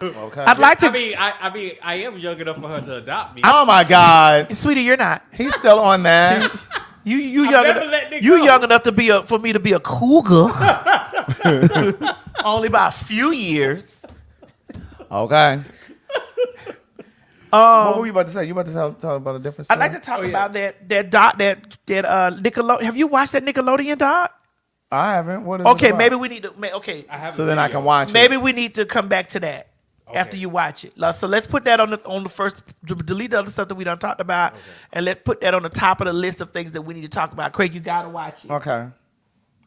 Okay. I'd like to. I am young enough for her to adopt me. Oh my God. Sweetie, you're not. He's still on that. You never letting it you go. young enough to for me to be a cougar. Only by a few years. Okay. What were you about to say? You about to talk about a different story? I'd like to talk about that Nickelodeon. Have you watched that Nickelodeon doc? I haven't. What is Okay, it about? maybe we need to. Okay, I have So a then I video. can watch maybe it. we need to come back to that after you watch it. So let's put that on the first. Delete the other stuff that we done talked about, and let's put that on the top of the list of things that we need to talk about. Craig, you gotta watch it. Okay.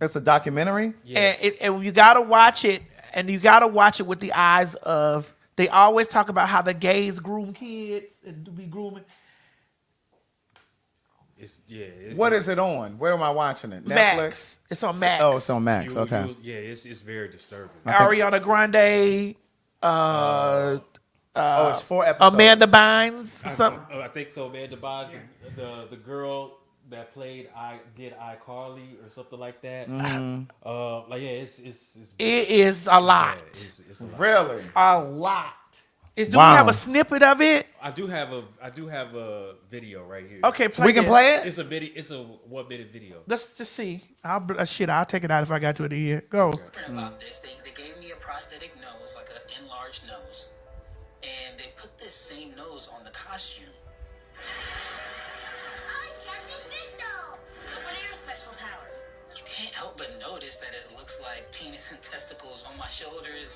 It's a documentary? Yes. And you gotta watch it, and you gotta watch it with the eyes of. They always talk about how the gays groom kids and be grooming. What is it on? Where am I watching it? Netflix? Max. It's on Max. Oh, it's on Max. Okay. It's very disturbing. Ariana Grande. It's 4 episodes. Amanda Bynes. I think so. Amanda Blige, the girl that played iCarly or something like that. It is a lot. It's a lot. Really? A lot. Do we Wow. have a snippet of it? I do have a video right here. Okay, play We can it. play it? It's a video. It's a 1-minute video. Let's just see. I'll take it out if I got to it here. Go. About this, they gave me a prosthetic nose, like an enlarged nose, and they put this same nose on the costume. What are your special powers? You can't help but notice that it looks like penis and testicles on my shoulders.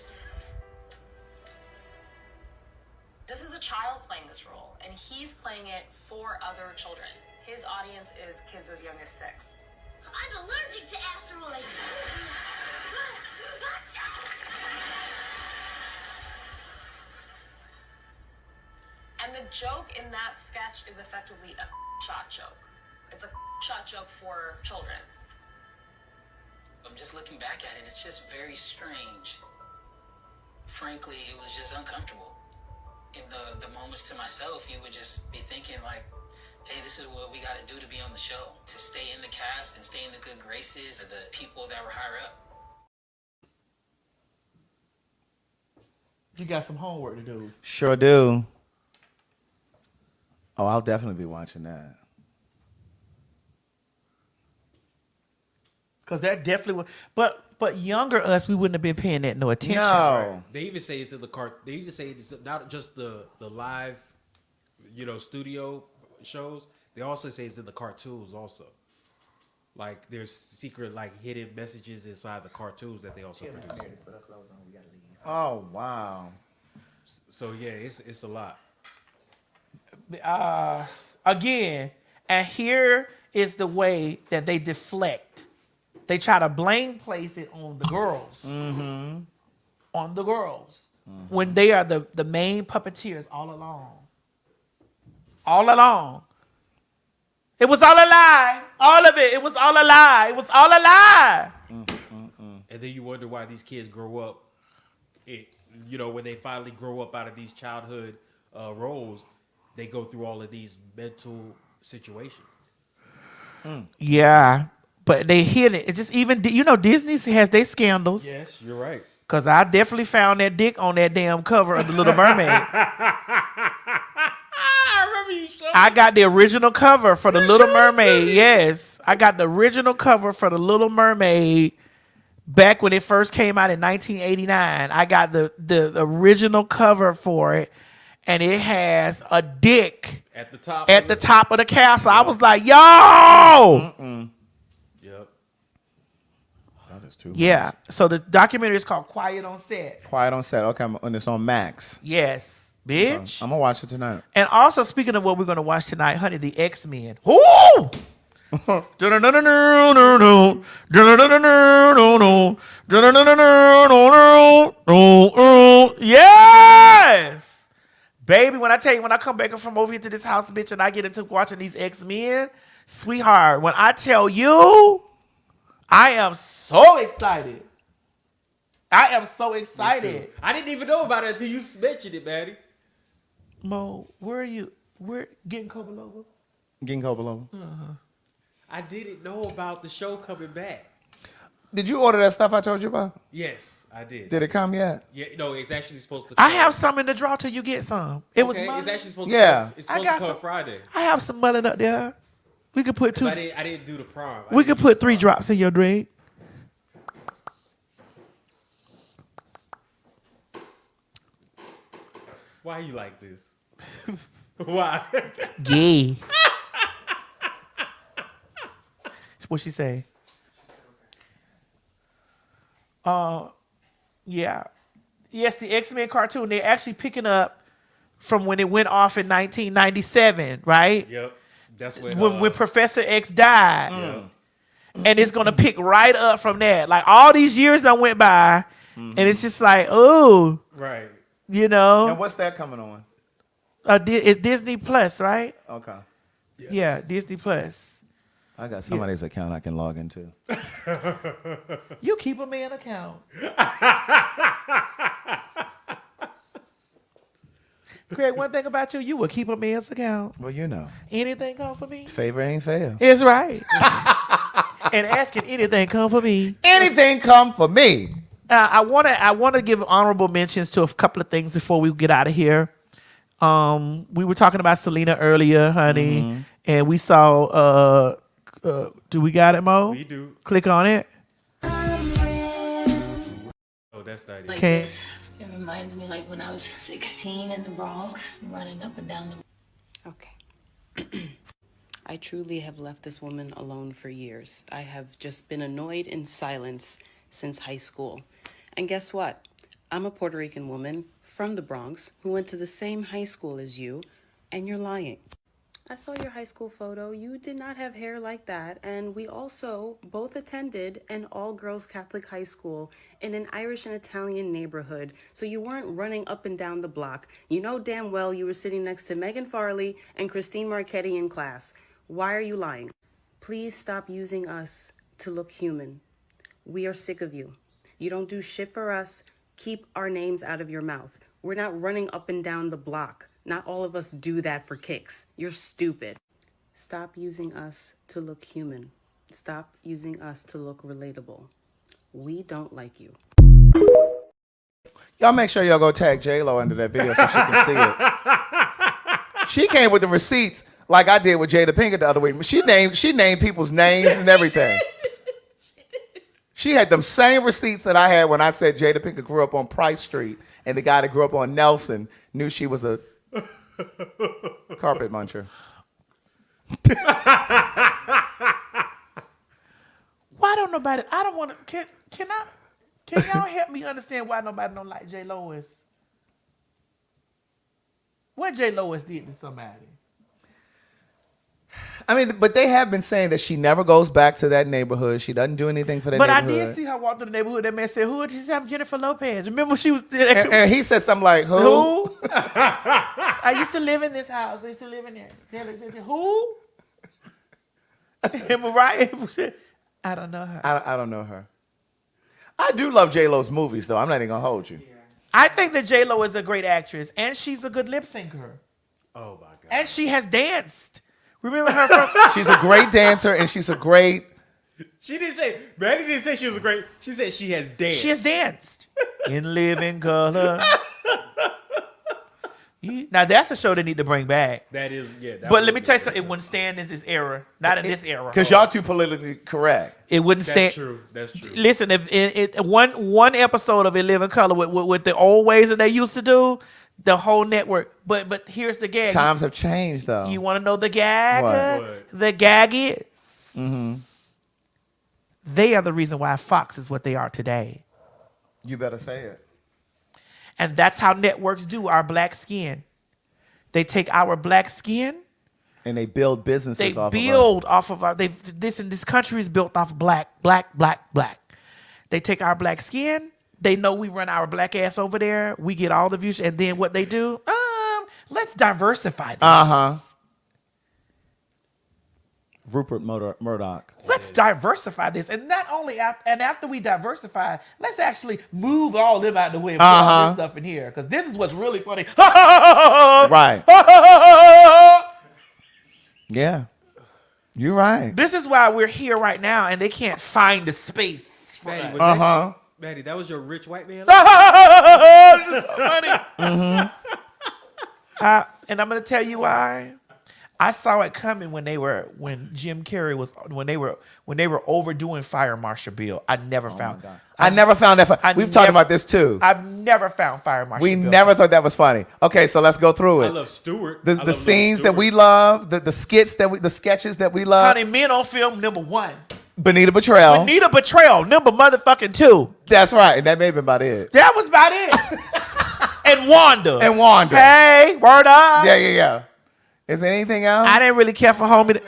This is a child playing this role, and he's playing it for other children. His audience is kids as young as 6. I'm allergic to asteroids. And the joke in that sketch is effectively a shot joke. It's a shot joke for children. I'm just looking back at it, it's just very strange. Frankly, it was just uncomfortable. In the moments to myself, you would just be thinking like, hey, this is what we got to do to be on the show, to stay in the cast and stay in the good graces of the people that were higher up. You got some homework to do. Sure do. Oh, I'll definitely be watching that. Because that definitely was. But younger us, we wouldn't have been paying that no attention. No. They even say it's in the car. They even say it's not just the live, studio shows. They also say it's in the cartoons also. Like there's secret hidden messages inside the cartoons that they also produce. Oh, wow. So yeah, it's a lot. Again, and here is the way that they deflect. They try to place it on the girls. Mm-hmm. On the girls. Mm-hmm. When they are the main puppeteers all along. All along. It was all a lie. All of it. It was all a lie. It was all a lie. And then you wonder why these kids grow up. When they finally grow up out of these childhood roles, they go through all of these mental situations. Yeah. But they hid it. It just even, Disney has their scandals. Yes, you're right. Because I definitely found that dick on that damn cover of The Little Mermaid. I got the original cover for The Little Mermaid. Yes. I got the original cover for The Little Mermaid back when it first came out in 1989. I got the original cover for it. And it has a dick at the top of the castle. I was like, yo! Yep. That is too much. So the documentary is called Quiet on Set. Quiet on Set. Okay, and it's on Max. Yes, bitch. I'm gonna watch it tonight. And also, speaking of what we're gonna watch tonight, honey, the X-Men. Woo! Yes! Baby, when I come back from over here to this house, bitch, and I get into watching these X-Men, sweetheart, when I tell you, I am so excited. I am so excited. I didn't even know about it until you mentioned it, Maddie. Mo, where are you? We're getting Cobble over? Getting Cobble over. Uh-huh. I didn't know about the show coming back. Did you order that stuff I told you about? Yes, I did. Did it come yet? Yeah, no, it's actually supposed to come. I have some in the drawer till you get some. It's actually supposed to come. It's supposed to come Friday. I have some mullet up there. We could put 2. I didn't do the prom. We could put 3 drops in your drink. Why you like this? Why? Yeah. What she say? Yeah. Yes, the X-Men cartoon, they're actually picking up from when it went off in 1997, right? Yep. That's when Professor X died. And it's going to pick right up from that. Like, all these years that went by, and it's just like, oh. Right. And what's that coming on? It's Disney Plus, right? Okay. Yes. Yeah, Disney Plus. I got somebody's account I can log into. You keep a man account. Craig, one thing about you, you will keep a man's account. Well, you know. Anything come for me? Favor ain't fair. It's right. And asking anything come for me. Anything come for me. I want to give honorable mentions to a couple of things before we get out of here. We were talking about Selena earlier, honey, and we saw. Do we got it, Mo? We do. Click on it. Oh, that's not it. Like this. It reminds me like when I was 16 in the Bronx, running up and down the... Okay. I truly have left this woman alone for years. I have just been annoyed in silence since high school. And guess what? I'm a Puerto Rican woman from the Bronx who went to the same high school as you, and you're lying. I saw your high school photo. You did not have hair like that. And we also both attended an all-girls Catholic high school in an Irish and Italian neighborhood. So you weren't running up and down the block. You know damn well you were sitting next to Megan Farley and Christine Marchetti in class. Why are you lying? Please stop using us to look human. We are sick of you. You don't do shit for us. Keep our names out of your mouth. We're not running up and down the block. Not all of us do that for kicks. You're stupid. Stop using us to look human. Stop using us to look relatable. We don't like you. Y'all make sure y'all go tag J-Lo under that video so she can see it. She came with the receipts like I did with Jada Pinkett the other week. She named people's names and everything. She had them same receipts that I had when I said Jada Pinkett grew up on Price Street and the guy that grew up on Nelson knew she was a carpet muncher. Why don't nobody? I don't want to. Can y'all help me understand why nobody don't like J. Lois? What J. Lois did to somebody? I mean, but they have been saying that she never goes back to that neighborhood. She doesn't do anything for that But I neighborhood. did see her walk through the neighborhood. That man said, "Who?" She said, "I'm Jennifer Lopez." Remember, she was. And he said something like, "Who?" Who? I used to live in this house. I used to live in there. Who? And Mariah said, "I don't know her." I don't know her. I do love J-Lo's movies, though. I'm not even gonna hold you. I think that J-Lo is a great actress, and she's a good lip syncer. Oh my god! And she has danced. Remember her from? She's a great dancer, and she's a great. She didn't say. Maddie didn't say she was a great. She said she has danced. She has danced in Living Color. Now that's a show they need to bring back. That is, yeah. But let me tell you something. It wouldn't stand in this era. Not in this era. Because y'all too politically correct. It wouldn't stand. That's true. That's true. Listen, if one episode of It Live in Color with the old ways that they used to do, the whole network. But here's the gag. Times have changed, though. You want to know the gag? What? The gag is Mm-hmm. they are the reason why Fox is what they are today. You better say it. And that's how networks do our black skin. They take our black skin. And they build businesses off Off of our. This country is built off black. They take our black skin. They know we run our black ass over there. We get all the views, and then what they do? Let's diversify this. Rupert Murdoch. Let's diversify this, and not only after we diversify, let's actually move all them out the way and put all this stuff in here, because this is what's really funny. Right. Yeah. You're right. This is why we're here right now, and they can't find the space for Maddie, us. Maddie, that was your rich white man. This is so funny. And I'm gonna tell you why. I saw it coming when Jim Carrey was when they were overdoing Fire Marshal Bill. I never found that. We've talked about this too. I've never found Fire Marshal Bill. We never thought that was funny. Okay, so let's go through it. I love Stewart. The scenes that we love, the skits the sketches that we love. Honey, Men on Film #1. Benita Betrayal. Benita Betrayal #2. That's right, and that may have been about it. That was about it. And Wanda. Hey, word up. Yeah. Is there anything else? I didn't really care for Homie.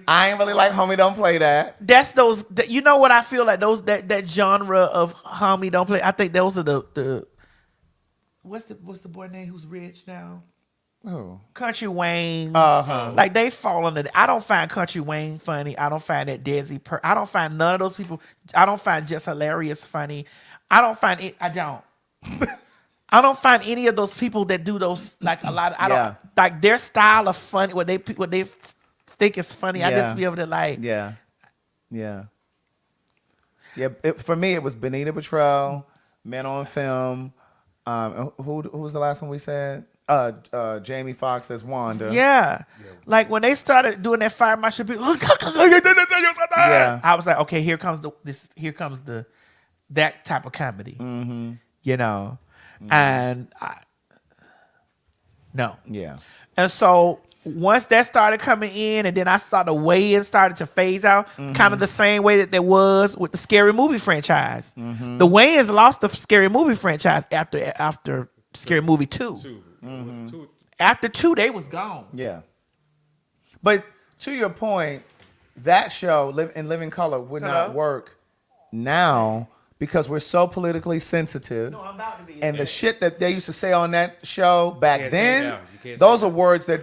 I ain't really like Homie Don't Play That. That's those. You know what I feel like that genre of Homie Don't Play. I think those are the. What's the boy name who's rich now? Oh, Country Wayne. Like they fall under. I don't find Country Wayne funny. I don't find that Desi. I don't find none of those people. I don't find Just Hilarious funny. I don't find it. I don't. I don't find any of those people that do those like a lot. I don't like their style of funny. What they think is funny. I just be able to like. Yeah. For me, it was Benita Betrayal, Men on Film. Who was the last one we said? Jamie Foxx as Wanda. Yeah. Like when they started doing that Fire Marshal Bill. I was like, okay, here comes that type of comedy. Mm-hmm. You know. And no. Yeah. And so once that started coming in, and then I saw the weigh-in started to phase out, kind of the same way that there was with the Scary Movie franchise. Mm-hmm. The weigh-ins lost the Scary Movie franchise after Scary Movie 2. Mm-hmm. After 2, they was gone. Yeah. But to your point, that show, in Living Color, would not work now. Because we're so politically sensitive, and the shit that they used to say on that show back then, those are words that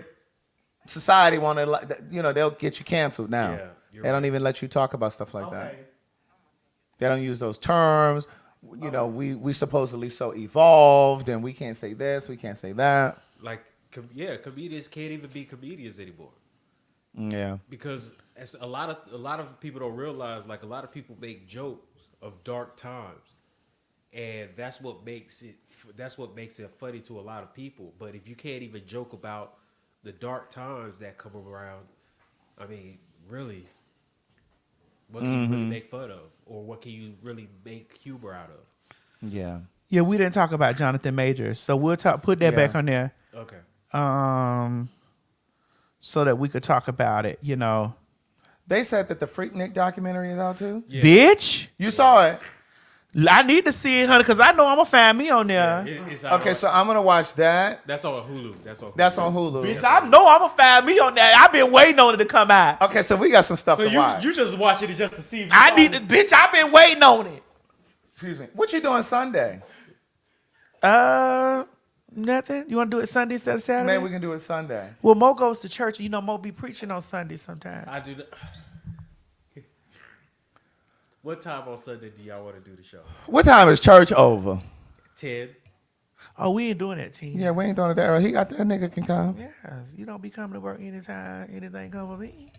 society wanted. They'll get you canceled now. They don't even let you talk about stuff like that. They don't use those terms. We supposedly so evolved, and we can't say this, we can't say that. Like, comedians can't even be comedians anymore. Yeah. Because a lot of people don't realize, like, a lot of people make jokes of dark times, and that's what makes it funny to a lot of people. But if you can't even joke about the dark times that come around, I mean, really, what can you really make fun of, or what can you really make humor out of? Yeah. We didn't talk about Jonathan Majors, so we'll put that back on there. Okay. So that we could talk about it. They said that the Freaknik documentary is out too. Yeah. Bitch, you saw it. I need to see it, honey, because I know I'm gonna find me on there. Okay, so I'm gonna watch that. That's on Hulu. That's on Hulu. Bitch, I know I'm gonna find me on that. I've been waiting on it to come out. Okay, so we got some stuff to watch. You just watching it just to see. If I need to, bitch. I've been waiting on it. Excuse me. What you doing Sunday? Nothing. You want to do it Sunday instead of Saturday? Man, we can do it Sunday. Well, Mo goes to church. You know, Mo be preaching on Sunday sometimes. I do. What time on Sunday do y'all want to do the show? What time is church over? 10. Oh, we ain't doing that, team. Yeah, we ain't doing it that early. He got that nigga can come. Yes, you don't be coming to work anytime anything come with me.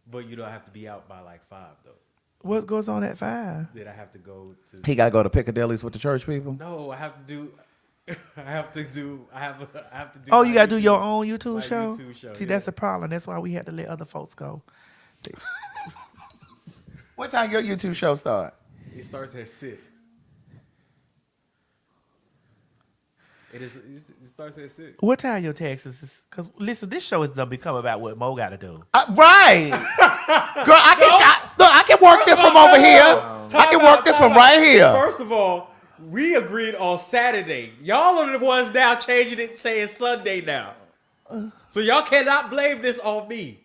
But you don't have to be out by like 5 though. What goes on at 5? Then I have to go to. He got to go to Piccadilly's with the church people. No, I have to do. I have to do. Oh, you got to do your own YouTube my show? YouTube show, See, yeah. that's the problem. That's why we had to let other folks go. What time your YouTube show start? It starts at 6. It starts at 6. What time your taxes is? Because, listen, this show is done become about what Mo got to do. Right. Girl, I can work this from over here. I can work this from right here. First of all, we agreed on Saturday. Y'all are the ones now changing it, saying Sunday now. So y'all cannot blame this on me.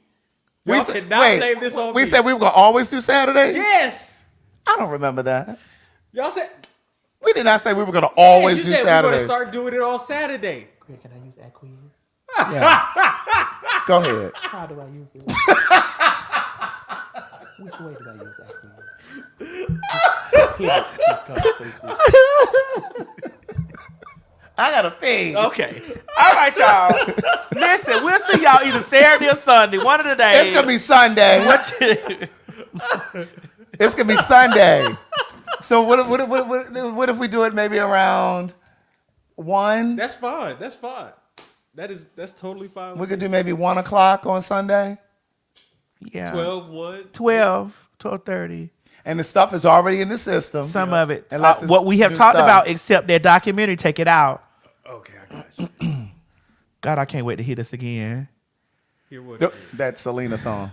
Y'all cannot blame this on me. We said we were going to always do Saturday? Yes. I don't remember that. Y'all said. We did not say we were going to always do Saturdays. Saturdays. We're going to start doing it on Saturday. Greg, can I use that quiz? Yes. Go ahead. How do I use it? Which way do I use that quiz? I got to pee. Okay. All right, y'all. Listen, we'll see y'all either Saturday or Sunday. One of the days. It's going to be Sunday. It's going to be Sunday. So what if we do it maybe around 1? That's fine. That's fine. That's totally fine. We could do maybe 1 o'clock on Sunday. Yeah. 12:30. And the stuff is already in the system. Some of it. Unless what we have new talked stuff. about, except that documentary, take it out. Okay, I got you. God, I can't wait to hear this again. Hear what? That Selena song.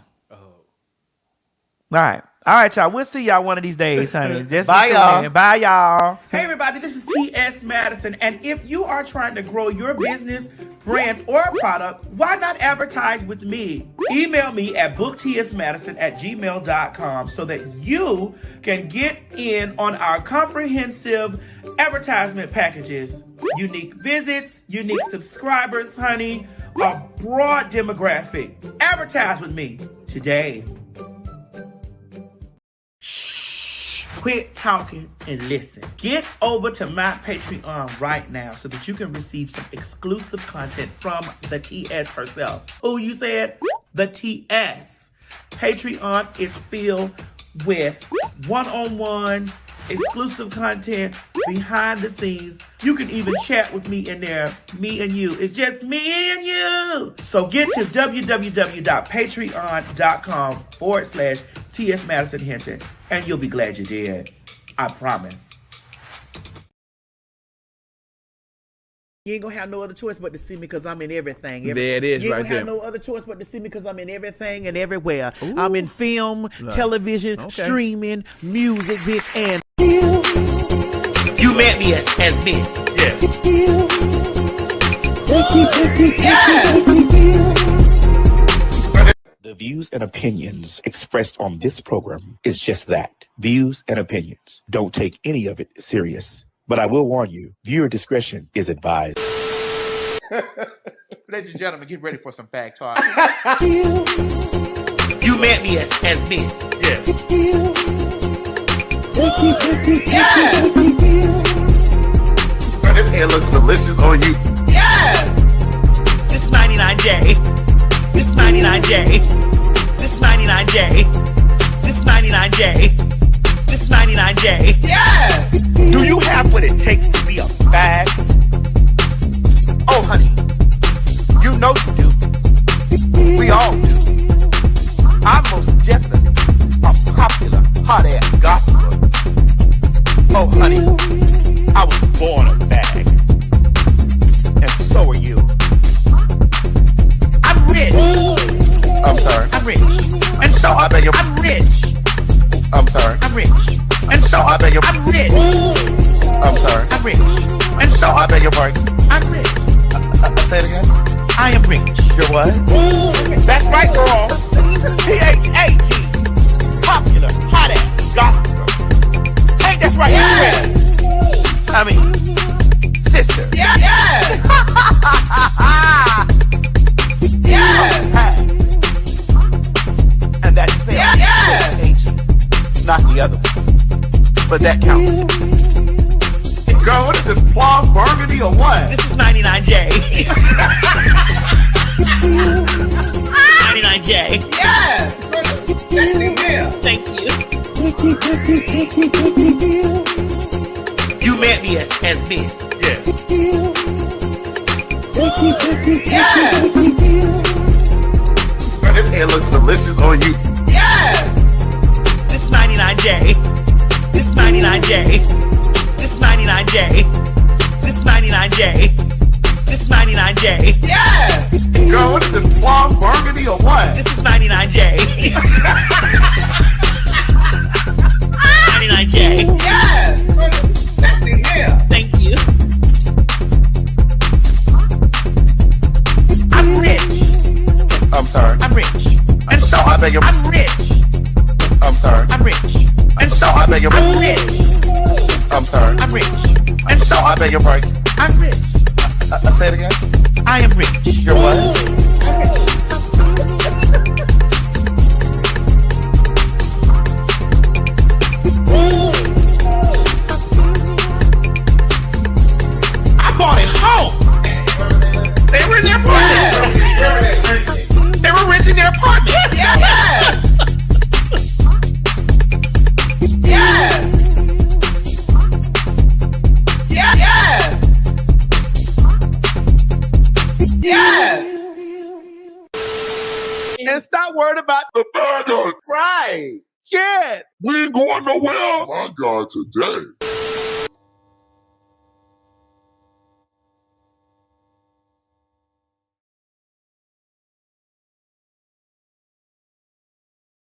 All right, y'all. We'll see y'all one of these days, honey. Just Bye, y'all. Bye, y'all. Hey everybody, this is T.S. Madison, and if you are trying to grow your business, brand, or product, why not advertise with me? Email me at booktsmadison@gmail.com so that you can get in on our comprehensive advertisement packages. Unique visits, unique subscribers, honey, a broad demographic. Advertise with me today. Quit talking and listen. Get over to my Patreon right now so that you can receive some exclusive content from the TS herself. Who you said? The TS. Patreon is filled with one-on-one exclusive content, behind the scenes. You can even chat with me in there, me and you. It's just me and you. So get to www.patreon.com/TS Madison Hinton, and you'll be glad you did. I promise. You ain't gonna have no other choice but to see me because I'm in everything. There it is, you ain't right gonna there. have no other choice but to see me because I'm in everything and everywhere. I'm in film, television, streaming, music, bitch, and you met me as bitch. Yes. The views and opinions expressed on this program is just that. Views and opinions. Don't take any of it serious. But I will warn you, viewer discretion is advised. Ladies and gentlemen, get ready for some Fag Talk. You met me as bitch. Yes. Bro, this hair looks delicious on you. Yes! This 99J. This 99J. This 99J. This 99J. This 99J. Yes! Do you have what it takes to be a fag? Oh, honey, you know you do. We all do. I'm most definitely a popular, hot-ass gossiper. Oh, honey, I was born a fag. And so are you. I'm rich. I'm sorry. I'm rich. And so I beg your I'm rich. I'm sorry. I'm rich. And so I beg your pardon. I'm rich. I'm sorry. I'm rich. And so I beg your pardon. I'm rich. Say it again. I am rich. You're what? That's right, girl. PHAG. Popular, hot ass, gospel. Ain't that's right? Yes. I mean, sister. Yeah. Yes. Yes. And that's spelled Yes. PHAG. Not the other one. But that counts. Girl, what is this, plum burgundy or what? This is 99J. 99J. Yes. Thank you. You met me as Miss. Yes. Yes. Girl, this hair looks delicious on you. Yes. This is 99J. This is 99J. This is 99J. This is 99J. This is 99J. Yes. Girl, what is this, plum burgundy or what? This is 99J. 99J. Yes. Sexy hair. Thank you. I'm rich. I'm sorry. I'm rich. And so I beg your I'm rich. I'm sorry. I'm rich. And so I beg your I'm rich. I'm sorry. I'm rich. And so I beg your pardon. I'm rich. Say it again. I am rich. You're what? I bought it home. They were in their apartment. They were renting their apartment. Yes. Yes. Yes. Yes. And stop worried about The faggots. right. Yeah. We ain't going nowhere. My God, today.